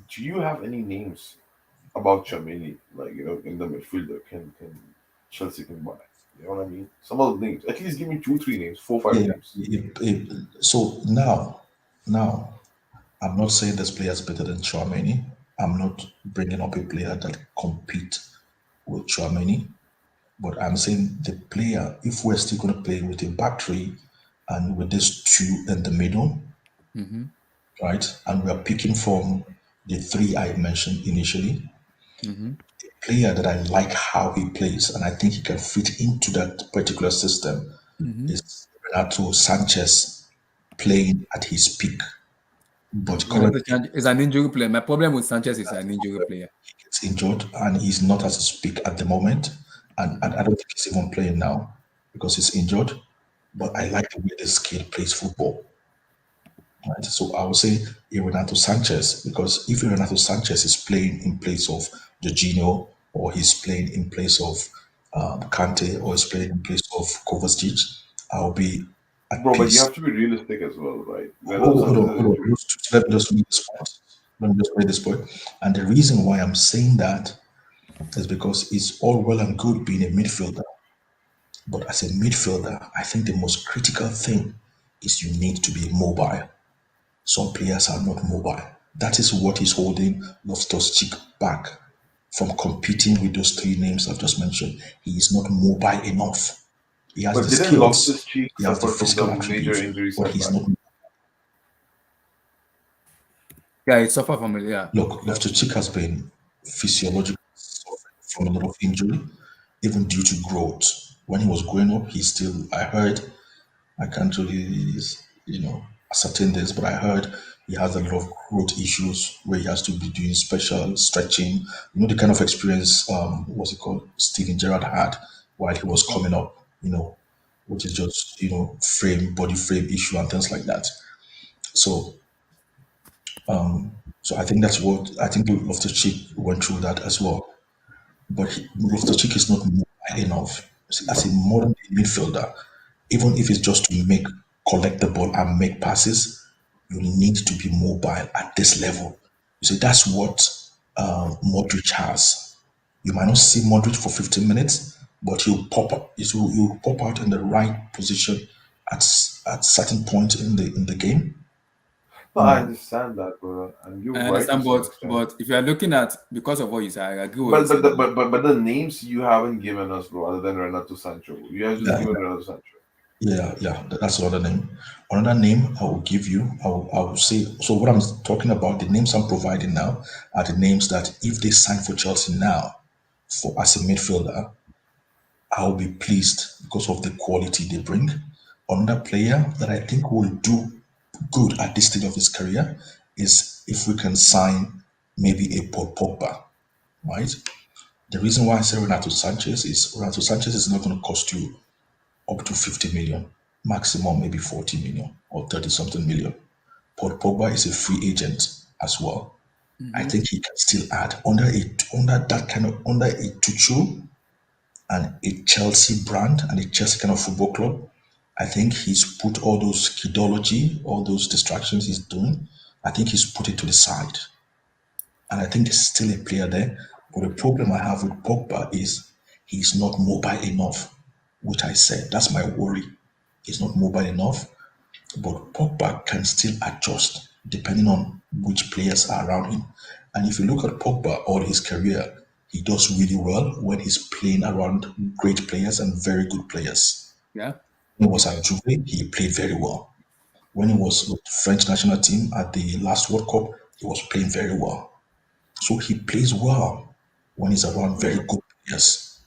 do you have any names about Chamini, like in the midfielder can Chelsea can buy? You know what I mean? Some of the names. At least give me two, three names, four, five yeah. names. So now I'm not saying this player is better than Chouameni. I'm not bringing up a player that compete with Chouameni. But I'm saying the player, if we're still going to play with a back three and with these two in the middle, right? And we are picking from the three I mentioned initially, player that I like how he plays and I think he can fit into that particular system is Renato Sanchez playing at his peak. But Renato currently Sanchez is an injury player. My problem with Sanchez is an injury player. he gets injured and he's not at his peak at the moment. And I don't think he's even playing now because he's injured. But I like the way this kid plays football. Right? So I would say Renato Sanchez because if Renato Sanchez is playing in place of Jorginho or he's playing in place of Kante or he's playing in place of Kovacic, I'll be at Bro, but you peace. have to be realistic as well, right? Renato Hold Sanchez on, has hold on. injury. Let me just make this point. Let me just make this point. And the reason why I'm saying that is because it's all well and good being a midfielder. But as a midfielder, I think the most critical thing is you need to be mobile. Some players are not mobile. That is what is holding Loftus-Cheek back from competing with those three names I've just mentioned. He is not mobile enough. He has But the didn't skills, Loftus Cheek he has the suffer from physical some major attributes, injury but he's setback? not. Yeah, he suffered from it. Yeah. Look, Loftus-Cheek has been physiologically suffering from a lot of injury, even due to growth. When he was growing up, he still, I heard, I can't really, ascertain this, but I heard he has a lot of growth issues where he has to be doing special stretching. You know, the kind of experience, what's it called, Steven Gerrard had while he was coming up, which is just, body frame issue and things like that. So, so I think that's what, I think Loftus-Cheek went through that as well. But Loftus-Cheek is not mobile enough. As a modern midfielder, even if it's just to collect the ball and make passes, you need to be mobile at this level. You see, that's what Modric has. You might not see Modric for 15 minutes, but he'll pop up. He'll pop out in the right position at certain point in the game. No, I understand that, bro, and you're I right to understand, some but extent. if you are looking at because of what you said, I agree with what you But said. the names you haven't given us, bro, other than Renato Sancho. You have just Yeah, given Renato Sancho. yeah, that's another name. Another name I will give you, I will say, so what I'm talking about, the names I'm providing now are the names that if they sign for Chelsea now, for as a midfielder, I'll be pleased because of the quality they bring. Another player that I think will do good at this stage of his career is if we can sign maybe a Paul Pogba. right? The reason why I say Renato Sanchez is not going to cost you up to 50 million, maximum maybe 40 million or 30 something million. Paul Pogba is a free agent as well. I think he can still add under a Tuchel and a Chelsea brand and a Chelsea kind of football club. I think he's put all those kidology, all those distractions he's doing, I think he's put it to the side. And I think there's still a player there. But the problem I have with Pogba is he's not mobile enough, which I said. That's my worry. He's not mobile enough. But Pogba can still adjust depending on which players are around him. And if you look at Pogba all his career, he does really well when he's playing around great players and very good players. Yeah. When he was at Juve, he played very well. When he was with the French national team at the last World Cup, he was playing very well. So he plays well when he's around very good players.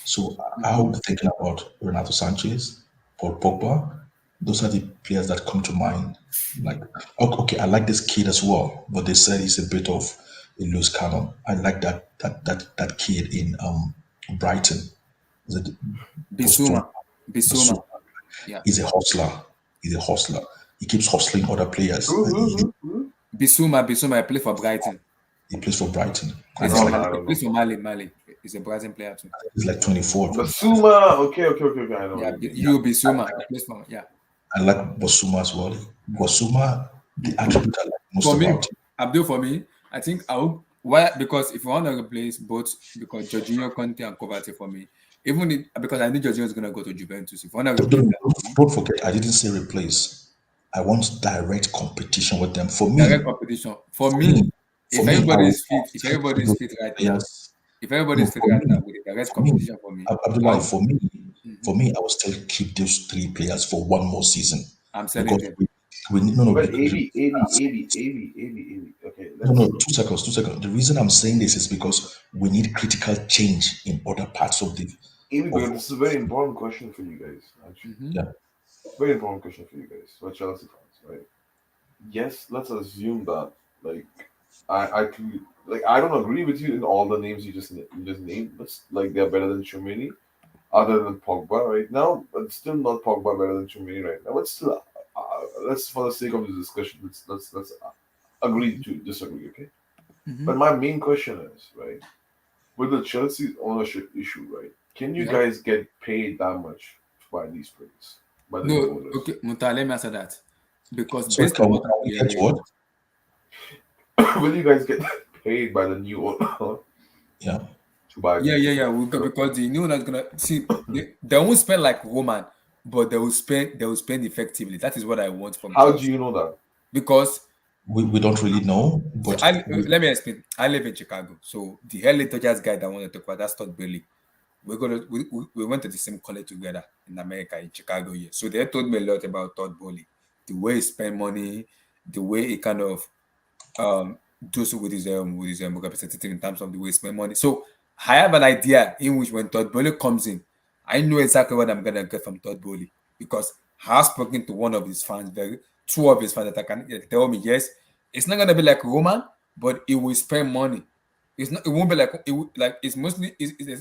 So I would be thinking about Renato Sanchez, Paul Pogba. Those are the players that come to mind. Like, okay, I like this kid as well, but they said he's a bit of a loose cannon. I like that kid in Brighton. Is it Bissouma. Basuma? Yeah. He's a hustler. He's a hustler. He keeps hustling other players. Bissouma, I play for Brighton. He plays for Brighton. He's And he's he plays for Mali. He's a Brighton player too. like 24. Basuma. Okay. I know. Yeah, you Bissouma. He plays for I like Basuma as well. Basuma, the attribute I like most For me, about him. Abdul, for me, I think I would why because if you want to replace both because Jorginho, Conte, and Kovacic for me, because I think Jorginho is gonna go to Juventus. If you want to replace Don't forget, I didn't say replace. I want direct competition with them. For me, direct competition. For me, if everybody's fit right now, if everybody's fit right now with the direct competition for me, Abdullah, for me, I will still keep those three players for one more season. I'm selling them. We need no. But 80. Okay. No, 2 seconds. The reason I'm saying this is because we need critical change in other parts of the. But this is a very important question for you guys. Actually, Yeah. very important question for you guys. For Chelsea fans, right? Yes, let's assume that like I don't agree with you in all the names you just named. But like they're better than Tchouaméni, other than Pogba right now, but still not Pogba better than Tchouaméni right now. But still, let's for the sake of the discussion, let's agree to disagree, okay? But my main question is right with the Chelsea ownership issue, right? Can you guys get paid that much by these players? By the No, owners? okay, Muta, let me answer that because So based on what I'm that's hearing, what? Will you guys get paid by the new owner Yeah. to buy? Yeah. Because the new one is gonna see they won't spend like Roman, but they will spend effectively. That is what I want from How Chelsea. do you know that? Because We don't really know, but let me explain. I live in Chicago, so the LA Dodgers guy that I wanted to talk about, that's Todd Bailey. We went to the same college together in America, in Chicago here. So they told me a lot about Todd Bowley, the way he spent money, the way he kind of does with his representative in terms of the way he spend money. So I have an idea in which when Todd Bowley comes in, I know exactly what I'm gonna get from Todd Bowley because I have spoken to one of his fans, two of his fans that I can tell me, yes, it's not gonna be like Roman, but it will spend money. It's not. It won't be like it's mostly.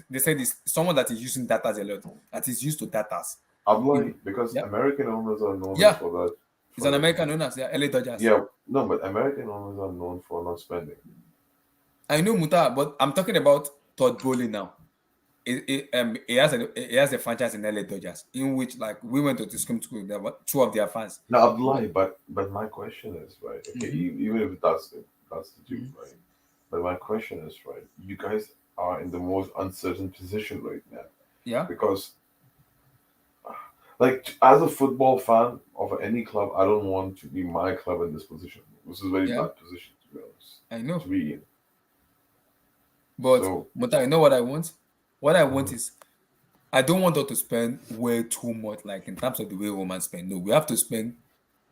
They said it's someone that is using data a lot. That is used to data. Because Yeah. American owners are known Yeah. for that. It's an American owner. Yeah, LA Dodgers. Yeah, no, but American owners are known for not spending. I know Muta, but I'm talking about Todd Bowley now. He has a franchise in LA Dodgers in which like we went to the scrim school. There were two of their fans. Now, Abdullahi, but my question is right. Okay, even if that's the truth, right? But my question is right. You guys are in the most uncertain position right now. Yeah. Because, like, as a football fan of any club, I don't want to be my club in this position. This is a very bad position, to be honest. I know. To be in. But So- Muta, you know what I want? What I want is I don't want us to spend way too much, like in terms of the way Roman spend. No, we have to spend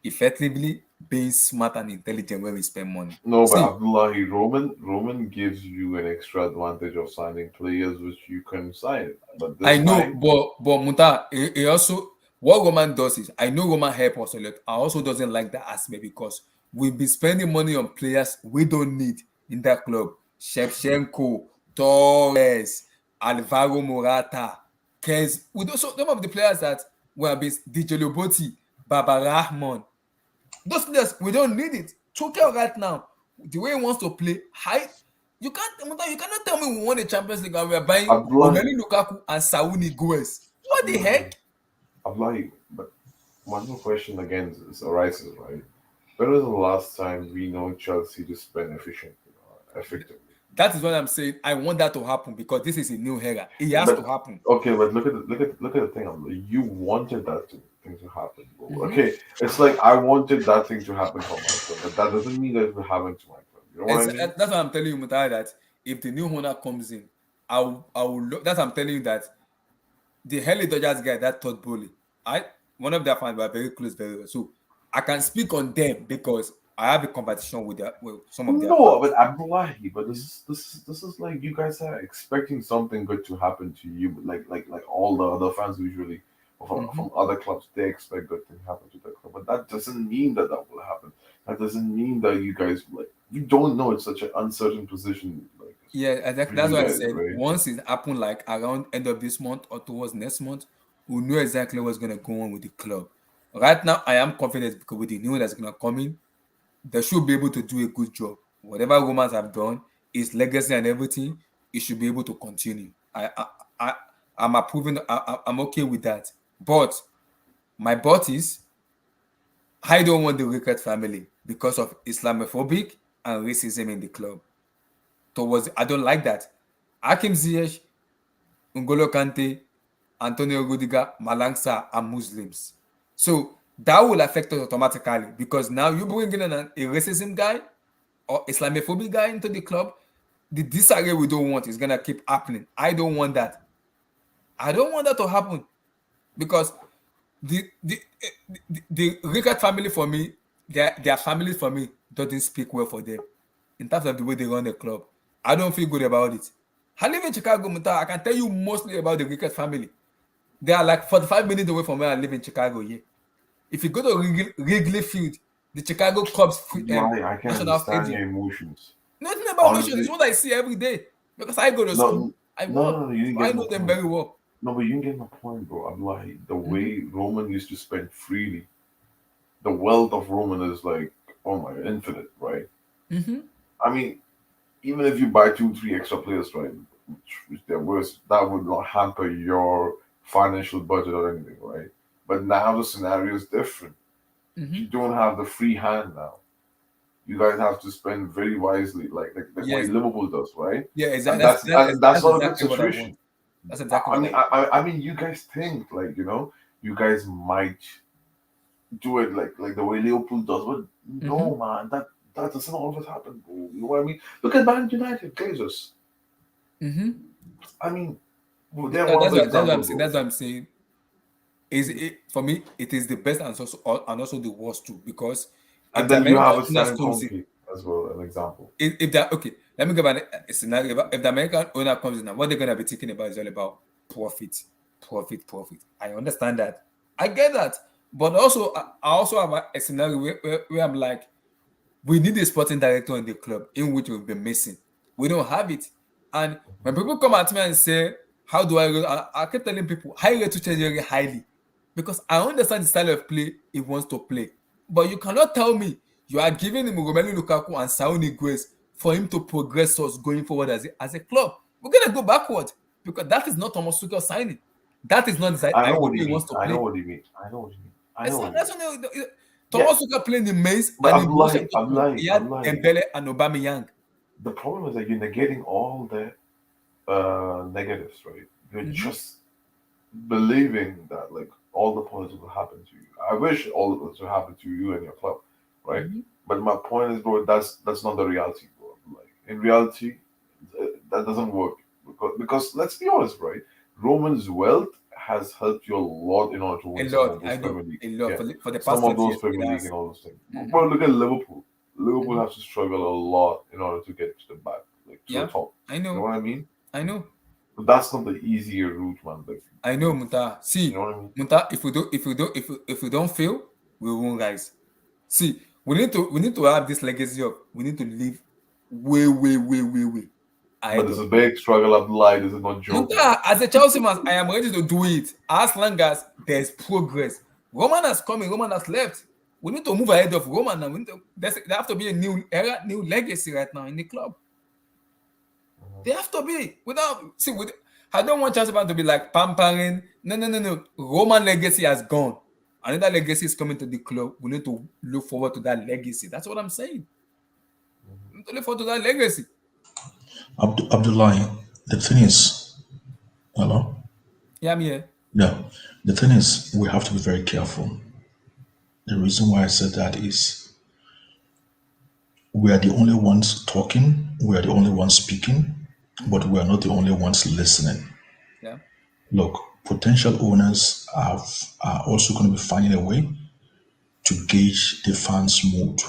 effectively, being smart and intelligent when we spend money. No, See, but Abdullahi, Roman gives you an extra advantage of signing players which you can sign. But this I know, time, but Muta, he also what Roman does is I know Roman help us a lot. I also doesn't like that aspect because we've been spending money on players we don't need in that club. Shevchenko, Torres, Alvaro Morata, Kez. With also some of the players that were based, DJ Loboti, Baba Rahman. Those players, we don't need it. Tuchel right now, the way he wants to play, high. You cannot tell me we won the Champions League and we are buying Abdullah, Romelu Lukaku and Saúl Ñíguez. What the heck? but one more question again arises, right? When was the last time we know Chelsea to spend effectively? That is what I'm saying. I want that to happen because this is a new era. It has But to happen. okay, but look at the thing. You wanted thing to happen. Okay, it's like I wanted that thing to happen for myself, but that doesn't mean that it will happen to my club. You know what I mean? That's what I'm telling you, Mutai, that if the new owner comes in, I will that's what I'm telling you that the Heli Dodgers guy, that Todd Bowley, one of their fans were very close, very well. So I can speak on them because I have a competition with some of their No, fans. but Abdullahi, but this is like you guys are expecting something good to happen to you, but like all the other fans usually from other clubs, they expect good things to happen to their club, but that doesn't mean that will happen. That doesn't mean that you guys you don't know. It's such an uncertain position. Yeah, exactly. For That's you what I guys, said. right? Once it happened, like around end of this month or towards next month, we know exactly what's gonna go on with the club. Right now, I am confident because with the new that's gonna come in, they should be able to do a good job. Whatever Romans have done, his legacy and everything, it should be able to continue. I I'm approving. I'm okay with that. But my but is, I don't want the Rickett family because of Islamophobic and racism in the club. I don't like that. Hakim Ziyech, N'Golo Kante, Antonio Rudiger, Malangsa are Muslims. So that will affect us automatically because now you bring in a racism guy or Islamophobic guy into the club. The disarray we don't want is gonna keep happening. I don't want that. I don't want that to happen because the Rickard family for me, their family for me doesn't speak well for them in terms of the way they run the club. I don't feel good about it. I live in Chicago, Muta. I can tell you mostly about the Rickard family. They are like 45 minutes away from where I live in Chicago. Yeah. If you go to Wrigley Field, the Chicago Cubs I can national understand stadium. your emotions. Nothing about emotion. It's Honestly, what I see every day because I go to school, no, I work, you didn't so I get my know them point. very well. No, but you didn't get my point, bro. I'm like the way Roman used to spend freely. The wealth of Roman is like, oh my, infinite, right? Mm-hmm. I mean, even if you buy 2, 3 extra players, right, which there was, that would not hamper your financial budget or anything, right? But now the scenario is different. You don't have the free hand now. You guys have to spend very wisely, like the way Yes. Liverpool does, right? Yeah, And exactly. that's not a good exactly what I want. situation. That's exactly I what mean, I want. I mean, you guys think like you guys might do it like the way Liverpool does, but no, man, that doesn't always happen, bro. You know what I mean? Look at Man United, Jesus. I mean, they're one of the That's what I'm examples, saying. bro. That's what I'm saying. For me, it is the best and also the worst too because if And the then you American have a owners Stan comes in, Kroenke as well, an example. if that okay, let me give a scenario. If the American owner comes in, now what they're gonna be thinking about is all about profit, profit. I understand that. I get that, but also I also have a scenario where I'm like, we need a sporting director in the club in which we've been missing. We don't have it. And when people come at me and say, how do I rate? I keep telling people, I rate Tuchel very highly because I understand the style of play he wants to play. But you cannot tell me you are giving him Romelu Lukaku and Saúl Ñíguez for him to progress us going forward as a club. We're going to go backward because that is not Thomas Tuchel signing. That is not the I know idea what he you wants mean. to I know play. what you mean. I know what you mean. I That's know not, what you that's mean. not, Yeah, Thomas Tuchel playing in Mainz but and in Borussia I'm Dortmund, he had lying. Dembele and Aubameyang. The problem is that you're negating all the negatives, right? You're just believing that like all the positives will happen to you. I wish all the positives will happen to you and your club, right? But my point is, bro, that's not the reality, bro. Like in reality, that doesn't work because let's be honest, right? Roman's wealth has helped you a lot in order to A win some lot, of I those know, Premier League, a lot yeah, for the past some of 20 those years. Premier It League has. and all those things. Bro, look at Liverpool. Liverpool has to struggle a lot in order to get to the back, like to the Yeah, top. I You know know, what I mean? I know, But that's not the easier route, man. Like, I know, Munta. you know See, what I mean? Munta, if we don't fail, we won't rise. See, we need to have this legacy of we need to live way. But it's a big struggle of life. This is not joking. As a Chelsea man, I am ready to do it as long as there's progress. Roman has come in, Roman has left. We need to move ahead of Roman now. There have to be a new era, new legacy right now in the club. They have to be. I don't want Chelsea fans to be like pampering. No. Roman legacy has gone. Another legacy is coming to the club. We need to look forward to that legacy. That's what I'm saying. We need to look forward to that legacy. Abdullahi, the thing is, hello? Yeah, I'm here. Yeah, the thing is, we have to be very careful. The reason why I said that is we are the only ones talking, we are the only ones speaking, but we are not the only ones listening. Yeah. Look, potential owners are also going to be finding a way to gauge the fans' mood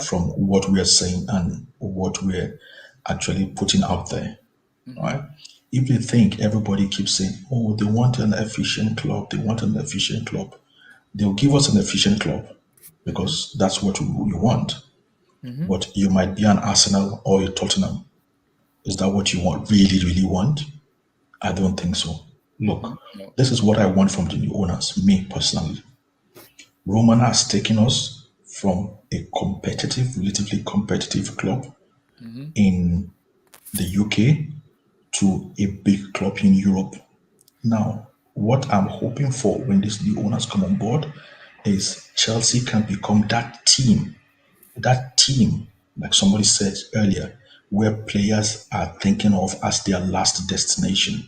from what we are saying and what we're actually putting out there. Right? If they think everybody keeps saying, oh, they want an efficient club, they'll give us an efficient club because that's what we want. But you might be an Arsenal or a Tottenham. Is that what you want? Really, really want? I don't think so. Look, this is what I want from the new owners, me personally. Roman has taken us from a relatively competitive club in the UK to a big club in Europe. Now, what I'm hoping for when these new owners come on board is Chelsea can become that team, like somebody said earlier, where players are thinking of as their last destination,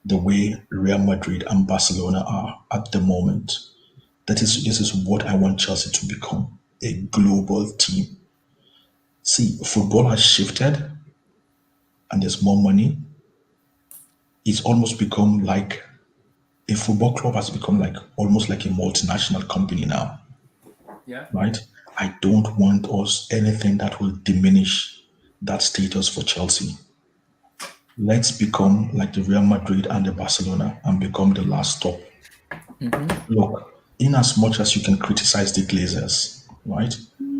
the way Real Madrid and Barcelona are at the moment. This is what I want Chelsea to become, a global team. See, football has shifted and there's more money. It's almost become like a football club has become like almost like a multinational company now. Yeah. Right? I don't want anything that will diminish that status for Chelsea. Let's become like the Real Madrid and the Barcelona and become the last stop. Look, in as much as you can criticize the Glazers, right?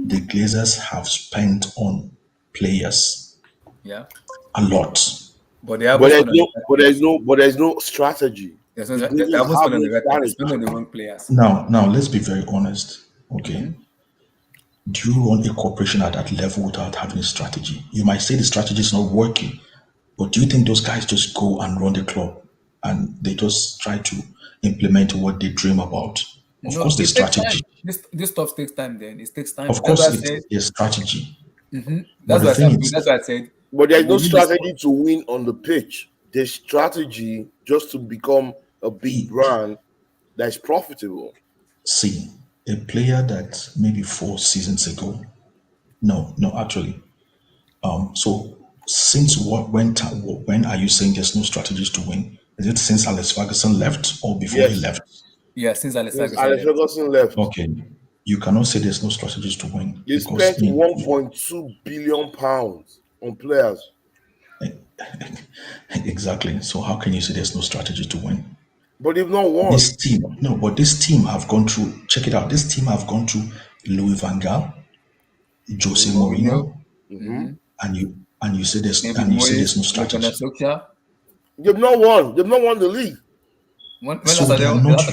The Glazers have spent on players a lot. But they haven't there's no strategy. They haven't spent on the right players. They spent on the wrong players. Now let's be very honest. Okay. Do you run a corporation at that level without having a strategy? You might say the strategy is not working, but do you think those guys just go and run the club and they just try to implement what they dream about? Of course, the strategy. This stuff takes time. Then it takes time. Of course, it's a strategy. That's what I said. But there's no strategy to win on the pitch. There's strategy just to become a big brand that's profitable. See, a player that maybe 4 seasons ago. No, actually. So since when are you saying there's no strategies to win? Is it since Alex Ferguson left or before he left? Yeah, since Alex Ferguson left. Okay. You cannot say there's no strategies to win. They spent £1.2 billion on players. Exactly. So how can you say there's no strategy to win? But they've not won. This team have gone through. Check it out. This team have gone through Louis van Gaal, Jose Mourinho, and you say there's no strategy. They've not won. They've not won the league. So they are not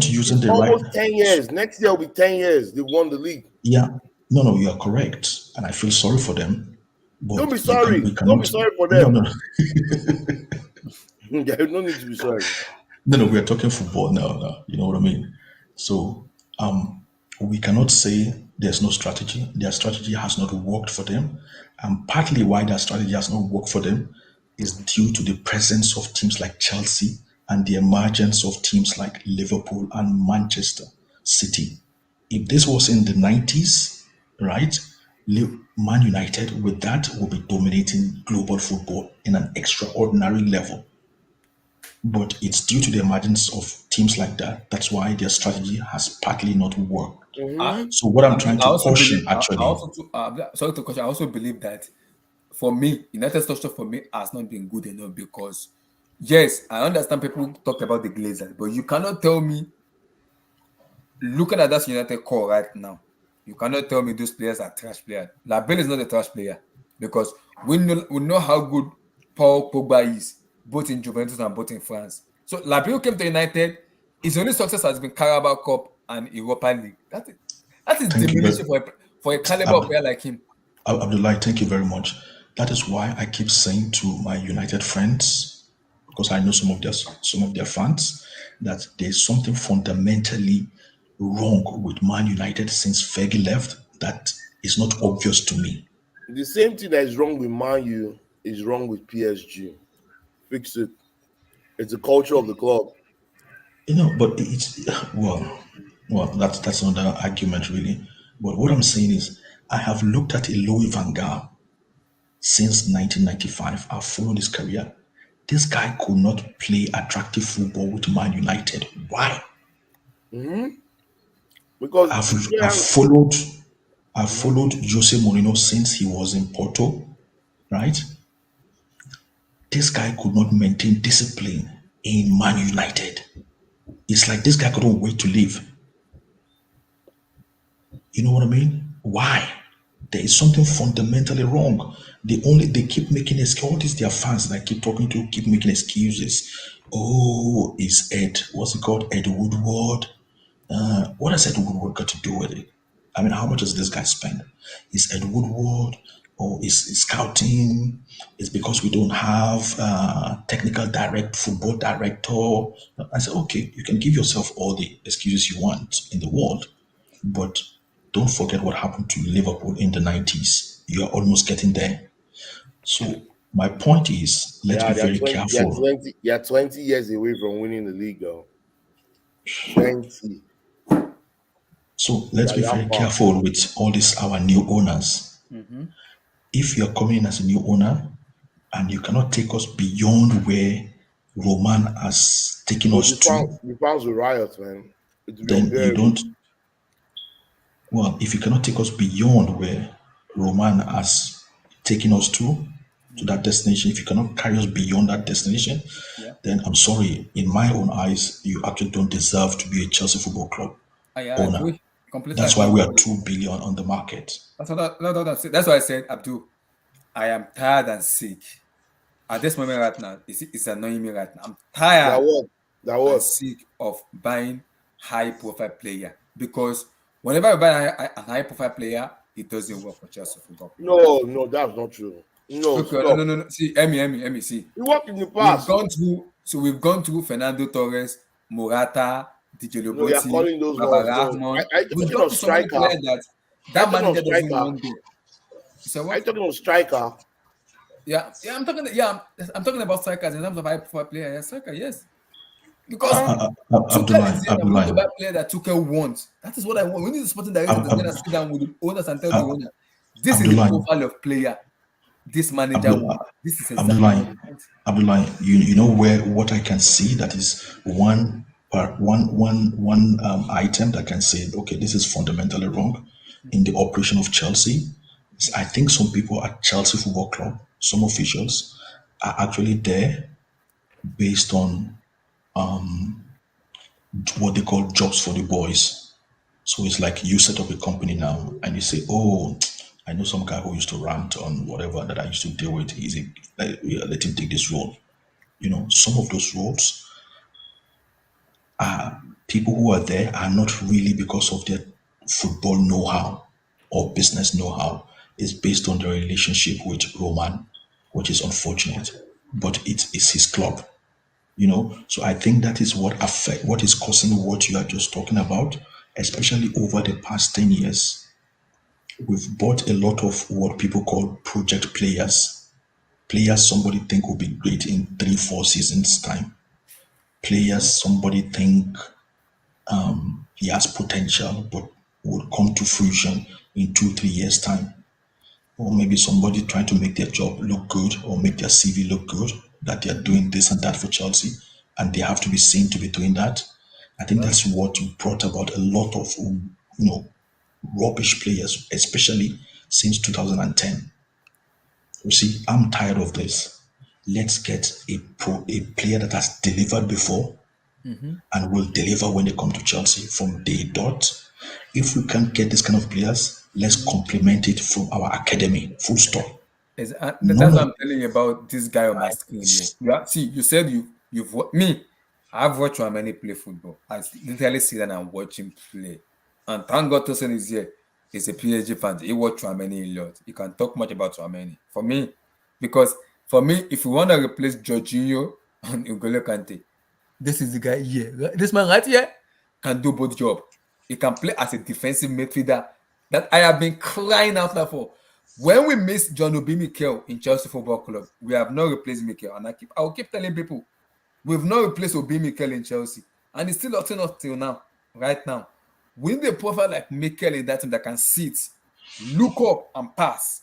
using the right. Almost 10 years. Next year will be 10 years. They won the league. Yeah. No, you are correct, and I feel sorry for them. But don't be sorry. Don't be sorry for them. No. There's no need to be sorry. No, we are talking football now. You know what I mean? So, we cannot say there's no strategy. Their strategy has not worked for them, and partly why their strategy has not worked for them is due to the presence of teams like Chelsea and the emergence of teams like Liverpool and Manchester City. If this was in the 90s, right, Man United with that will be dominating global football in an extraordinary level. But it's due to the emergence of teams like that. That's why their strategy has partly not worked. So what I'm trying to caution, actually. Sorry to caution. I also believe that for me, United structure for me has not been good enough because, yes, I understand people talk about the Glazers, but you cannot tell me, looking at that United core right now, you cannot tell me those players are trash players. Labelle is not a trash player. because we know how good Paul Pogba is, both in Juventus and both in France. So Labio came to United. His only success has been Carabao Cup and Europa League. That is Thank you diminishing very for a caliber of player like him. Abdullah, thank you very much. That is why I keep saying to my United friends, because I know some of their fans, that there's something fundamentally wrong with Man United since Fergie left that is not obvious to me. The same thing that is wrong with Man U is wrong with PSG. Fix it. It's the culture of the club. But it's well, that's another argument really. But what I'm saying is, I have looked at a Louis van Gaal since 1995. I've followed his career. This guy could not play attractive football with Man United. Why? Because I've you I've can't. followed I've followed Jose Mourinho since he was in Porto, right? This guy could not maintain discipline in Man United. It's like this guy couldn't wait to leave. You know what I mean? Why? There is something fundamentally wrong. They keep making excuses. All these their fans that I keep talking to keep making excuses. Oh, is Ed what's it called? Ed Woodward. What has Ed Woodward got to do with it? I mean, how much does this guy spend? Is Ed Woodward or is scouting? It's because we don't have football director. I said, okay, you can give yourself all the excuses you want in the world, but don't forget what happened to Liverpool in the 90s. You're almost getting there. So my point is, let's Yeah, be they're very 20, they're careful. 20, they're 20 years away from winning the league, though. 20. So let's They're be that very far. careful with all these our new owners. If you're coming in as a new owner and you cannot take us beyond where Roman has taken Oh, us to, the fans will riot, man. It will be then you unbearable. don't. Well, if you cannot take us beyond where Roman has taken us to that destination, if you cannot carry us beyond that destination, Yeah. then I'm sorry. In my own eyes, you actually don't deserve to be a Chelsea Football Club I owner. agree. Completely That's agree why we with are you. 2 billion on the market. That's what I said, Abdul. I am tired and sick. At this moment right now, it's annoying me right now. I'm That tired what? That and what? sick of buying high profile player because whenever I buy a high profile player, it doesn't work for Chelsea Football Club. No, that's not true. No, Okay, no, stop. no, no, no. See, Emmy, see. It worked in the We've past. gone through Fernando Torres, Morata, DJ No, you're Loboti, calling those Baba ones. No, Rahman. I We've talking gone of through so many striker. players that I that talking of manager doesn't striker. want them. So I what? talking of striker. Yeah, I'm talking about strikers in terms of high profile player. Yeah, striker, yes. Because Uh, Tuchel is here and we need to Abdullah, buy player that Tuchel wants. That is what I want. We need a sporting director that's gonna sit down with the owners and tell the owner, this is the Abdullah, profile of player this manager Abdullah, wants. This is exactly what Abdullah, he wants. Abdullah, you know where what I can see that is one item that can say, okay, this is fundamentally wrong in the operation of Chelsea. I think some people at Chelsea Football Club, some officials, are actually there based on what they call jobs for the boys. So it's like you set up a company now and you say, oh, I know some guy who used to rant on whatever that I used to deal with. Let him take this role. Some of those roles, people who are there are not really because of their football know-how or business know-how. It's based on their relationship with Roman, which is unfortunate, but it is his club. So I think that is what is causing what you are just talking about, especially over the past 10 years. We've bought a lot of what people call project players somebody think will be great in 3-4 seasons time, players somebody think he has potential but would come to fruition in 2-3 years time, or maybe somebody trying to make their job look good or make their CV look good, that they are doing this and that for Chelsea, and they have to be seen to be doing that. I think that's what brought about a lot of rubbish players, especially since 2010. You see, I'm tired of this. Let's get a player that has delivered before and will deliver when they come to Chelsea from day dot. If we can't get this kind of players, let's complement it from our academy. Full stop. That's what No, I'm telling you about this guy on my screen here. See, you said me. I've watched Chouameni play football. Literally sit down and watch him play. And thank God Tosin is here. He's a PSG fan. He watched Chouameni a lot. He can talk much about Chouameni. Because for me, if you want to replace Jorginho and N'Golo Kante, this is the guy here. This man right here can do both jobs. He can play as a defensive midfielder that I have been crying out loud for. When we miss John Obi Mikel in Chelsea Football Club, we have not replaced Mikel. And I'll keep telling people, we've not replaced Obi Mikel in Chelsea. And it's still not enough till now, right now. We need a profile like Mikel in that team that can sit, look up, and pass.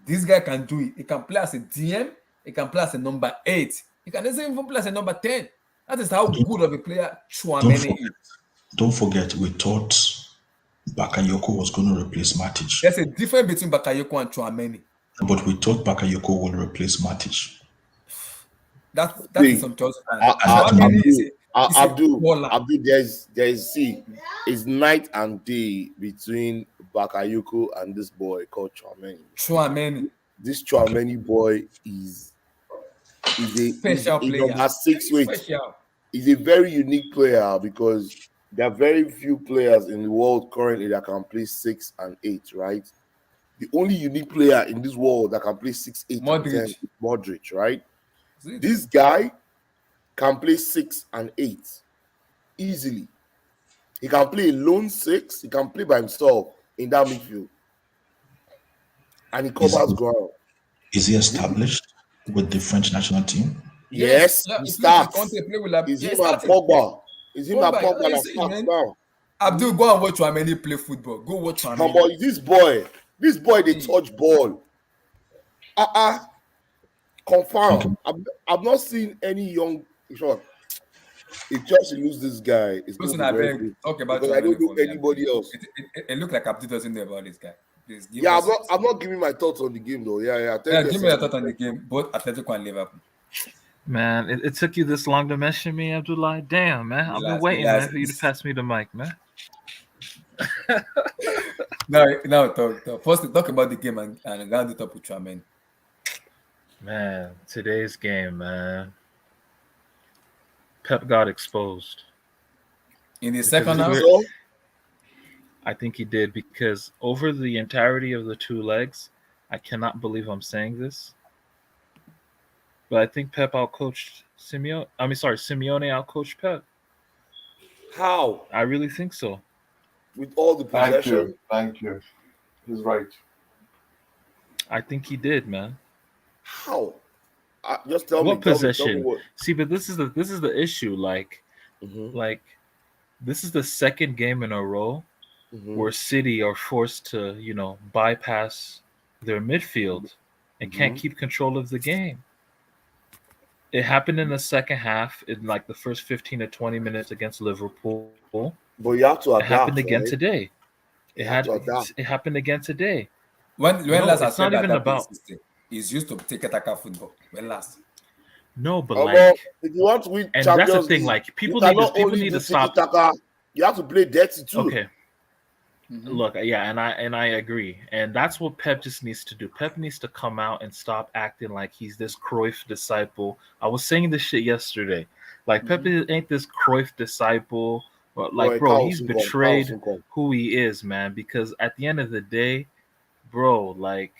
This guy can do it. He can play as a DM. He can play as a number 8. He can even play as a number 10. That is how good of a player Chouameni is. Don't forget, we thought Bakayoko was going to replace Matic. There's a difference between Bakayoko and Chouameni. But we thought Bakayoko will replace Matic. That See, is some Chelsea fans. Chouameni is Abdul, there's it's night and day between Bakayoko and this boy called Chouameni. This Chouameni boy is a special player. Number 6 weight. He's a very unique player because there are very few players in the world currently that can play 6 and 8, right? The only unique player in this world that can play 6, 8, and 10 is Modric, right? This guy can play 6 and 8 easily. He can play a lone 6. He can play by himself in that midfield. And he covers ground. Is he established with the French national team? Yes, he starts. Is him and Pogba? Is him and Pogba that starts now? Abdul, go and watch Chouameni play football. Go watch Chouameni. But this boy, they touch ball. Confirm. I've not seen any young shot. If Chelsea lose this guy, it's going to be very good. Talk about because I don't know anybody else. It looks like Abdul doesn't know about this guy. I'm not giving my thoughts on the game though. Give me your thoughts on the game, both Atletico and Liverpool. Man, it took you this long to mention me, Abdullah. Damn, man. I've been waiting, man, for you to pass me the mic, man. Now talk. First, talk about the game and round it up with Chouameni. Man, today's game, man. Pep got exposed. In the second half? I think he did because over the entirety of the 2 legs, I cannot believe I'm saying this, but I think Pep outcoached Simeone. Simeone outcoached Pep. How? I really think so. With all the possession. Thank you. He's right. I think he did, man. How? Just tell me. What possession? See, but this is the issue. Like this is the second game in a row where City are forced to, bypass their midfield and can't keep control of the game. It happened in the second half in like the first 15 to 20 minutes against Liverpool. But you have to adapt. It happened again today. It happened again today. When last I it's said not even that about. He's used to take attacker football. When last? No, but if you want to win and Champions that's the thing. League, Like people need to stop. You have to play dirty too. Okay. Look, yeah, and I agree, and that's what Pep just needs to do. Pep needs to come out and stop acting like he's this Cruyff disciple. I was saying this shit yesterday. Like Pep ain't this Cruyff disciple. But like, bro, he's betrayed who he is, man. Because at the end of the day, bro, like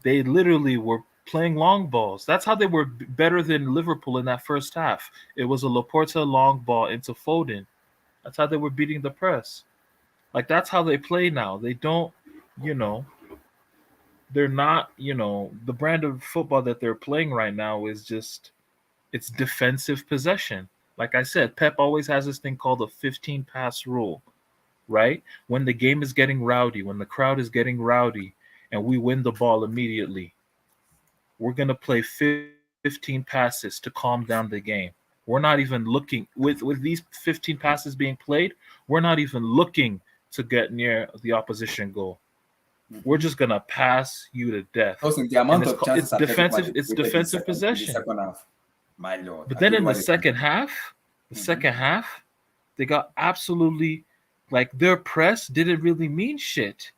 they literally were playing long balls. That's how they were better than Liverpool in that first half. It was a Laporta long ball into Foden. That's how they were beating the press. Like, that's how they play now. They don't, they're not, the brand of football that they're playing right now is just, it's defensive possession. Like I said, Pep always has this thing called the 15-pass rule, right? When the game is getting rowdy, when the crowd is getting rowdy, and we win the ball immediately, we're going to play 15 passes to calm down the game. We're not even looking, with these 15 passes being played, we're not even looking to get near the opposition goal. We're just gonna pass you to death. It's defensive possession. My Lord. But then in the second half, they got absolutely, like, their press didn't really mean shit.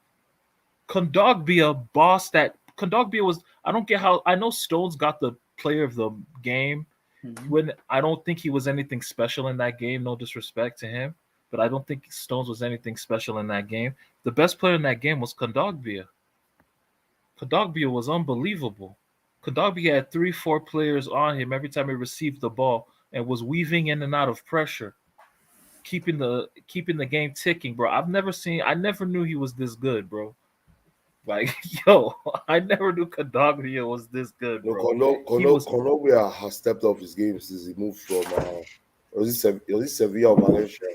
Kondogbia bossed that Kondogbia was. I don't get how. I know Stones got the player of the game. When I don't think he was anything special in that game. No disrespect to him, but I don't think Stones was anything special in that game. The best player in that game was Kondogbia. Kondogbia was unbelievable. Kondogbia had 3, 4 players on him every time he received the ball and was weaving in and out of pressure, keeping the game ticking, bro. I never knew he was this good, bro. Like, yo, I never knew Kondogbia was this good, No, bro. He was Kondogbia has stepped up his game since he moved from was it Sevilla or Valencia?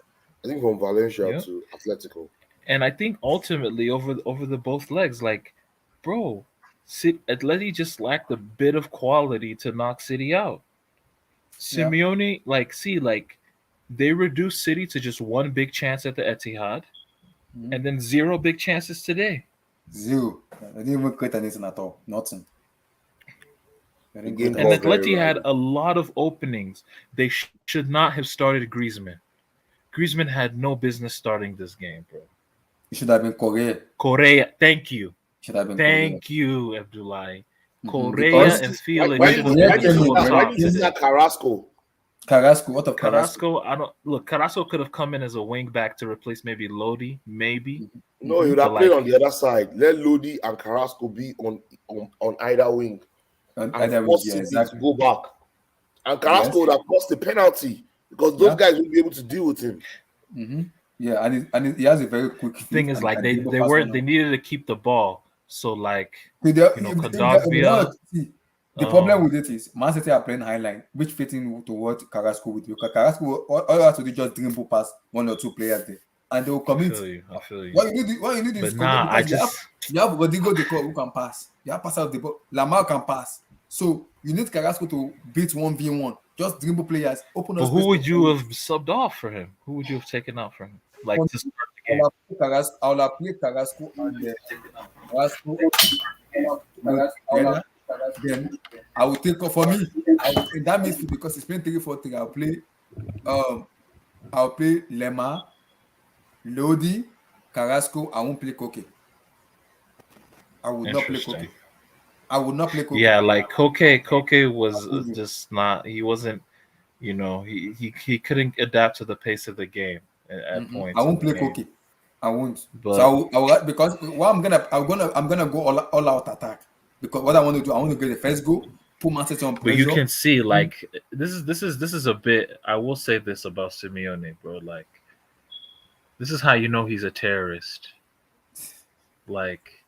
I think from Valencia Yeah. to Atletico. And I think ultimately over the both legs, like, bro, Atleti just lacked a bit of quality to knock City out. Yeah. Simeone, like they reduced City to just one big chance at the Etihad, and then 0 big chances today. Zero. They didn't even create anything at all. Nothing. They The didn't game create And got very Atleti had random. a lot of openings. They should not have started Griezmann. Griezmann had no business starting this game, bro. It should have been Korea. Correa, thank you. Should have been Korea. Thank you, Abdullahi. Correa Because and Why, Felix why, should did, have Korea why, been did the came you two in up start, why very top did you clean. today. start Carrasco? Carrasco, what of Carrasco? Carrasco, I don't look. Carrasco could have come in as a wing back to replace maybe Lodi, maybe. No, he would But have played like, on the other side. Let Lodi and Carrasco be on either wing And and either way, force yeah, City to exactly. go back. And Carrasco Yes. would have cost the penalty because those Yeah. guys won't be able to deal with him. Yeah, and he has a very quick the feet thing is, and like can they dribble they fast were on they him. needed to keep the ball. So like, With you know, Kondogbia. The problem with it is Man City are playing high line, which fitting to what Carrasco would do. Because Carrasco, all you have to do is just dribble past 1 or 2 players there, and they will I commit. feel you. I feel you. What you need is But nah, I because just you have Rodrigo de Cor who can pass. You have pass out the ball. Lamar can pass. So you need Carrasco to beat 1v1. Just dribble players, open up But space. who would you have subbed off for him? Who would you have taken out for him? Like to start the game. I'll have played Carrasco and Carrasco together. Then I will take off for me. In that midfield because it's playing 3-4-3. I'll play Lemar, Lodi, Carrasco. I won't play Koke. I would not play Interesting. Koke. I would not play Koke. Yeah, like Koke was just not. He wasn't. You know, he couldn't adapt to the pace of the game at points. I won't in the play game. Koke. I won't. But So I will because what I'm gonna go all out attack because what I want to do, I want to get the first goal, put Man City on but you pressure. can see, like, this is a bit. I will say this about Simeone, bro. Like, this is how you know he's a terrorist. Like,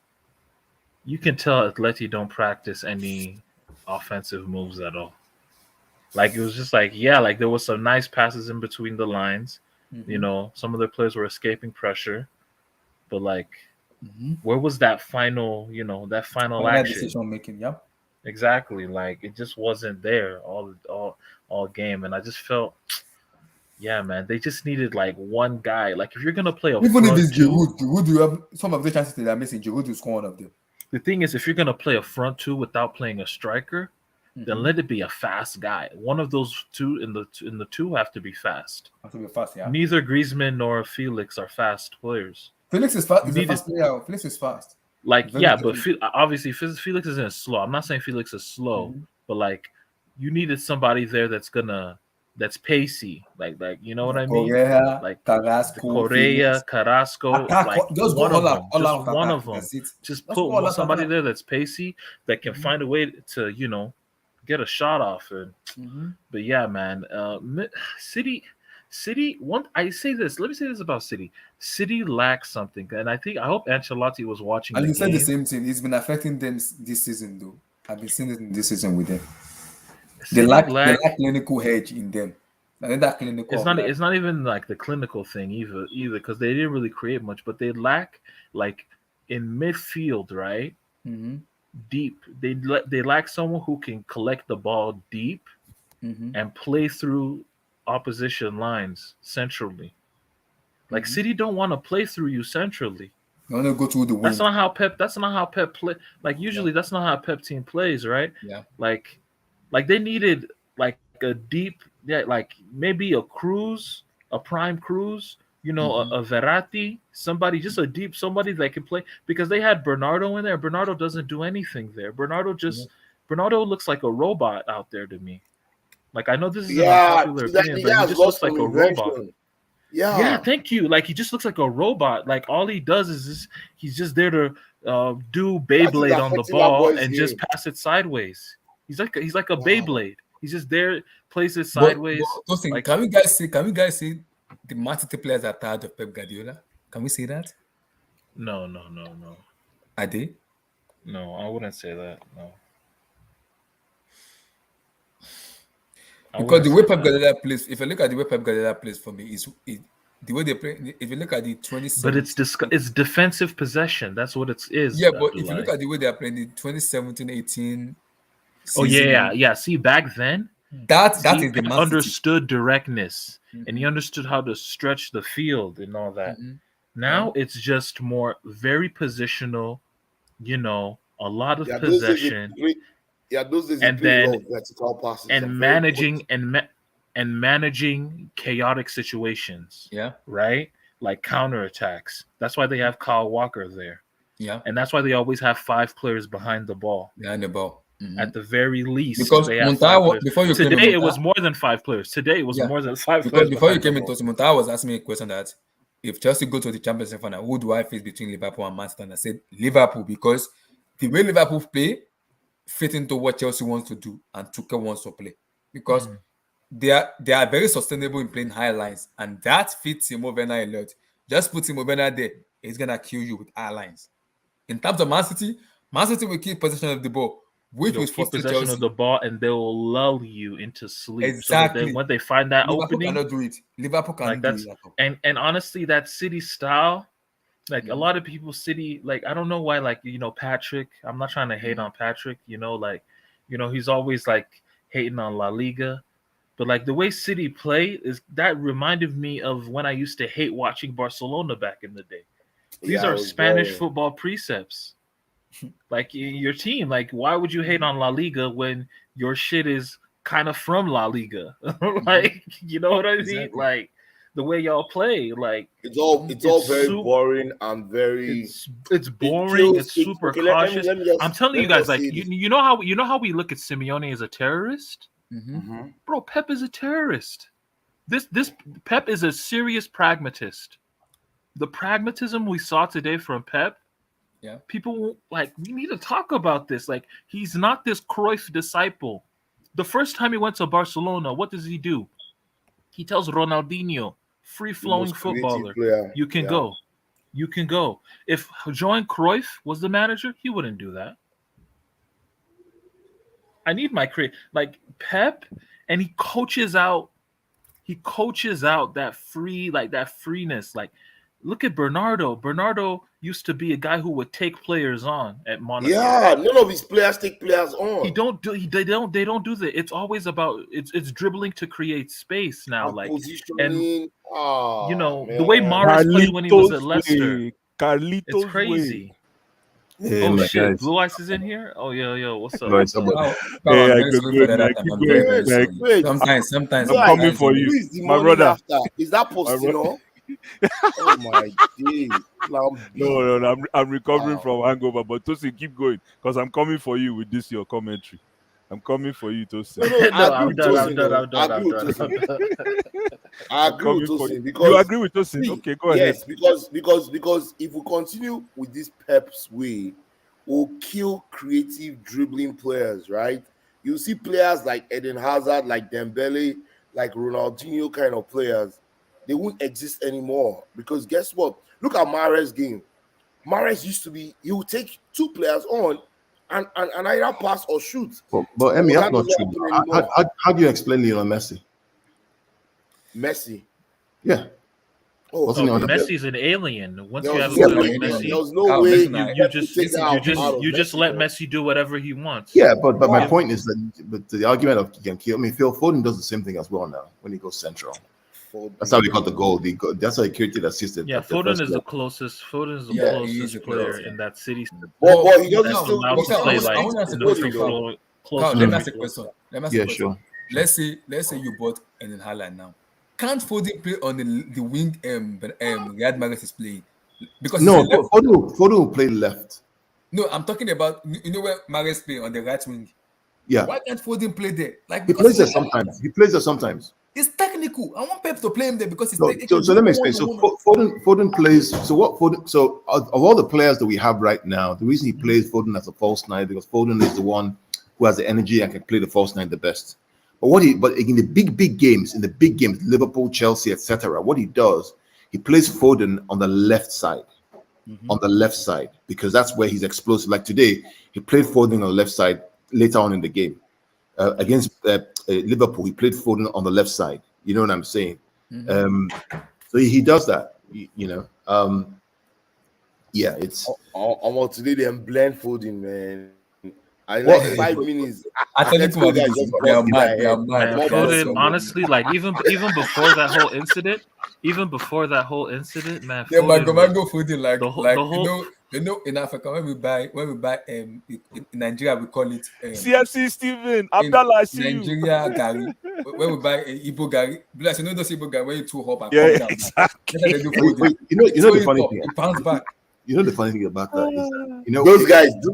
you can tell Atleti don't practice any offensive moves at all. Like, it was just like, yeah, like there was some nice passes in between the lines. You know, some of their players were escaping pressure, but like, where was that final? You know, that final Final action? decision making. Yeah. Exactly. Like, it just wasn't there all game, and I just felt, yeah, man, they just needed like one guy. Like, if you're gonna play a Even if front it's two, Giroud, you have some of the chances that are missing. Giroud will score one of them. the thing is, if you're gonna play a front two without playing a striker, then let it be a fast guy. One of those two in the two have to be fast. Has to be fast, yeah. Neither Griezmann nor Felix are fast players. Felix is fast. You He's a need fast player. Felix is fast. Like, Very yeah, but different. obviously Felix isn't slow. I'm not saying Felix is slow, but like, you needed somebody there that's pacey. Like you know what I mean? Correa, Like Carrasco, Correa, Felix. Carrasco, Attack, like just go one of all them, out, all just out one attack. of them. That's it. Just Just go all put out somebody attack. there that's pacey that can find a way to, you know, get a shot off. And but yeah, man, City. One, I say this. Let me say this about City. City lacks something, and I hope Ancelotti was watching. And the you said game. the same thing. It's been affecting them this season, though. I've been seeing it in this season with them. They City lack lack. clinical edge in them. And that clinical. It's not even like the clinical thing either because they didn't really create much, but they lack like in midfield, right? Deep. They lack someone who can collect the ball deep and play through opposition lines centrally. Like City don't want to play through you centrally. You want to go through the wing. That's not how Pep play. Like, usually that's not how a Pep team plays, right? Yeah. Like they needed like a deep, yeah, like maybe a prime Cruz a Verratti, somebody, just a deep somebody that can play, because they had Bernardo in there. Bernardo doesn't do anything there. Bernardo looks like a robot out there to me. Like, I know this is an unpopular opinion, but he just looks like a robot. Yeah, thank you. Like, he just looks like a robot. Like, all he does is he's just there to do Beyblade on the ball and just pass it sideways. He's like a Beyblade. He's just there, plays it sideways. Like, can we guys see the Mancity players are tired of Pep Guardiola? Can we see that? No. Are they? No, I wouldn't say that. No. Because the way Pep Guardiola plays, if you look at the way Pep Guardiola plays for me, the way they play. If you look at the 2017, but it's defensive possession. That's what it is. Yeah, but if you look at the way they are playing the 2017-18. Oh yeah. See, back then, that is the Pep understood directness, and he understood how to stretch the field and all that. Now it's just more very positional. A lot of possession. Those days and then vertical passes and managing chaotic situations. Yeah. Right? Like counterattacks. That's why they have Kyle Walker there. Yeah. And that's why they always have 5 players behind the ball. Behind the ball. At the very least. Because they have Montara, before you today it was more than 5 players. Today it was more than 5 because players. Before you came into Montara was asking me a question that if Chelsea go to the Champions League final, who do I face between Liverpool and Manchester? And I said Liverpool, because the way Liverpool play fit into what Chelsea wants to do and Tuchel wants to play, because they are very sustainable in playing high lines, and that fits Timo Werner a lot. Just put Timo Werner there, he's gonna kill you with high lines. In terms of Man City will keep possession of the ball, which will keep possession Chelsea of the ball, and they will lull you into sleep. Exactly. So that when they find that opening, cannot do it. Liverpool cannot do it. And honestly, that City style. Like a lot of people, City, like I don't know why, like Patrick. I'm not trying to hate on Patrick. He's always like hating on La Liga, but like the way City play is that reminded me of when I used to hate watching Barcelona back in the day. These are Spanish football precepts. Like your team, like why would you hate on La Liga when your shit is kind of from La Liga? Like you know what I mean? Exactly. Like. The way y'all play, like it's all very boring and very. It's boring. It's super cautious. I'm telling you guys, like you know how we look at Simeone as a terrorist, bro. Pep is a terrorist. This Pep is a serious pragmatist. The pragmatism we saw today from Pep, people like we need to talk about this. Like he's not this Cruyff disciple. The first time he went to Barcelona, what does he do? He tells Ronaldinho, free-flowing footballer, you can go. You can go. If Johan Cruyff was the manager, he wouldn't do that. I need my like Pep, and he coaches out that freeness. Like, look at Bernardo. Bernardo used to be a guy who would take players on at Monaco. Yeah, none of his players take players on. They don't do that. It's always about it's dribbling to create space now. And like positioning. And the way Mahrez played when he was at Leicester. It's crazy. Hey, oh shit, guys. Blue Ice is in here. Oh yo, what's up? Hey, Sometimes I'm coming for you, my brother. After? Is that Postino? Oh my days. No, I'm recovering from hangover, but Tosin, keep going because I'm coming for you with this your commentary. I'm coming for you, Tosin. I'm done. I agree with Tosin because you agree with Tosin. Okay, go ahead. Yes, because if we continue with this Pep's way, we'll kill creative dribbling players, right? You see players like Eden Hazard, like Dembele, like Ronaldinho kind of players. They won't exist anymore because guess what? Look at Mahrez' game. Mahrez used to be, he would take 2 players on and either pass or shoot. But Emmy, that's not true. How do you explain Lionel Messi? Messi? Yeah. Messi's an alien. Once you have Messi, there's no way you just let Messi do whatever he wants. Yeah, but my point is that the argument of you can kill. I mean, Phil Foden does the same thing as well now when he goes central. That's how we got the goal. That's how he created the assistant. Yeah, Foden is the closest. Foden is the closest player in that city. Well, he doesn't still play like. Let me ask a question. Yeah, sure. Let's say you bought Eden Haaland now. Can't Foden play on the wing? Riyad Mahrez is playing because he's a No, left. Foden will play left. No, I'm talking about where Mahrez play on the right wing. Yeah, Why can't Foden play there? Like he because plays there sometimes. He plays there sometimes. it's technical. I want Pep to play him there because it's So, technical. so let me explain. So Foden plays. So what Foden? So of all the players that we have right now, the reason he plays Foden as a false nine because Foden is the one who has the energy and can play the false nine the best. But in the big games, Liverpool, Chelsea, etc., what he does, he plays Foden on the left side. On the left side, because that's where he's explosive. Like today, he played Foden on the left side later on in the game. Against Liverpool, he played Foden on the left side. You know what I'm saying? So he does that. Yeah, it's today they blend Foden, man. I Well, like 5 minutes. Atletico Atletico Madrid guys just they are bust mad. their They are head. mad. Man, They are Foden, so honestly, like even before that whole incident, man, Yeah, Foden was Mango Foden like the whole like the whole in Africa when we buy in Nigeria we call it CFC Steven, in Abdallah, I see you. Nigeria Gary. When we buy Igbo Gary, bless you know those Igbo Gary when you too hop and Yeah, come down. That's how exactly. they do Foden. you know Throw the it funny up, thing. it bounce back. You know the funny thing about that is that, Those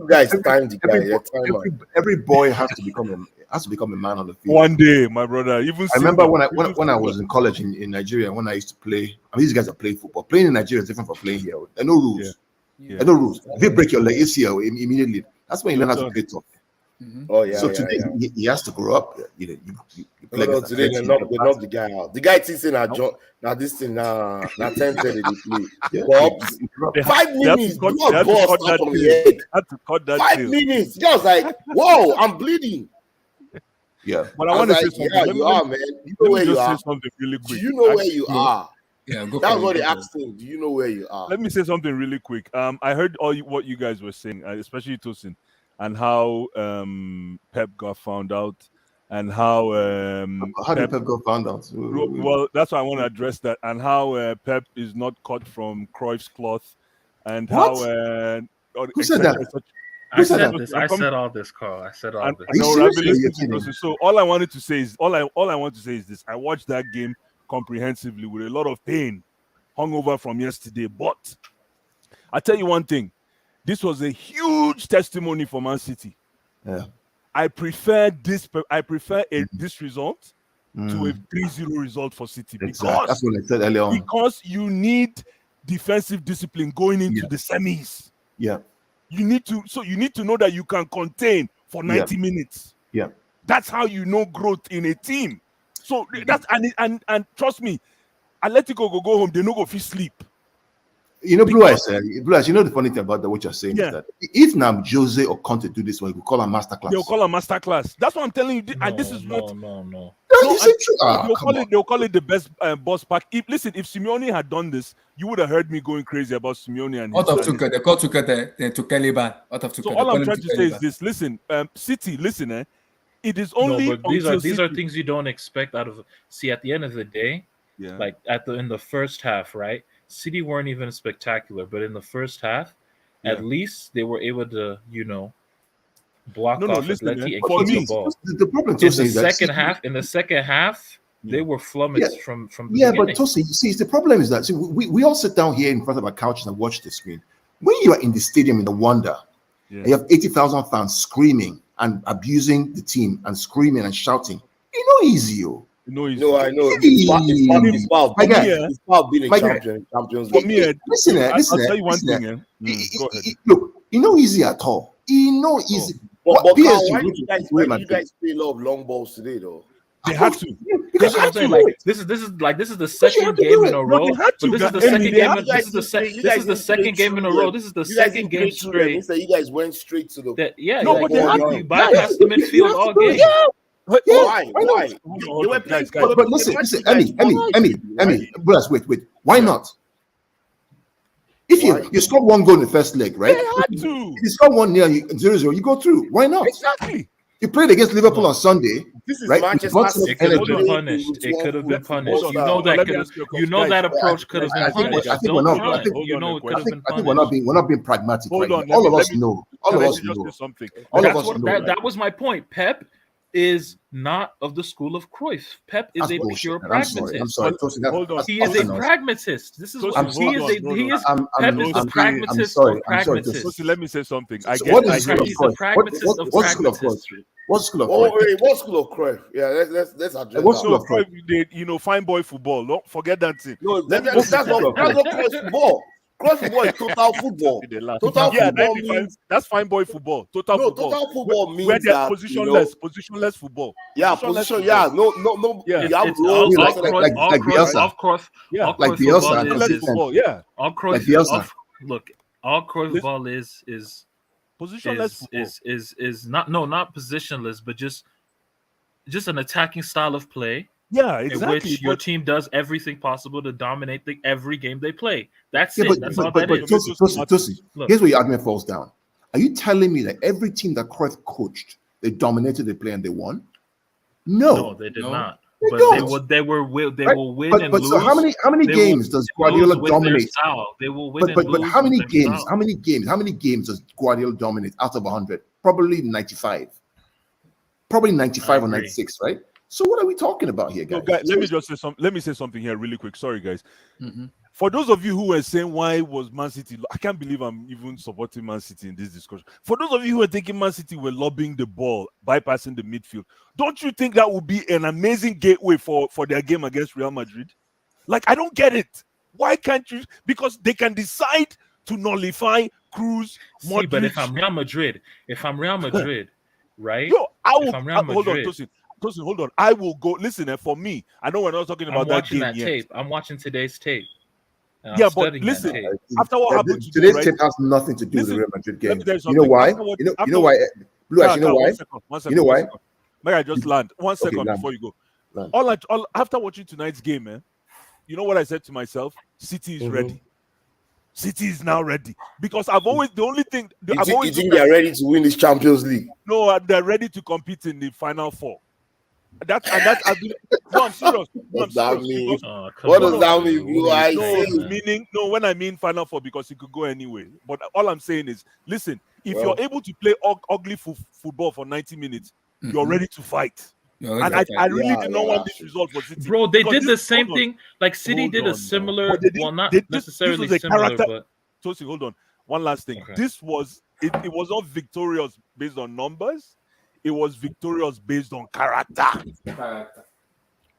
guys time the guy. They're time every boy has to become a man on the field. One day, my brother. Even I remember Simba, when I was in college in Nigeria, when I used to play. I mean, these guys are playing football. Playing in Nigeria is different from playing here. There are no rules. Yeah. There are no rules. If you break your leg, ACL immediately. That's when you learn how to play tough. Oh yeah. So today he has to grow up. You play No, against today they Atletico. knock the guy out. The guy thinks now this thing now 10:30 they play. Yeah. Pops, They 5 minutes, cut- blood they had to burst cut out that from tail. the head. Had to cut that 5 tail. minutes. Just like, whoa, I'm bleeding. Yeah. But I I want was to like, say something. yeah, Let you me- are, man. You know Let where me you just say are. something really Do quick. you know where you are? Yeah, go That's for what it. they asked him. Do you know where you are? Let me say something really quick. I heard what you guys were saying, especially Tosin, and how Pep got found out, and how How did Pep go found out? well, that's why I want to address that, and how Pep is not cut from Cruyff's cloth, and What? how Who said that? I said said that? this. I said all this, Carl. I said all And, this. Are you no, I've serious? been You're listening to kidding. Tosin. So all I wanted to say is all I want to say is this: I watched that game comprehensively with a lot of pain, hungover from yesterday. But I tell you one thing: this was a huge testimony for Man City. Yeah. I prefer this result to a 3-0 result for City Exactly. That's what I said earlier on. because you need defensive discipline going into the semis. Yeah. You need to know that you can contain for 90 minutes. Yeah. That's how you know growth in a team. So that's and trust me, Atletico go home, they no go fit sleep. You know, Blue Eyes, you know the funny thing about what you're saying is that if now Jose or Conte do this one, we call a masterclass. They'll call a masterclass. That's what I'm telling you. And this is what no. Is it true? they'll call it the best boss pack. If Simeone had done this, you would have heard me going crazy about Simeone and Out of Tuchel, they call Tuchel to Caliban. Out of Tuchel. So all I'm trying to say is this: listen, City, listen, it is only No, but these are things you don't expect out of. See, at the end of the day, like in the first half, right? City weren't even spectacular, but in the first half, at least they were able to, block off Atleti and keep the ball. The problem In the second half, they were flummoxed from the beginning. But Tosi, you see, the problem is that we all sit down here in front of our couches and watch the screen. When you are in the stadium in the Wanda, and you have 80,000 fans screaming and abusing the team and screaming and shouting, it's not easy, No, I know. It's part of being a champion. Champions League. Listen, I'll tell you one thing. Go ahead. Look, it's not easy at all. It's not easy. But Carl, why do you guys play a lot of long balls today, though? They had to. That's what I'm saying. Like this is the second game in a row. But this is the second game. This is the second game in a row. This is the second game straight. You guys went straight to the. But they had to. You bypassed the midfield all game. Why? But listen, Emmy, brothers, wait. Why not? If you score one goal in the first leg, right? They had to. If you score 1-0, 0-0, you go through. Why not? Exactly. You played against Liverpool on Sunday. This is right? Manchester. It could have been punished. It could have been punished. You know that approach could have been punished. I think we're not. You know it could have been I think punished. we're not being pragmatic. Hold right on. now. All of us know. All of us know. Something. All of us know. That was my point, Pep. is not of the school of Cruyff. Pep is That's a bullshit, pure man. I'm sorry. pragmatist. Tosin, Hold on. He is utter a nonsense. pragmatist. This is Tosin, what hold he is. on. He is. I'm Pep is the Tosin, pragmatist sorry. of I'm sorry. pragmatists. Tosin, let me say something. I So get. what I is the get. school of He's a Cruyff? pragmatist of What's the school of Cruyff? pragmatists. What's the school of Oh, Cruyff? wait, what school of Cruyff? Yeah, let's address What that. school No, of Cruyff? Cruyff, fine boy football. Don't forget that thing. No, Let me that's just not Cruyff football. Cruyff football is total football. Total yeah, football 95. means That's fine boy football. Total no. football. Total football Where means they're that positionless football. yeah, Positionless position. football. Yeah, no. Yeah. You have It's roles. like Like Bielsa. Yeah. all Like Cruyff Bielsa football to an Positionless is extent. football. Yeah. all Like Cruyff. Bielsa. Look, all Cruyff Listen, ball is positionless football. is not positionless, but just an attacking style of play Yeah, in exactly. which your But team does everything possible to dominate every game they play. That's Yeah, it. That's all that is. Tosin, Look. here's where your argument falls down. Are you telling me that every team that Cruyff coached, they dominated the play and they won? No, they did No. not. They But don't. they will win But and lose. so how many They will games does lose Guardiola with their dominate? style. They will win and But lose how with many their games? style. How many games does Guardiola dominate out of 100? Probably 95. Probably 95 or agree. 96, right? So what are we talking about here, no, guys? guys, let me say something here really quick. Sorry, guys. Mm-hmm. For those of you who were saying why was Man City, I can't believe I'm even supporting Man City in this discussion. For those of you who are thinking Man City were lobbing the ball, bypassing the midfield, don't you think that would be an amazing gateway for their game against Real Madrid? Like, I don't get it. Why can't you? Because they can decide to nullify Cruz, See, but if Modric. I'm Real Madrid, right? Yo, If I'm Real hold on, Madrid, Tosin, hold on. I will go. Listen, for me, I know we're not talking I'm about that watching game that yet. tape. I'm watching today's tape. And Yeah, I'm but studying listen, that tape. after what happened today, Today's right? tape has nothing to do with the Listen, Real Madrid let game. me tell you You know something. why? After what, You know why? Blue Eyes, you know why? One second, You know why? May I just land? 1 Okay, second land. before you go. Land. All after watching tonight's game, man, you know what I said to myself? City is ready. City is now ready. Because I've always, the only thing, You think they're ready to win this Champions League? No, they're ready to compete in the final four. No, I'm serious. No, I'm serious. mean? Because, What does that mean, Blue Eyes? When I mean final four, because it could go anyway. But all I'm saying is, listen, if Well, you're able to play ugly football for 90 minutes, you're ready to fight. And I really did not want this result for City. Bro, they did the same thing. Like City did a on, similar, well, not necessarily this was a similar, character. but Tosin, hold on. One last thing. Okay. This was it was not victorious based on numbers. It was victorious based on character.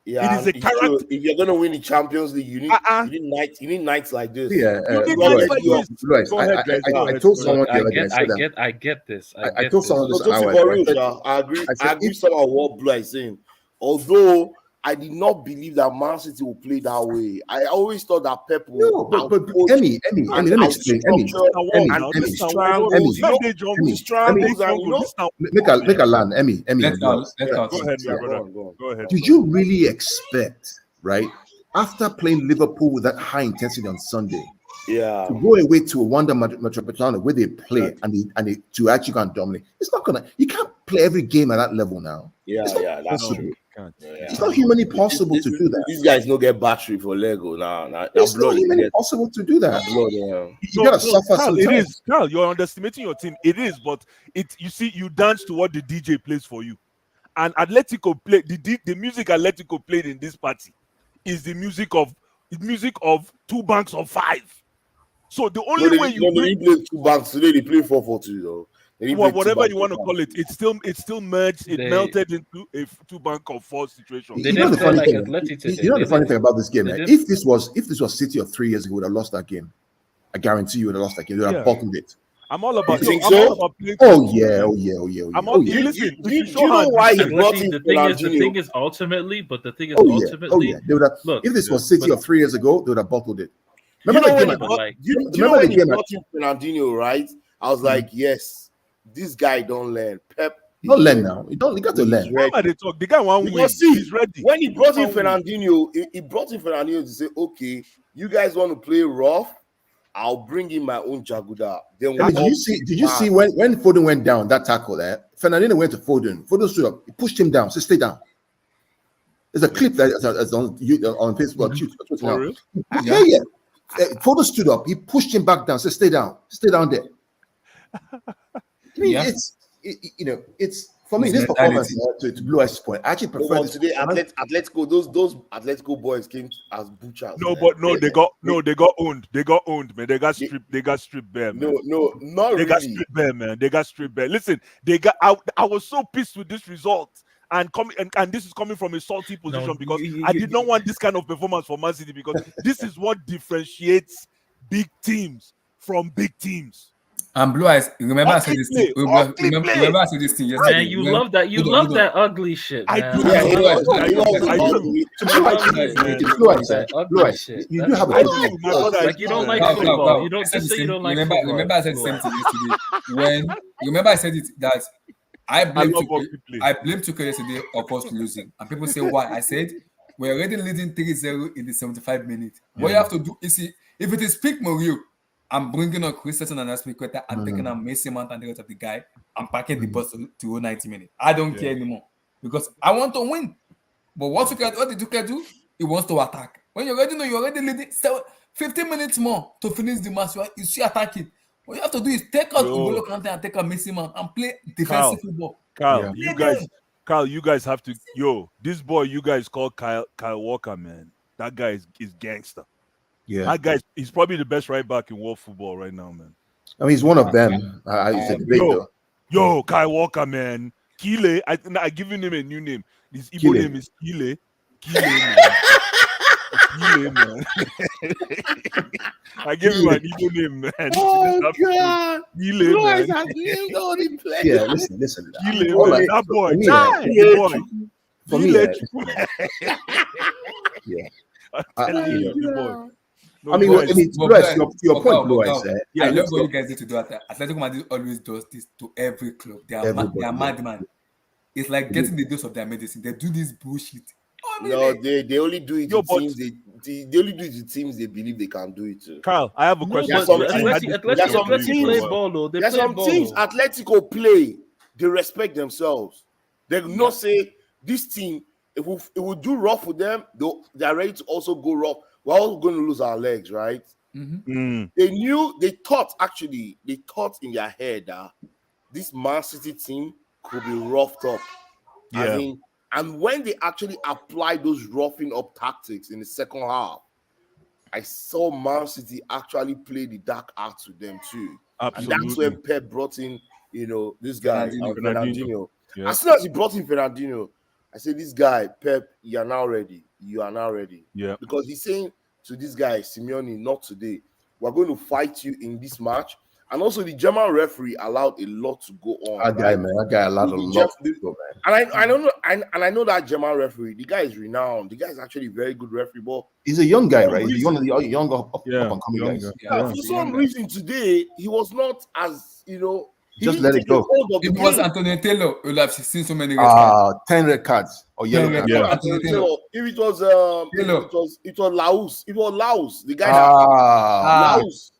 yeah, It is a character. If you're gonna win the Champions League, you need nights like this. Yeah, You need Blue nights Eyes, like Blue this. Blue Eyes, Go ahead, guys. I told someone the other day, I get this. I told someone this an So, hour for ago. real, I agree. I said, I agree. Some of what Blue is saying, although I did not believe that Man City will play that way. I always thought that Pep will. No, but Emmy, let me explain. Emmy, make a land. Emmy. Go ahead, my brother. Go ahead. Did you really expect, right, after playing Liverpool with that high intensity on Sunday, to go away to a Wanda Metropolitano where they play and they to actually go and dominate? It's not gonna. You can't play every game at that level now. It's not possible. It's not humanly possible to do that. These guys don't get battery for Lego now. It's not humanly possible to do that. You gotta suffer Carl, sometimes. it is. Carl, you're underestimating your team. It is, but you see, you dance to what the DJ plays for you. And Atletico play the music Atletico played in this party is the music of 2 banks of 5. So the only way you play 2 banks today, they play 4-4-2 though. Whatever you want to call it, it's still merged. It melted into a 2 bank of 4 situation. You know the funny thing about this game, man? If this was City of 3 years ago, would have lost that game. I guarantee you would have lost that game. They would have bottomed it. I'm all about. You think so? Oh yeah. Listen, do you know why he brought in the thing is ultimately, they would have. Look, if this was City of 3 years ago, they would have bottled it. You know when he brought in Fernandinho, right? I was like, yes, this guy don't learn. Pep don't learn now. You got to learn. The guy won't win. He's ready. When he brought in Fernandinho, he brought in Fernandinho to say, okay, you guys want to play rough? I'll bring in my own Jaguda. Then did you see when Foden went down that tackle there? Fernandinho went to Foden. Foden stood up. He pushed him down. Said, stay down. There's a clip that's on Facebook. Yeah. Foden stood up. He pushed him back down. Said, stay down. Stay down there. I mean, it's For me, His this performance mentality. to Blue Eyes' point, I actually No, prefer but this today performance. Atletico, those Atletico boys came as butchers. No, man. but no, they got owned. They got owned, man. They got stripped bare, man. No, not They got really. stripped bare, man. They got stripped bare. Listen, they got out. I was so pissed with this result. And this is coming from a salty position because I did not want this kind of performance for Man City because this is what differentiates big teams from big teams. And Blue Eyes, remember I said this thing. Remember I said this thing yesterday. Man, you love that. You love that ugly shit, man. I do. Yeah, he loves Blue Eyes, you do have a point. Like you don't like football. You don't just say you don't like football. Remember I said the same thing yesterday. Remember I said it that I blame Tuchel yesterday of us losing. And people say why? I said we're already leading 3-0 in the 75 minutes. What you have to do is see if it is peak Mourinho, I'm bringing on Christensen and Aspilicueta and taking on Mason Mount and the rest of the guy. I'm packing the bus to 90 minutes. I don't care anymore because I want to win. But what did Tuchel do? He wants to attack. When you're already leading 15 minutes more to finish the match. You see attacking. What you have to do is take out N'Golo Kante and take out Mason Mount and play defensive football. Kyle, you guys have to. This boy you guys call Kyle Walker, man. That guy is gangster. Yeah, that guy he's probably the best right back in world football right now, man. I mean, he's one of them. I said debate though. Kyle Walker, man. Kile, I given him a new name. His Igbo name is Kile. Kile, man. Kile, man. I gave him an Igbo name, man. Oh God! Kile, man. Yeah, listen. Kile, man. That boy, for me, yeah. No, I mean, to your point, Blue Eyes. I love what you guys need to do. Atletico Madrid always does this to every club. They are madman. It's like getting the dose of their medicine. They do this bullshit. No, they only do it to teams. They only do it to teams they believe they can do it to. Carl, I have a question. There's some teams Atletico play. They respect themselves. They not say this team. If we do rough with them, they're ready to also go rough. We're all going to lose our legs, right? Mm-hmm. They thought in their head that this Man City team could be roughed up. Yeah. And when they actually applied those roughing up tactics in the second half, I saw Man City actually play the dark arts with them too. Absolutely. And that's when Pep brought in, this guy, Fernandinho. Yeah. As soon as he brought in Fernandinho, I said, this guy, Pep, you are now ready. Yeah. Because he's saying to this guy, Simeone, not today. We're going to fight you in this match. And also, the German referee allowed a lot to go on. That guy allowed a lot to go, man. And I know that German referee. The guy is renowned. The guy is actually a very good referee. But he's a young guy, right? He's one of the younger up and coming guys. For some reason today, he was not as Just let it go. It was Antonio Taylor. You'll have seen so many 10 red cards or yellow cards. Yeah. If it was it was Laos. It was Laos. The guy Laos.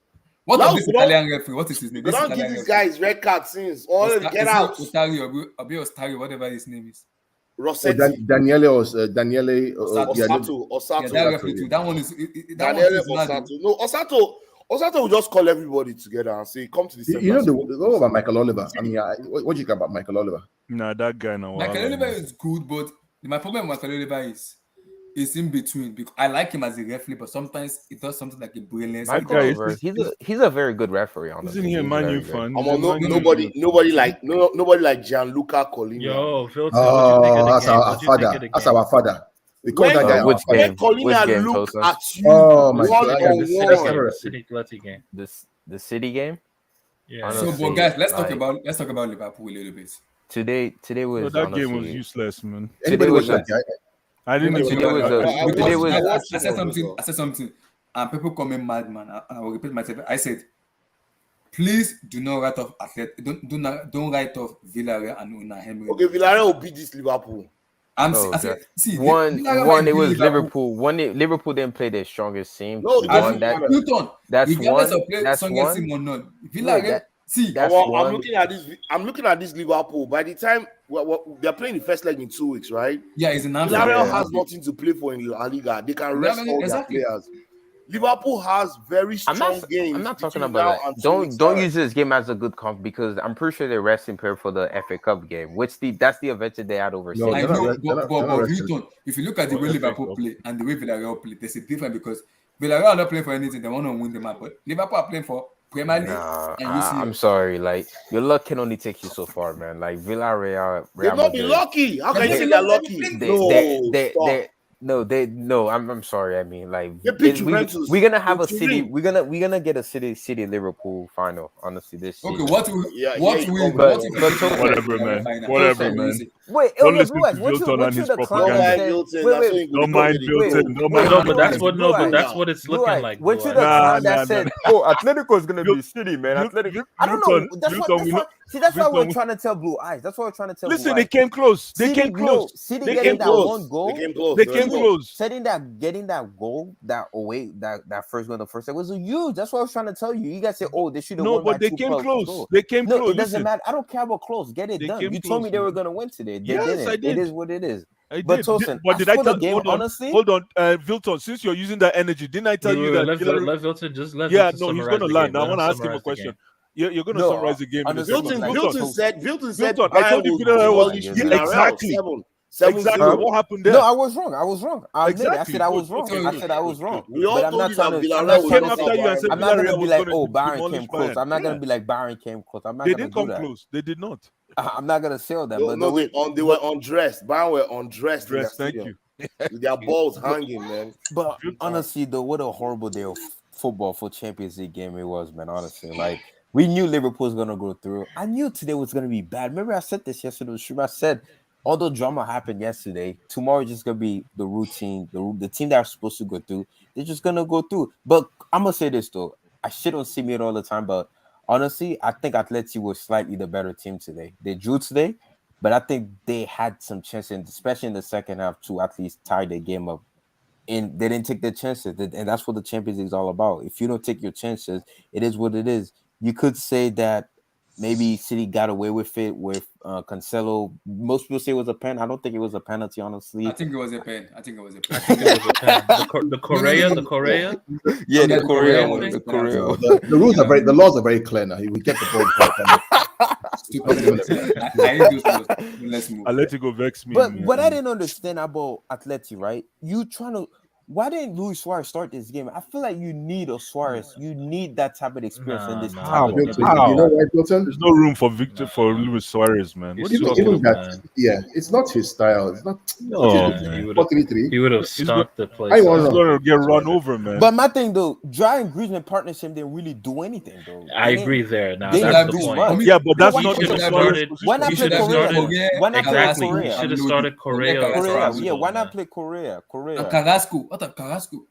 What is this Italian referee? What is his name? They don't give this guy his red card since. Get out. Ostari, whatever his name is. Rossetti. Daniele Osato. That one is Daniele Osato. No, Osato will just call everybody together and say, "Come to the center." You know what about Michael Oliver? I mean, what do you think about Michael Oliver? Nah, that guy now. Michael Oliver is good, but my problem with Michael Oliver is in between. Because I like him as a referee, but sometimes it does something like a brilliance. Michael Oliver, he's a very good referee. Honestly, isn't he a Man U fan? Nobody like Gianluca Colina. Yo, Phil, that's our father. That's our father. We call that guy. Which game? Colina look at you. Oh my God! The City game. The City game. Yeah. So, but guys, let's talk about Liverpool a little bit. Today was that game was useless, man. Anybody was that guy? I didn't. I said something, and people call me madman. And I will repeat myself. I said, please do not write off don't write off Villarreal and Unai Emery. Okay, Villarreal will beat this Liverpool. One, it was Liverpool. Liverpool didn't play their strongest team. No, that's one. I'm looking at this Liverpool. By the time they're playing the first leg in 2 weeks, right? Yeah, it's an Villarreal has nothing to play for in La Liga. They can rest all their players. Liverpool has very strong games. I'm not talking between about now and that. 2 weeks Don't time. use this game as a good comp because I'm pretty sure they're resting Perry for the FA Cup game, which that's the adventure they had over No, City. I they're not. know, They're not. They're not resting. Houston, if you look at the way FA Liverpool Cup. play and the way Villarreal play, there's a difference because Villarreal are not playing for anything. They want to win the match, but Liverpool are playing for Premier League Nah, and I'm UCL. sorry. Like your luck can only take you so far, man. Like Villarreal, They've Real not been Madrid, lucky. How can you They- say they're they- lucky? No, I'm sorry. I mean, like They beat Juventus. we're gonna have a to City. win. We're gonna get a City Liverpool final. Honestly, this season. Okay, what Yeah, what yeah, will but- what if but they Tosin- Whatever, man. Whatever, man. Wait, Don't okay, listen Blue Eyes, to what Vilton you and his the Don't comment propaganda. mind said? Wilton. Wait, That's wait, what you Don't go mind with it. Vilton. Don't mind No, but that's Vilton. what Blue Eyes, that's what it's Blue looking Eyes, like. what Blue you the Eyes. clown that Nah. said, "Oh, Atletico is gonna Vil- be shitty, man." Vil- Atletico. Vil- I don't Vilton, know. That's Vilton, we why. know- See, that's why we're Vilton, trying to tell Blue Eyes. That's why we're trying to tell listen, Blue they Eyes. came close. They City, came close. City They getting came that close. one goal. They came close. They No, came no. close. Getting that goal, that away, that first goal, the first leg was huge. That's what I was trying to tell you. You guys say, "Oh, they should have No, won by but they 2 came plus close. goals." They came No, close. it doesn't Listen, matter. I don't care about close. Get it they done. came You told me close, they were man. gonna win today. They Yes, didn't. I It did. is what it is. I But did. Tosin, But did I for the tell? game, Hold on, honestly, hold on, Vilton. Since you're using that energy, didn't I tell you that? Let Villarreal- Vilton just let Yeah, Vilton no, he's summarize gonna the land. game. I Let want to him ask him a summarize the question. game. You're gonna No, summarize the game in a honestly, second. Wilton, like, Vilton, Wilton said Vilton, I told you Bayern Villarreal will was demolish yeah. Villarreal. exactly. 7-0. Exactly. What happened there? No, I was wrong. I admit it. I Exactly. said I Good, was wrong. okay, I good, said I good, was wrong. good, We good. all But I'm told not you trying that to. I'm Villarreal not I will trying came to knock say. out after you and Bayern. said I'm not gonna Villarreal be was like, gonna "Oh, Bayern demolish came close." Bayern. I'm not gonna Yeah. be like Bayern came close. I'm not They gonna did do come that. close. They did not. I'm not gonna say all that. No, But no, the way, they were undressed. Bayern were undressed in their Dress, thank stadium you. with their balls hanging, man. but Big time. honestly, though, what a horrible day of football for Champions League game it was, man. Honestly, like we knew Liverpool was gonna go through. I knew today was gonna be bad. Remember, I said this yesterday. I said, although drama happened yesterday, tomorrow is just gonna be the routine. The team that are supposed to go through, they're just gonna go through. But I'm gonna say this though, I shit on Simeon all the time, but honestly, I think Atleti was slightly the better team today. They drew today, but I think they had some chances, especially in the second half, to at least tie the game up. And they didn't take their chances, and that's what the Champions League is all about. If you don't take your chances, it is what it is. You could say that maybe City got away with it with Cancelo. Most people say it was a pen. I don't think it was a penalty, honestly. I think it was a pen. I think it was a pen. The Correa. Yeah, Yeah, the Korea one one. is The a penalty. Korea one. The laws are very clear now. We get the ball. Stupid. I hate those laws. Let's move. Atletico vex me. But man. what I didn't understand about Atleti, right? You trying to why didn't Luis Suarez start this game? I feel like you need a Suarez. You need that type of experience in this type of game. You know why, Milton? There's no room for Victor for Luis Suarez, man. What are you talking about? It's not his style. It's not. No, man. He would have stopped the place. He's going to get run over, man. But my thing though, Dry and Griezmann partnership didn't really do anything though. I agree there. Now they that's didn't the do point. much. Yeah, but that's Why not should the have Suarez started- position. Why not play Correa? Why not play Exactly. He Correa? should have started Correa. Yeah, why not play Correa? Carrasco. What a Carrasco.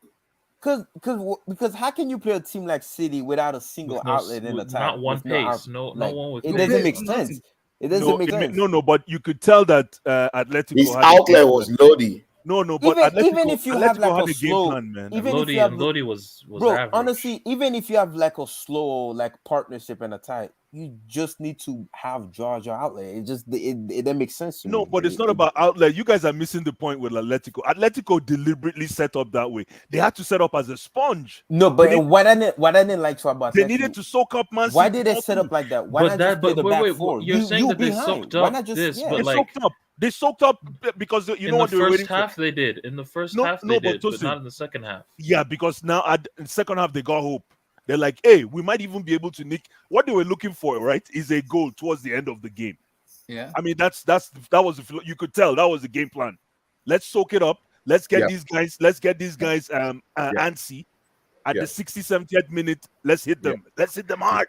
Because how can you play a team like City without a single With no- outlet in with attack? not one With pace, no one with it no doesn't pace, make no sense. nothing. It doesn't make sense. No, but you could tell that Atletico His had a outlet game was plan. Lodi. No, but Even if you have Atletico like had a a game slow, plan, man. even if Lodi you have and Lodi was bro, average. honestly, even if you have like a slow like partnership and attack, you just need to have Georgia outlet. It doesn't make sense to me. No, but it's not about outlet. You guys are missing the point with Atletico. Atletico deliberately set up that way. They had to set up as a sponge. No, but what I didn't like about They Atleti, needed to soak up Man why City did they all set through. up like that? Why not just play the back four? You're saying that they behind. soaked Why up not just this, yeah. but They like soaked up. They soaked up because you know in what the they were first waiting half for. they did. In the first No, half no, they but did, but Tosin, not in the second half. Yeah, because now at the second half they got hope. They're like, hey, we might even be able to nick what they were looking for, right? Is a goal towards the end of the game. Yeah. I mean, that was you could tell that was the game plan. Let's soak it up. Let's get these guys. Let's get these guys antsy at the 60th, 70th minute. Let's hit them. Let's hit them hard.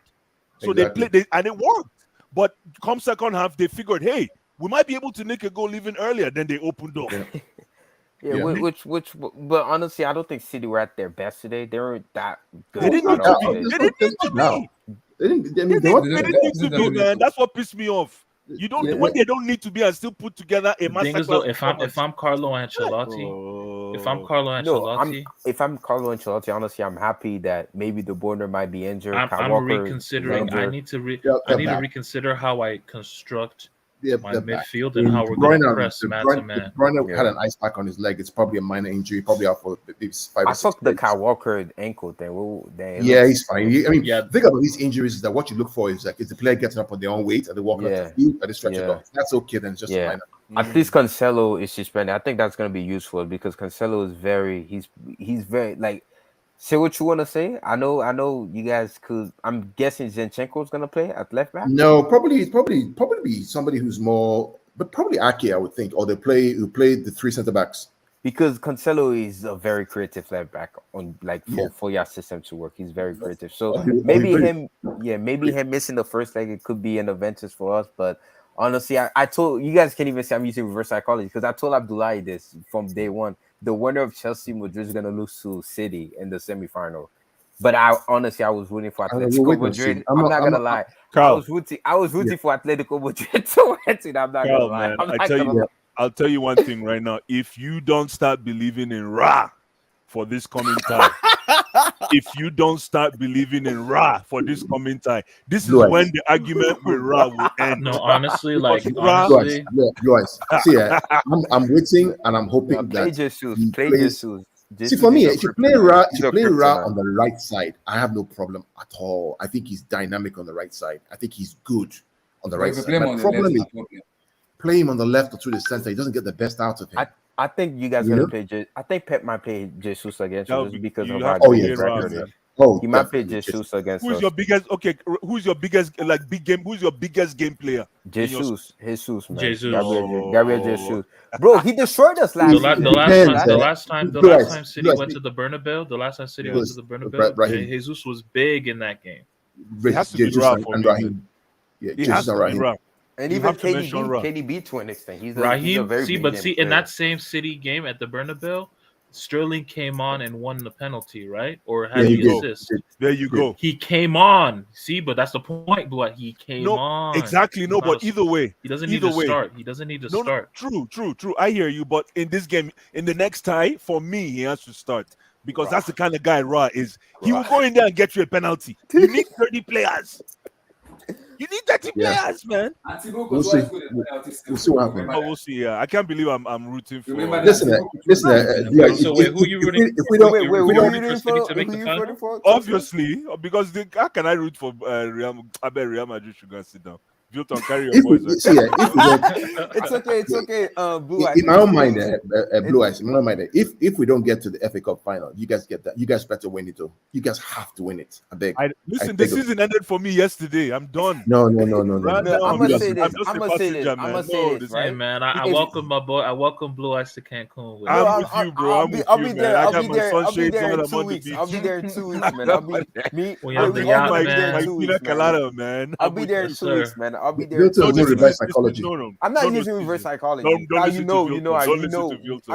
So they played, and it worked. But come second half, they figured, hey, we might be able to nick a goal even earlier. Then they opened up. Which, but honestly, I don't think City were at their best today. They weren't that good. They didn't need to be. They didn't need to be. They didn't need to be, man. That's what pissed me off. You don't when they don't need to be and still put together a The thing is though, if I'm Carlo Ancelotti, if I'm Carlo Ancelotti, if I'm Carlo Ancelotti, honestly, I'm happy that maybe the border might be injured. I'm reconsidering. I need to reconsider how I construct My back. midfield and how we're going to press man to De man. Bruyne had an ice pack on his leg. It's probably a minor injury, probably out for maybe 5 I or 6 thought the days. Kyle Walker ankle thing. Yeah, he's fine. I mean, Yeah. think about these injuries is that what you look for is like if the player getting up on their own weight and they walk out the field and they stretch it off. That's okay, then it's just a minor. At least Cancelo is suspended. I think that's going to be useful because Cancelo is he's very like. Say what you want to say. I know you guys could. I'm guessing Zinchenko is going to play at left back. No, probably be somebody who's more, but probably Ake, I would think, or who play the 3 center backs. Because Cancelo is a very creative left back on for your system to work. He's very creative. So maybe him missing the first leg, it could be an advantage for us. But honestly, I told you guys can't even say I'm using reverse psychology because I told Abdullahi this from day one. The winner of Chelsea Madrid is gonna lose to City in the semifinal. But I was rooting for Atletico Madrid. I'm not gonna lie. Carl, I was rooting for Atletico Madrid to win. I'm not gonna lie. Man, I'll tell you one thing right now. If you don't start believing in Ra for this coming time, if you don't start believing in Ra for this coming time, this is when the argument with Ra will end. No, honestly, like Luis, see, I'm waiting and I'm hoping play that Play Jesus. See, for me, if you play Ra on the right side, I have no problem at all. I think he's dynamic on the right side. I think he's good on the right side. The problem is play him on the left or through the center. He doesn't get the best out of him. I think you guys gonna play. I think Pep might play Jesus against us because of our record. He might play Jesus against us. Who's your biggest? Okay, who's your biggest big game? Who's your biggest game player? Jesus, man. Jesus. Gabriel Jesus. Bro, he destroyed us last season. The last time City went to the Bernabeu, Jesus was big in that game. It has to be Raheem. Yeah, Jesus and Raheem. And even KDB to an extent. He's a very big player. In that same City game at the Bernabeu, Sterling came on and won the penalty, right? Or had the assist. There you go. He came on. See, but that's the point, Blood. He came on. Exactly. No, but either way. He doesn't need to start. He doesn't need to start. True. I hear you. But in this game, in the next tie, for me, he has to start. Because that's the kind of guy Ra is. He will go in there and get you a penalty. You need 30 players. You need 30 players, man. We'll see. We'll see what happens. We'll see. Yeah, I can't believe I'm rooting for. Listen. So wait, who you rooting? If we don't, obviously, because how can I root for Real? I bet Real Madrid should go and sit down. Vilton, carry your voice. It's okay. Blue Eyes. In my own mind, Blue Eyes. In my own mind, if we don't get to the FA Cup final, you guys get that. You guys better win it, though. You guys have to win it. I beg. Listen, the season ended for me yesterday. I'm done. No. I'm gonna say this. Right, man. I welcome my boy. I welcome Blue Eyes to Cancun. I'm with you, bro. I'll be there. I'll be there in 2 weeks. I'll be there in 2 weeks, man. I'll be there in 2 weeks, man. I'll be there. Reverse psychology. I'm not using reverse psychology. I'm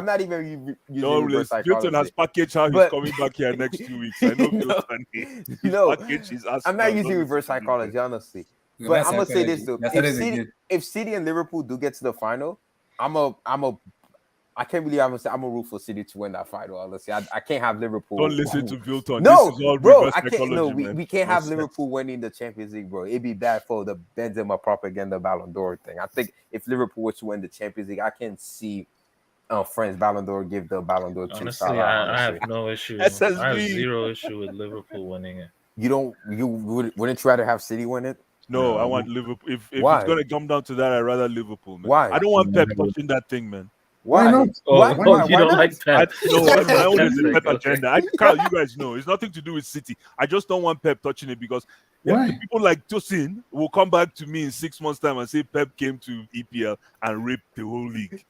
not even using reverse psychology. Milton has packaged how he's coming back here next 2 weeks. I know. I'm not using reverse psychology, honestly. But I'm gonna say this though: if City and Liverpool do get to the final, I can't believe I'm a root for City to win that final. Honestly, I can't have Liverpool. Don't listen to Vilton. No, this is all bro, I can't. No, we can't have Liverpool winning the Champions League, bro. It'd be bad for the Benzema propaganda Ballon d'Or thing. I think if Liverpool were to win the Champions League, I can see France Ballon d'Or give the Ballon d'Or to Salah. I have no issue. SSB. I have zero issue with Liverpool winning it. Wouldn't you rather have City win it? No, I want Liverpool. If it's gonna come down to that, I'd rather Liverpool, man. Why? I don't want Pep touching that thing, man. Why not? Why you don't like Pep? My own is a Pep agenda. Carl, you guys know it's nothing to do with City. I just don't want Pep touching it because people like Tosin will come back to me in 6 months' time and say Pep came to EPL and raped the whole league.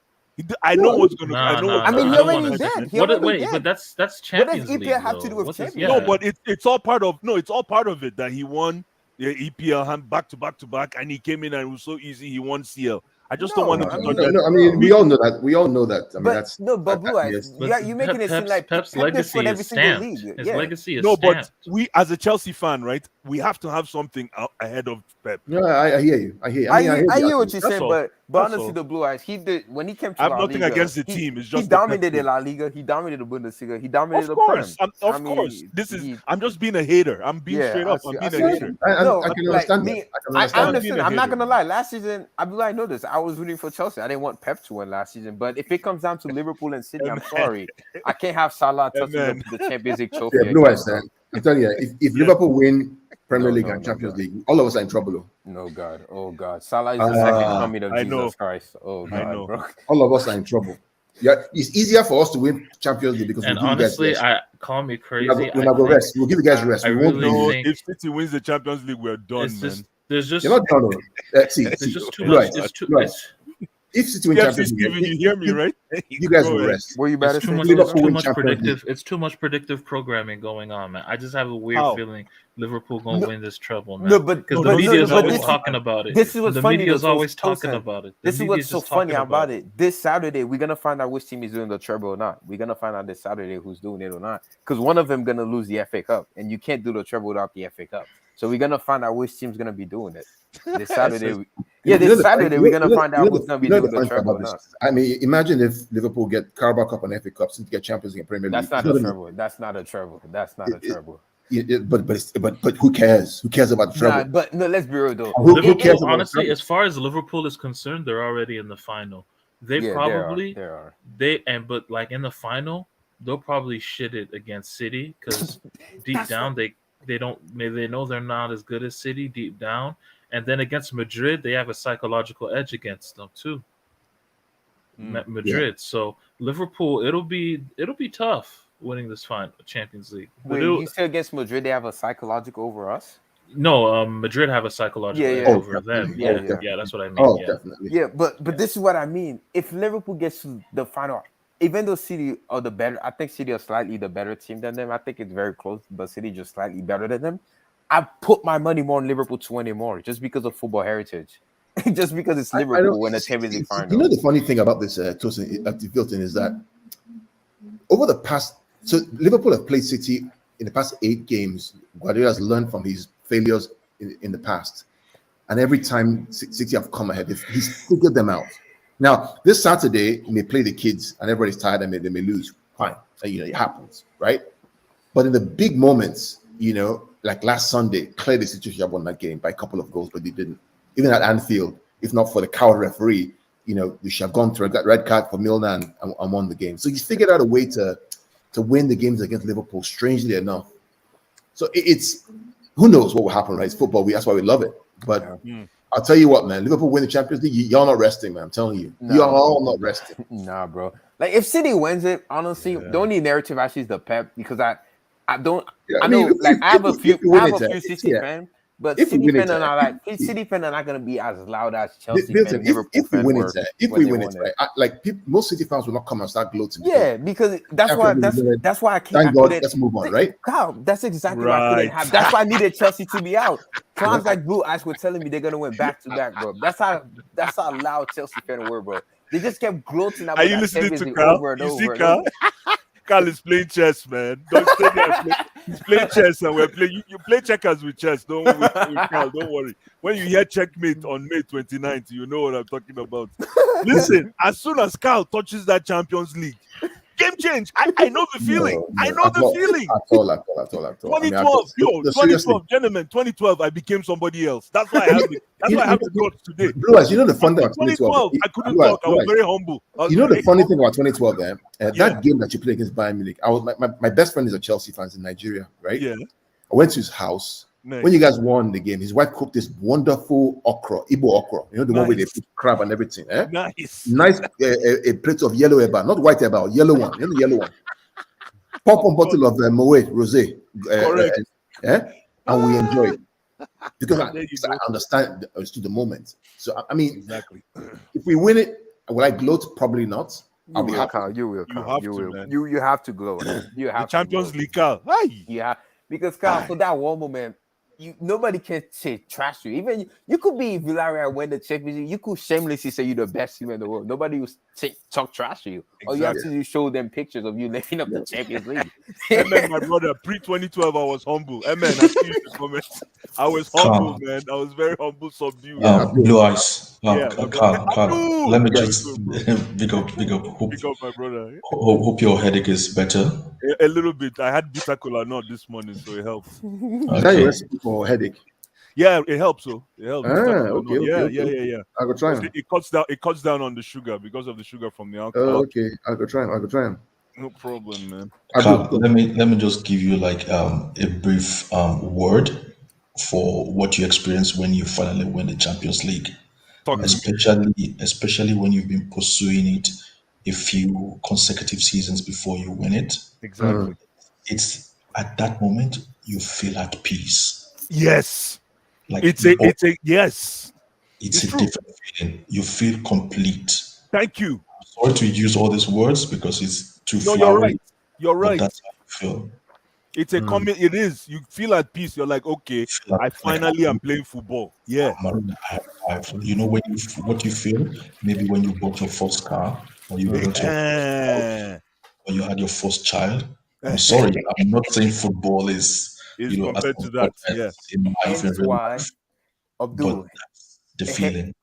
I know what's going to. I mean, he already did. Wait, but that's Champions League. What does EPL have to do with Champions? No, but it's all part of. No, it's all part of it that he won the EPL back to back, and he came in and it was so easy. He won CL. I just don't want him to touch that. I mean, we all know that. We all know that. I mean, that's but Blue Eyes, you're making it seem like Pep's legacy is stamped. His legacy is stamped. But we, as a Chelsea fan, right, we have to have something ahead of Pep. No, I hear you. I hear what you're saying, but But That's honestly, all. the Blue Eyes, he did when he came I to have La nothing Liga. against the he, team. It's he just the Pep dominated thing. La Liga. He dominated the Bundesliga. He dominated Of the course, Prem. of course. This is. He, I'm just being a hater. I'm being yeah, straight up. I'm I being a see what hater. you. And No, I can like understand me, that. I can I understand I'm that. being understand. a I'm not hater, gonna man. lie. Last season, I know this. I was rooting for Chelsea. I didn't want Pep to win last season. But if it comes down to Liverpool and City, I'm sorry, I can't have Salah touching Amen. the Champions League Yeah, trophy Blue again, Eyes, bro. I'm telling you, if Yeah. Liverpool win Premier No, League no, and no, Champions God. League, all of us are in trouble. Though. No, God. Oh, God. Salah is the second coming of I Jesus know. Christ. Oh, I God, know. bro. All of us are in trouble. Yeah, it's easier for us to win Champions League because And we'll give you guys honestly, rest. I call me We're crazy. not going to rest. We'll give you guys rest. I We won't really be. No, think if City wins the Champions League, we're done, it's man. just there's just You're not done. See, there's just too Blue much. Eyes, It's too Blue Eyes. it's If City win CFC Champions League, Steven, you hear me, right? you guys Go will ahead. rest. What you it's better too say, much. Liverpool It's Steven? too win much Champions League. predictive. It's too much predictive programming going on, man. I just have a weird How? feeling Liverpool gonna No, win this treble, man. no, but Because No, the no, media no, is no, always no. talking about it. this is what's The funny. media is though, always talking Tosin. about it. The This is media what's is so just funny talking about about it. it. This Saturday, we're gonna find out which team is doing the treble or not. We're gonna find out this Saturday who's doing it or not. Because one of them gonna lose the FA Cup, and you can't do the treble without the FA Cup. So we're gonna find out which team's gonna be doing it this Saturday. This Saturday we're gonna find out who's gonna be doing the funny thing treble or about not. this. I mean, imagine if Liverpool get Carabao Cup and FA Cup, since get Champions League and Premier League. That's not It's a not treble. That's not a treble. That's not a treble. but who cares? Who cares about the Nah, treble? but no, let's be real though. Who cares Liverpool, about the honestly, treble? as far as Liverpool is concerned, they're already in the final. They Yeah, probably there are. but like in the final, they'll probably shit it against City because deep down they don't, maybe they know they're not as good as City deep down, and then against Madrid they have a psychological edge against them too. Madrid. So Liverpool, it'll be tough winning this final Champions League. But Wait, you said against Madrid they have a psychological over us? no, Madrid have a psychological edge Yeah. over them. definitely. Yeah, that's what I mean. Oh, yeah. definitely. Yeah, but this is what I mean. If Liverpool gets to the final, even though City are the better, I think City are slightly the better team than them. I think it's very close, but City just slightly better than them. I put my money more on Liverpool to win it more, just because of football heritage, just because it's Liverpool when the Champions League final. You know the funny thing about this Tosin is that over the past, so Liverpool have played City in the past 8 games. Guardiola has learned from his failures in the past, and every time City have come ahead, he's figured them out. Now this Saturday he may play the kids, and everybody's tired, and they may lose. Fine, it happens, right? But in the big moments, like last Sunday, clearly City should have won that game by a couple of goals, but they didn't. Even at Anfield, if not for the coward referee, they should have gone through a red card for Milner and won the game. So he's figured out a way to win the games against Liverpool, strangely enough. So it's who knows what will happen, right? It's football. That's why we love it. But I'll tell you what, man, Liverpool win the Champions League, y'all not resting, man. I'm telling you. Y'all all not resting. Nah, bro. Like if City wins it, honestly, the only narrative actually is the Pep, because I don't. Yeah, I know, like I have a few City yeah. fans, but If we City win fans it, are not like City fans are not gonna be as loud as Chelsea Milton, fans, Liverpool if we fans win were it, if when we they win won it, right? Most City fans will not come and start gloating. Yeah, because that's why I can't. Thank God, let's move on, right? Kyle, that's exactly why I couldn't have. That's why I needed Chelsea to be out. Clowns like Blue Eyes were telling me they're gonna win back to back, bro. That's how loud Chelsea fans were, bro. They just kept gloating about. Are you listening to Carl? Over and you over see and Carl? over. Carl is playing chess, man. Don't stay there. He's playing chess, and we're playing. You play checkers with chess. Don't with Carl. Don't worry. When you hear checkmate on May 29th, you know what I'm talking about. Listen, as soon as Carl touches that Champions League, game change. I know the feeling. I know the feeling. At all. 2012, 2012, gentlemen. 2012, I became somebody else. That's why I have the. That's why I have the guts today. Blue Eyes, the fun thing about 2012, I couldn't talk. I was very humble. The funny thing about 2012, that game that you played against Bayern Munich, I was my best friend is a Chelsea fan in Nigeria, right? Yeah. I went to his house. Nice. When you guys won the game, his wife cooked this wonderful okra, Igbo okra. The one where they put crab and everything. Nice a plate of yellow eba, not white eba, yellow one. The yellow one. Pop one bottle of Moet Rosé. And we enjoyed it. Because I understand the moment. So I mean, exactly. If we win it, will I gloat? Probably not. I'll be happy. You will. You have to gloat. You have the Champions League, Carl. Yeah. Because Carl, for that one moment, nobody can say trash you. Even you could be Villarreal win the Champions League. You could shamelessly say you're the best team in the world. Nobody will talk trash to you. All you have to do is show them pictures of you lifting up the Champions League. Man, my brother, pre-2012, I was humble. Man, I see you in the comments. I was humble, man. I was very humble, subdued. Blue eyes. Yeah, Carl, let me just big up. Hope, pick up my brother. hope your headache is better. A little bit. I had bitter cola nut this morning, so it helped. Is that your recipe for headache? Yeah, it helps. So it helps. Okay. Yeah. I'll go try them. It cuts down on the sugar because of the sugar from the alcohol. Okay, I'll go try them. No problem, man. Carl, let me just give you like a brief word for what you experience when you finally win the Champions League. Especially when you've been pursuing it a few consecutive seasons before you win it. Exactly. It's at that moment you feel at peace. Yes. Like it's a yes. It's a different feeling. You feel complete. Thank you. I'm sorry to use all these words because it's too flowery. You're right. You're right. That's how you feel. It's a comment. It is. You feel at peace. You're like, okay, I finally am playing football. Yeah. You know what you feel? Maybe when you bought your first car, or you bought your house, or you had your first child. I'm sorry, I'm not saying football is compared to that. Yeah. In life and real life, Abdul, but that's the feeling.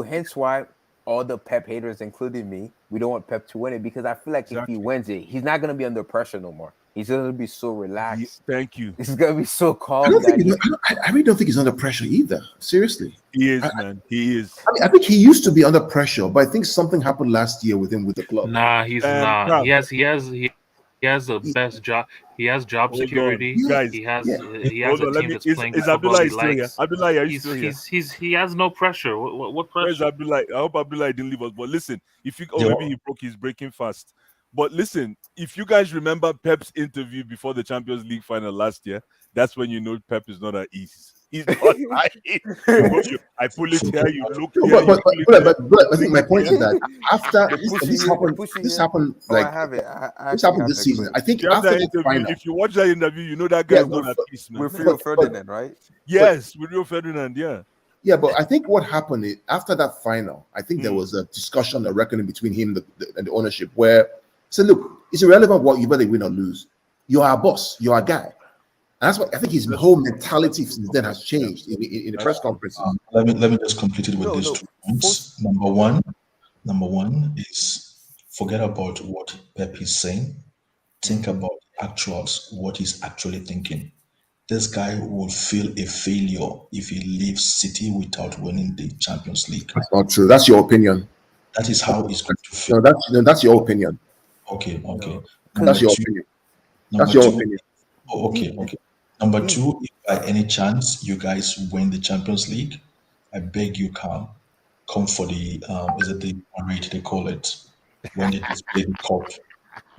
Hence why all the Pep haters, including me, we don't want Pep to win it because I feel like if he wins it, he's not going to be under pressure no more. He's going to be so relaxed. Thank you. He's going to be so calm. I really don't think he's under pressure either. Seriously. He is, man. He is. I think he used to be under pressure, but I think something happened last year with him with the club. Nah, he's not. He has the best job. He has job security. Guys, he has a team that's playing is football Abdullah he still here? likes. Abdullah, are you still here? He has no pressure. What pressure? Where's Abdullah? I hope Abdullah didn't leave us. But listen, maybe he broke his breaking fast. But listen, if you guys remember Pep's interview before the Champions League final last year, that's when you know Pep is not at ease. He's not at ease. I pull it here, you look here. But I think my point is that after this happened this season. I think after the final, if you watch that interview, you know that guy is not at peace, man. With Rio Ferdinand, right? Yes, with Rio Ferdinand, yeah. Yeah, but I think what happened after that final, I think there was a discussion, a reckoning between him and the ownership where said, look, it's irrelevant what you whether you win or lose. You're our boss, you're our guy. And that's what I think his whole mentality since then has changed in the press conferences. Let me just complete it with these 2 points. Number one is forget about what Pep is saying. Think about actuals, what he's actually thinking. This guy will feel a failure if he leaves City without winning the Champions League. That's not true. That's your opinion. That is how he's going to feel. No, that's your opinion. Okay. That's your opinion. That's your opinion. Okay. Number 2, if by any chance you guys win the Champions League, I beg you come for the is it the parade they call it when they display the cup.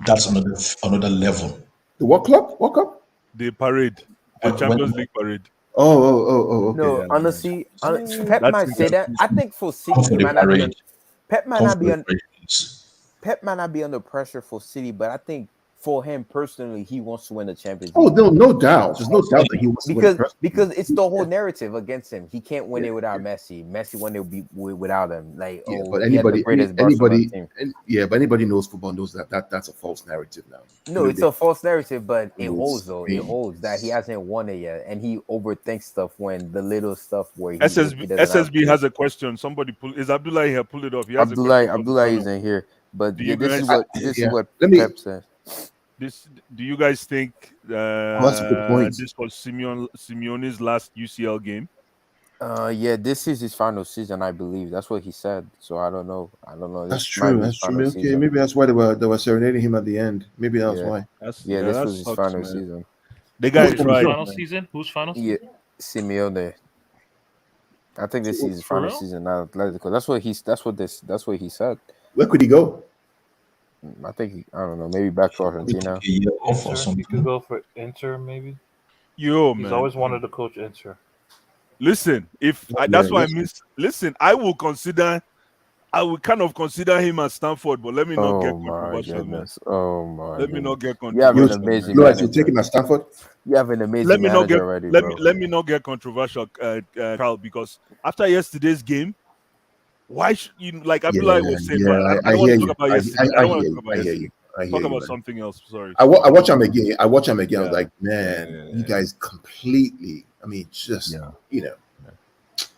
That's another level. The what club? What cup? The parade. The Champions League parade. Oh, okay. No, honestly, Pep might say that. I think for City, Pep might not be under pressure for City, but I think for him personally, he wants to win the Champions League. Oh, no doubt. There's no doubt that he wants to win because it's the whole narrative against him. He can't win it without Messi. Messi won it without him. But anybody knows football knows that's a false narrative now. No, it's a false narrative, but it holds though. It holds that he hasn't won it yet, and he overthinks stuff when the little stuff where SSB has a question. Somebody is Abdullah here? Pull it off. Abdullah isn't here, but this is what Pep says. Do you guys think that's a good point. This was Simeone's last UCL game? Yeah, this is his final season, I believe. That's what he said. So I don't know. That's true. Okay, maybe that's why they were serenading him at the end. Maybe that's why. This was his final season. The guy tried. Final season? Whose final season? Yeah, Simeone. I think this is his final season at Atletico. That's what he said. Where could he go? I think I don't know. Maybe back to Argentina. He could go for Inter, maybe. Man. He's always wanted to coach Inter. Listen, that's why I miss. Listen, I will kind of consider him at Stanford, but let me not get controversial. Let me not get controversial. You have an amazing. You take him at Stanford. You have an amazing. Let me not get controversial, Carl, because after yesterday's game, Why should you like Yeah, Abdullah was saying, right? yeah, I I don't want hear to you. talk about I yesterday. I I don't want hear to you. talk about I hear you. yesterday. I hear Talk you, about man. something else. Sorry. I watch him again. I watch him again. I was Yeah. like, man, you guys completely. I mean, just you know.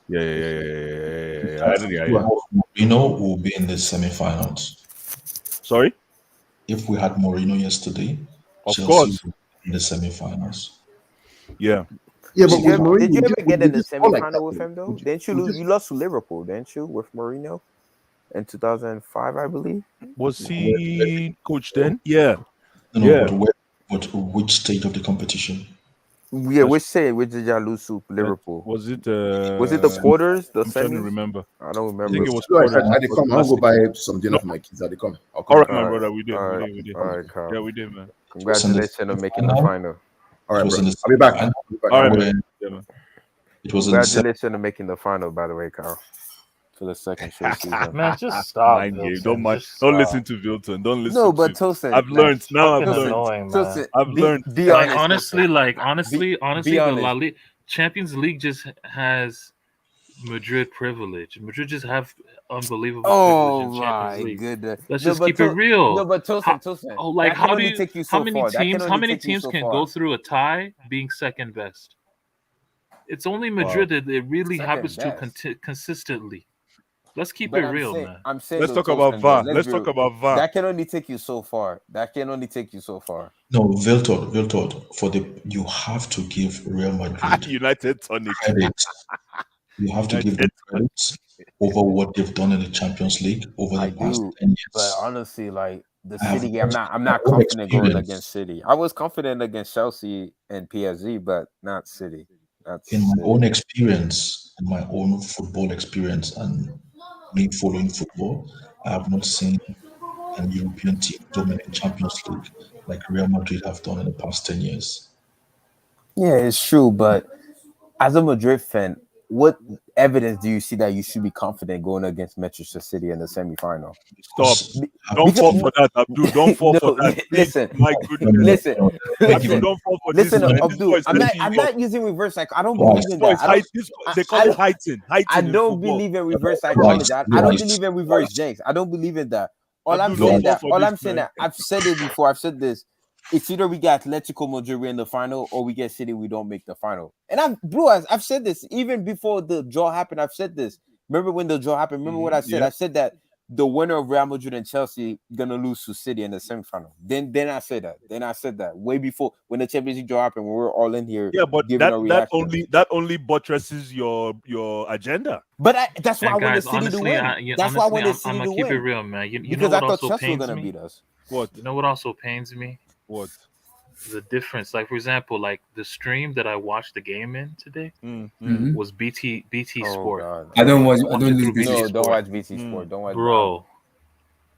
Yeah. I didn't hear you. Mourinho will be in the semi-finals. Sorry? If we had Mourinho yesterday, Of Chelsea course. will be in the semi-finals. Yeah. Yeah, but Did you with ever, Mourinho, did you ever get in the score like that, semi-final with though? him though? Would you, Didn't you would lose? you, You lost to Liverpool, didn't you, with Mourinho in 2005, I believe. Was he coach then? Yeah. No, Yeah. but which stage of the competition? Yeah, which did y'all lose to Liverpool? Was it the quarters, the I'm trying to semis? remember. I don't I remember. think it was Right, quarters. I come. I'll go buy some dinner No. for my kids. I come. I'll All come. right, my brother. We did. All right, Carl. Yeah, we did, man. Congratulations on making the final. All right, was bro. in the I'll be back. semi-final. All right, Where man. Yeah, man. It was in the Congratulations on making the final, by the way, Carl. For the second straight season. Man, just stop. Mind game. Vilton. Don't listen to Vilton. Don't listen. No, but to Tosin, I've learned now. I've fucking learned. annoying, man. Tosin, I've learned. Be Like honest, honestly, Tosin. the honest. La Liga Champions League just has Madrid privilege. Madrid just have unbelievable Oh privilege in Champions my League. goodness. Let's just keep it real. No, but Tosin. Oh, like that can how do only you? take you How so many far. That can teams? only How many take you teams so can far. go through a tie being second best? It's only Madrid that it really Second happens best. to consistently. Let's keep But it I'm real, saying, man. I'm saying Let's though, talk about Tosin, VAR. though, Let's be talk real. about VAR. That can only take you so far. No, Viltord, you have to give Real Madrid United Tonic. credit. You have to give them credit over what they've done in the Champions League over the past 10 years. But honestly, like the I have City game, I'm not own confident going experience. against City. I was confident against Chelsea and PSG, but not City. In my own experience, in my own football experience, and me following football, I have not seen an European team dominate Champions League like Real Madrid have done in the past 10 years. Yeah, it's true, but as a Madrid fan, what evidence do you see that you should be confident going against Manchester City in the semi-final? Stop. Don't fall for that, Abdul. Don't fall for that. Please, Listen, my goodness. listen, don't fall for listen, this. Abdul. I'm not using reverse psychology. I don't believe in that. They call it heighten. I don't believe in reverse psychology. I don't believe in reverse jinx. I don't believe in that. All I'm saying that I've said it before. I've said this. It's either we get Atletico Madrid in the final or we get City, we don't make the final. And I've said this even before the draw happened. I've said this. Remember when the draw happened? Remember what I said? Yeah. I said that the winner of Real Madrid and Chelsea gonna lose to City in the semifinal. Then I said that way before when the Champions League draw happened when we were all in here. Yeah, but that only buttresses your agenda. But that's why I wanted guys, City to win. That's why I wanted City to win. I'm gonna keep it real, man. You because know what I thought also Chelsea were pains gonna me? beat us. What? You know what also pains me? What? The difference, like for example, like the stream that I watched the game in today was BT Sport. God. I don't watch. I don't through BT No, Sport. don't watch BT Sport. Don't watch. Bro,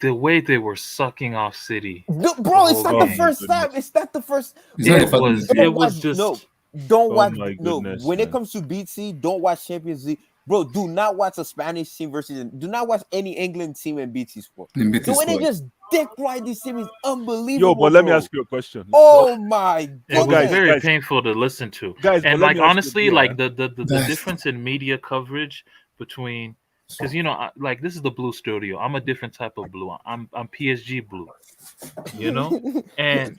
the way they were sucking off City, bro, it's not the first time. It's not the first. It was just no. Don't watch. No, when it comes to BT, don't watch Champions League. Bro, do not watch a Spanish team versus. Do not watch any England team in BT Sport. The way they just dick ride this team is unbelievable. Yo, but let me ask you a question. Oh my god, it was very painful to listen to. Guys, and like honestly, like the difference in media coverage between. Because like this is the blue studio. I'm a different type of blue. I'm PSG blue, and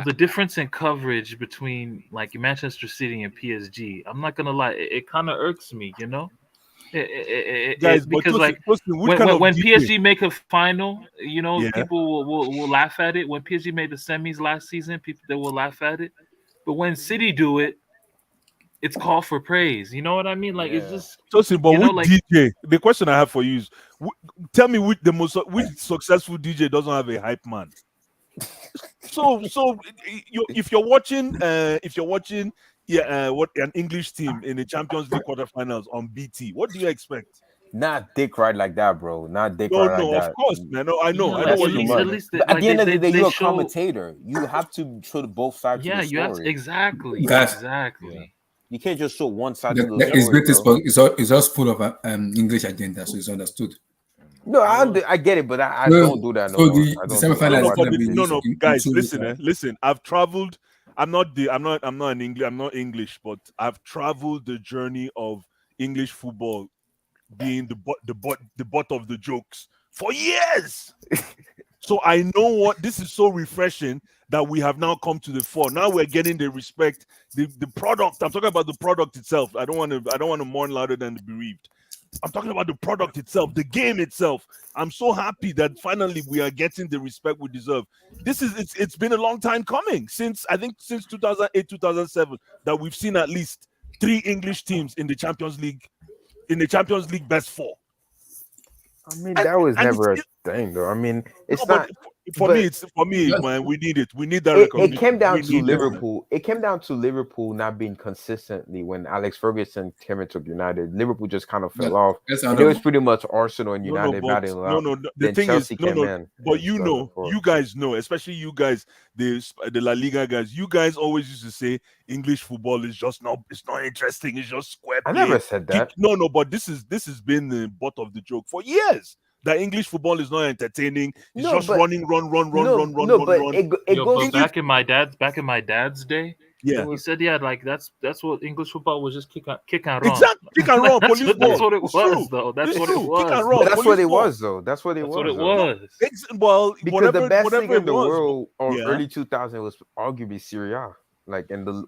the difference in coverage between like Manchester City and PSG. I'm not gonna lie, it kind of irks me, Guys, because like when PSG make a final, people will laugh at it. When PSG made the semis last season, people they will laugh at it. But when City do it, it's called for praise. You know what I mean? Like it's just Tosin, but DJ? The question I have for you is, tell me which successful DJ doesn't have a hype man. So if you're watching what an English team in the Champions League quarterfinals on BT, what do you expect? Not dick ride like that, bro. Not dick ride like that. Of course, man. No, I know. At the end of the day, you're a commentator. You have to show both sides of the story. You have to, exactly. Yeah. You can't just show one side of the story. It's just full of English agenda, so it's understood. No, I get it, but I don't do that. No, guys, listen. I've traveled. I'm not English, but I've traveled the journey of English football being the butt of the jokes for years. So I know what this is so refreshing that we have now come to the fore. Now we're getting the respect, the product. I'm talking about the product itself. I don't want to mourn louder than the bereaved. I'm talking about the product itself, the game itself. I'm so happy that finally we are getting the respect we deserve. It's been a long time coming, since 2008, 2007 that we've seen at least 3 English teams in the Champions League best 4. I mean, that was never a thing, though. I mean, it's not. For me, man, we need it. We need that It recognition. came down to Liverpool. It came down to Liverpool not being consistently when Alex Ferguson came into United. Liverpool just kind of fell off. And it was pretty much Arsenal and United battling out. The then thing Chelsea is, came in. but you guys know, especially you guys, the La Liga guys. You guys always used to say English football is just it's not interesting. It's just square play. I never said that. No, but this has been the butt of the joke for years. That English football is not entertaining. It's just run. But back in my dad's day, yeah, he said, like that's what English football was, just kick and run. Exactly, kick and run. That's what it was, though. That's what it was. That's what it was, though. That's what it was. Well, because the best league in the world or early 2000 was arguably Serie A. Like in the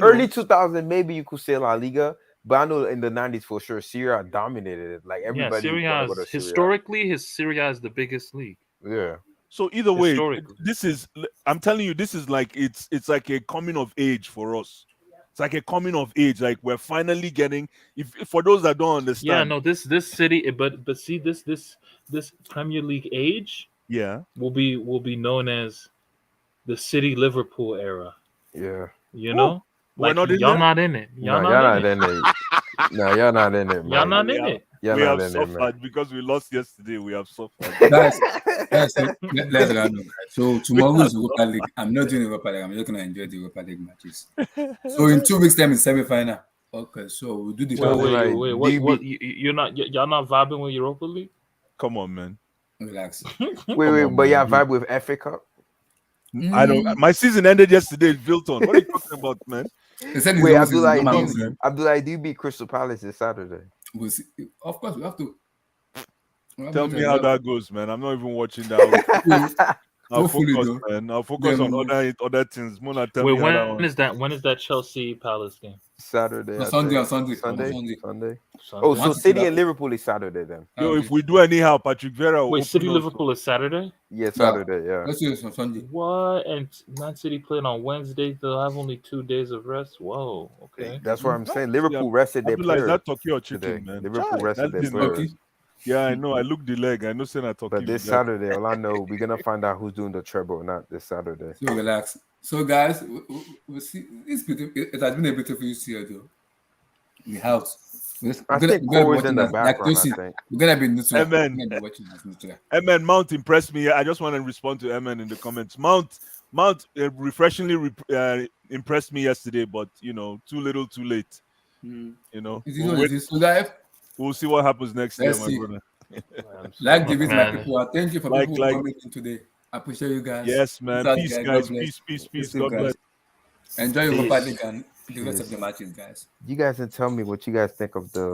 early 2000, maybe you could say La Liga. But I know in the 90s for sure, Serie A dominated it. Like everybody. Serie A historically, Serie A is the biggest league. Yeah. So either way, I'm telling you, this is like it's like a coming of age for us. It's like a coming of age. Like we're finally getting. If for those that don't understand. Yeah, no, this city, but see this Premier League age. Yeah. Will be known as the City Liverpool era. Yeah. You know. Like, y'all not in it. Y'all not in it. No, y'all not in it. Y'all not in it. We have suffered because we lost yesterday. We have suffered. Guys, let's run. So tomorrow is Europa League. I'm not doing Europa League. I'm just gonna enjoy the Europa League matches. So in 2 weeks' time, it's semi-final. Okay, so we'll do the. Wait. What? Y'all not vibing with Europa League? Come on, man. Relax. Wait, but y'all vibe with FA Cup? I don't. My season ended yesterday. Vilton. What are you talking about, man? Wait, Abdullah, do you beat Crystal Palace this Saturday? We'll see. Of course, we have to. Tell me how that goes, man. I'm not even watching that. I'll focus, man. I'll focus on other things. Mona, tell me when is that? When is that Chelsea Palace game? Saturday. Sunday. Oh, so City and Liverpool is Saturday then. Yo, if we do anyhow, Patrick Vieira. Wait, City Liverpool is Saturday? Yeah, Saturday. Yeah. Let's do this on Sunday. What? And Man City playing on Wednesday. They'll have only 2 days of rest. Whoa. Okay. That's what I'm saying. Liverpool rested their players. That turkey or chicken, man. Liverpool rested their players. Yeah, I know. I looked the leg. I know saying I talk. But this Saturday, all I know, we're gonna find out who's doing the treble or not this Saturday. So relax. So guys, we'll see. It has been a beautiful year, though. We have. I think Corey's in the background. We're gonna be neutral. Mount Mount impressed me. I just want to respond to Eman in the comments. Mount refreshingly impressed me yesterday, but too little, too late. We'll see what happens next year, my brother. Like David, my people. Thank you for people coming in today. I appreciate you guys. Yes, man. Peace, guys. Peace. God bless. Enjoy your Europa League and the rest of the matches, guys. You guys can tell me what you guys think of the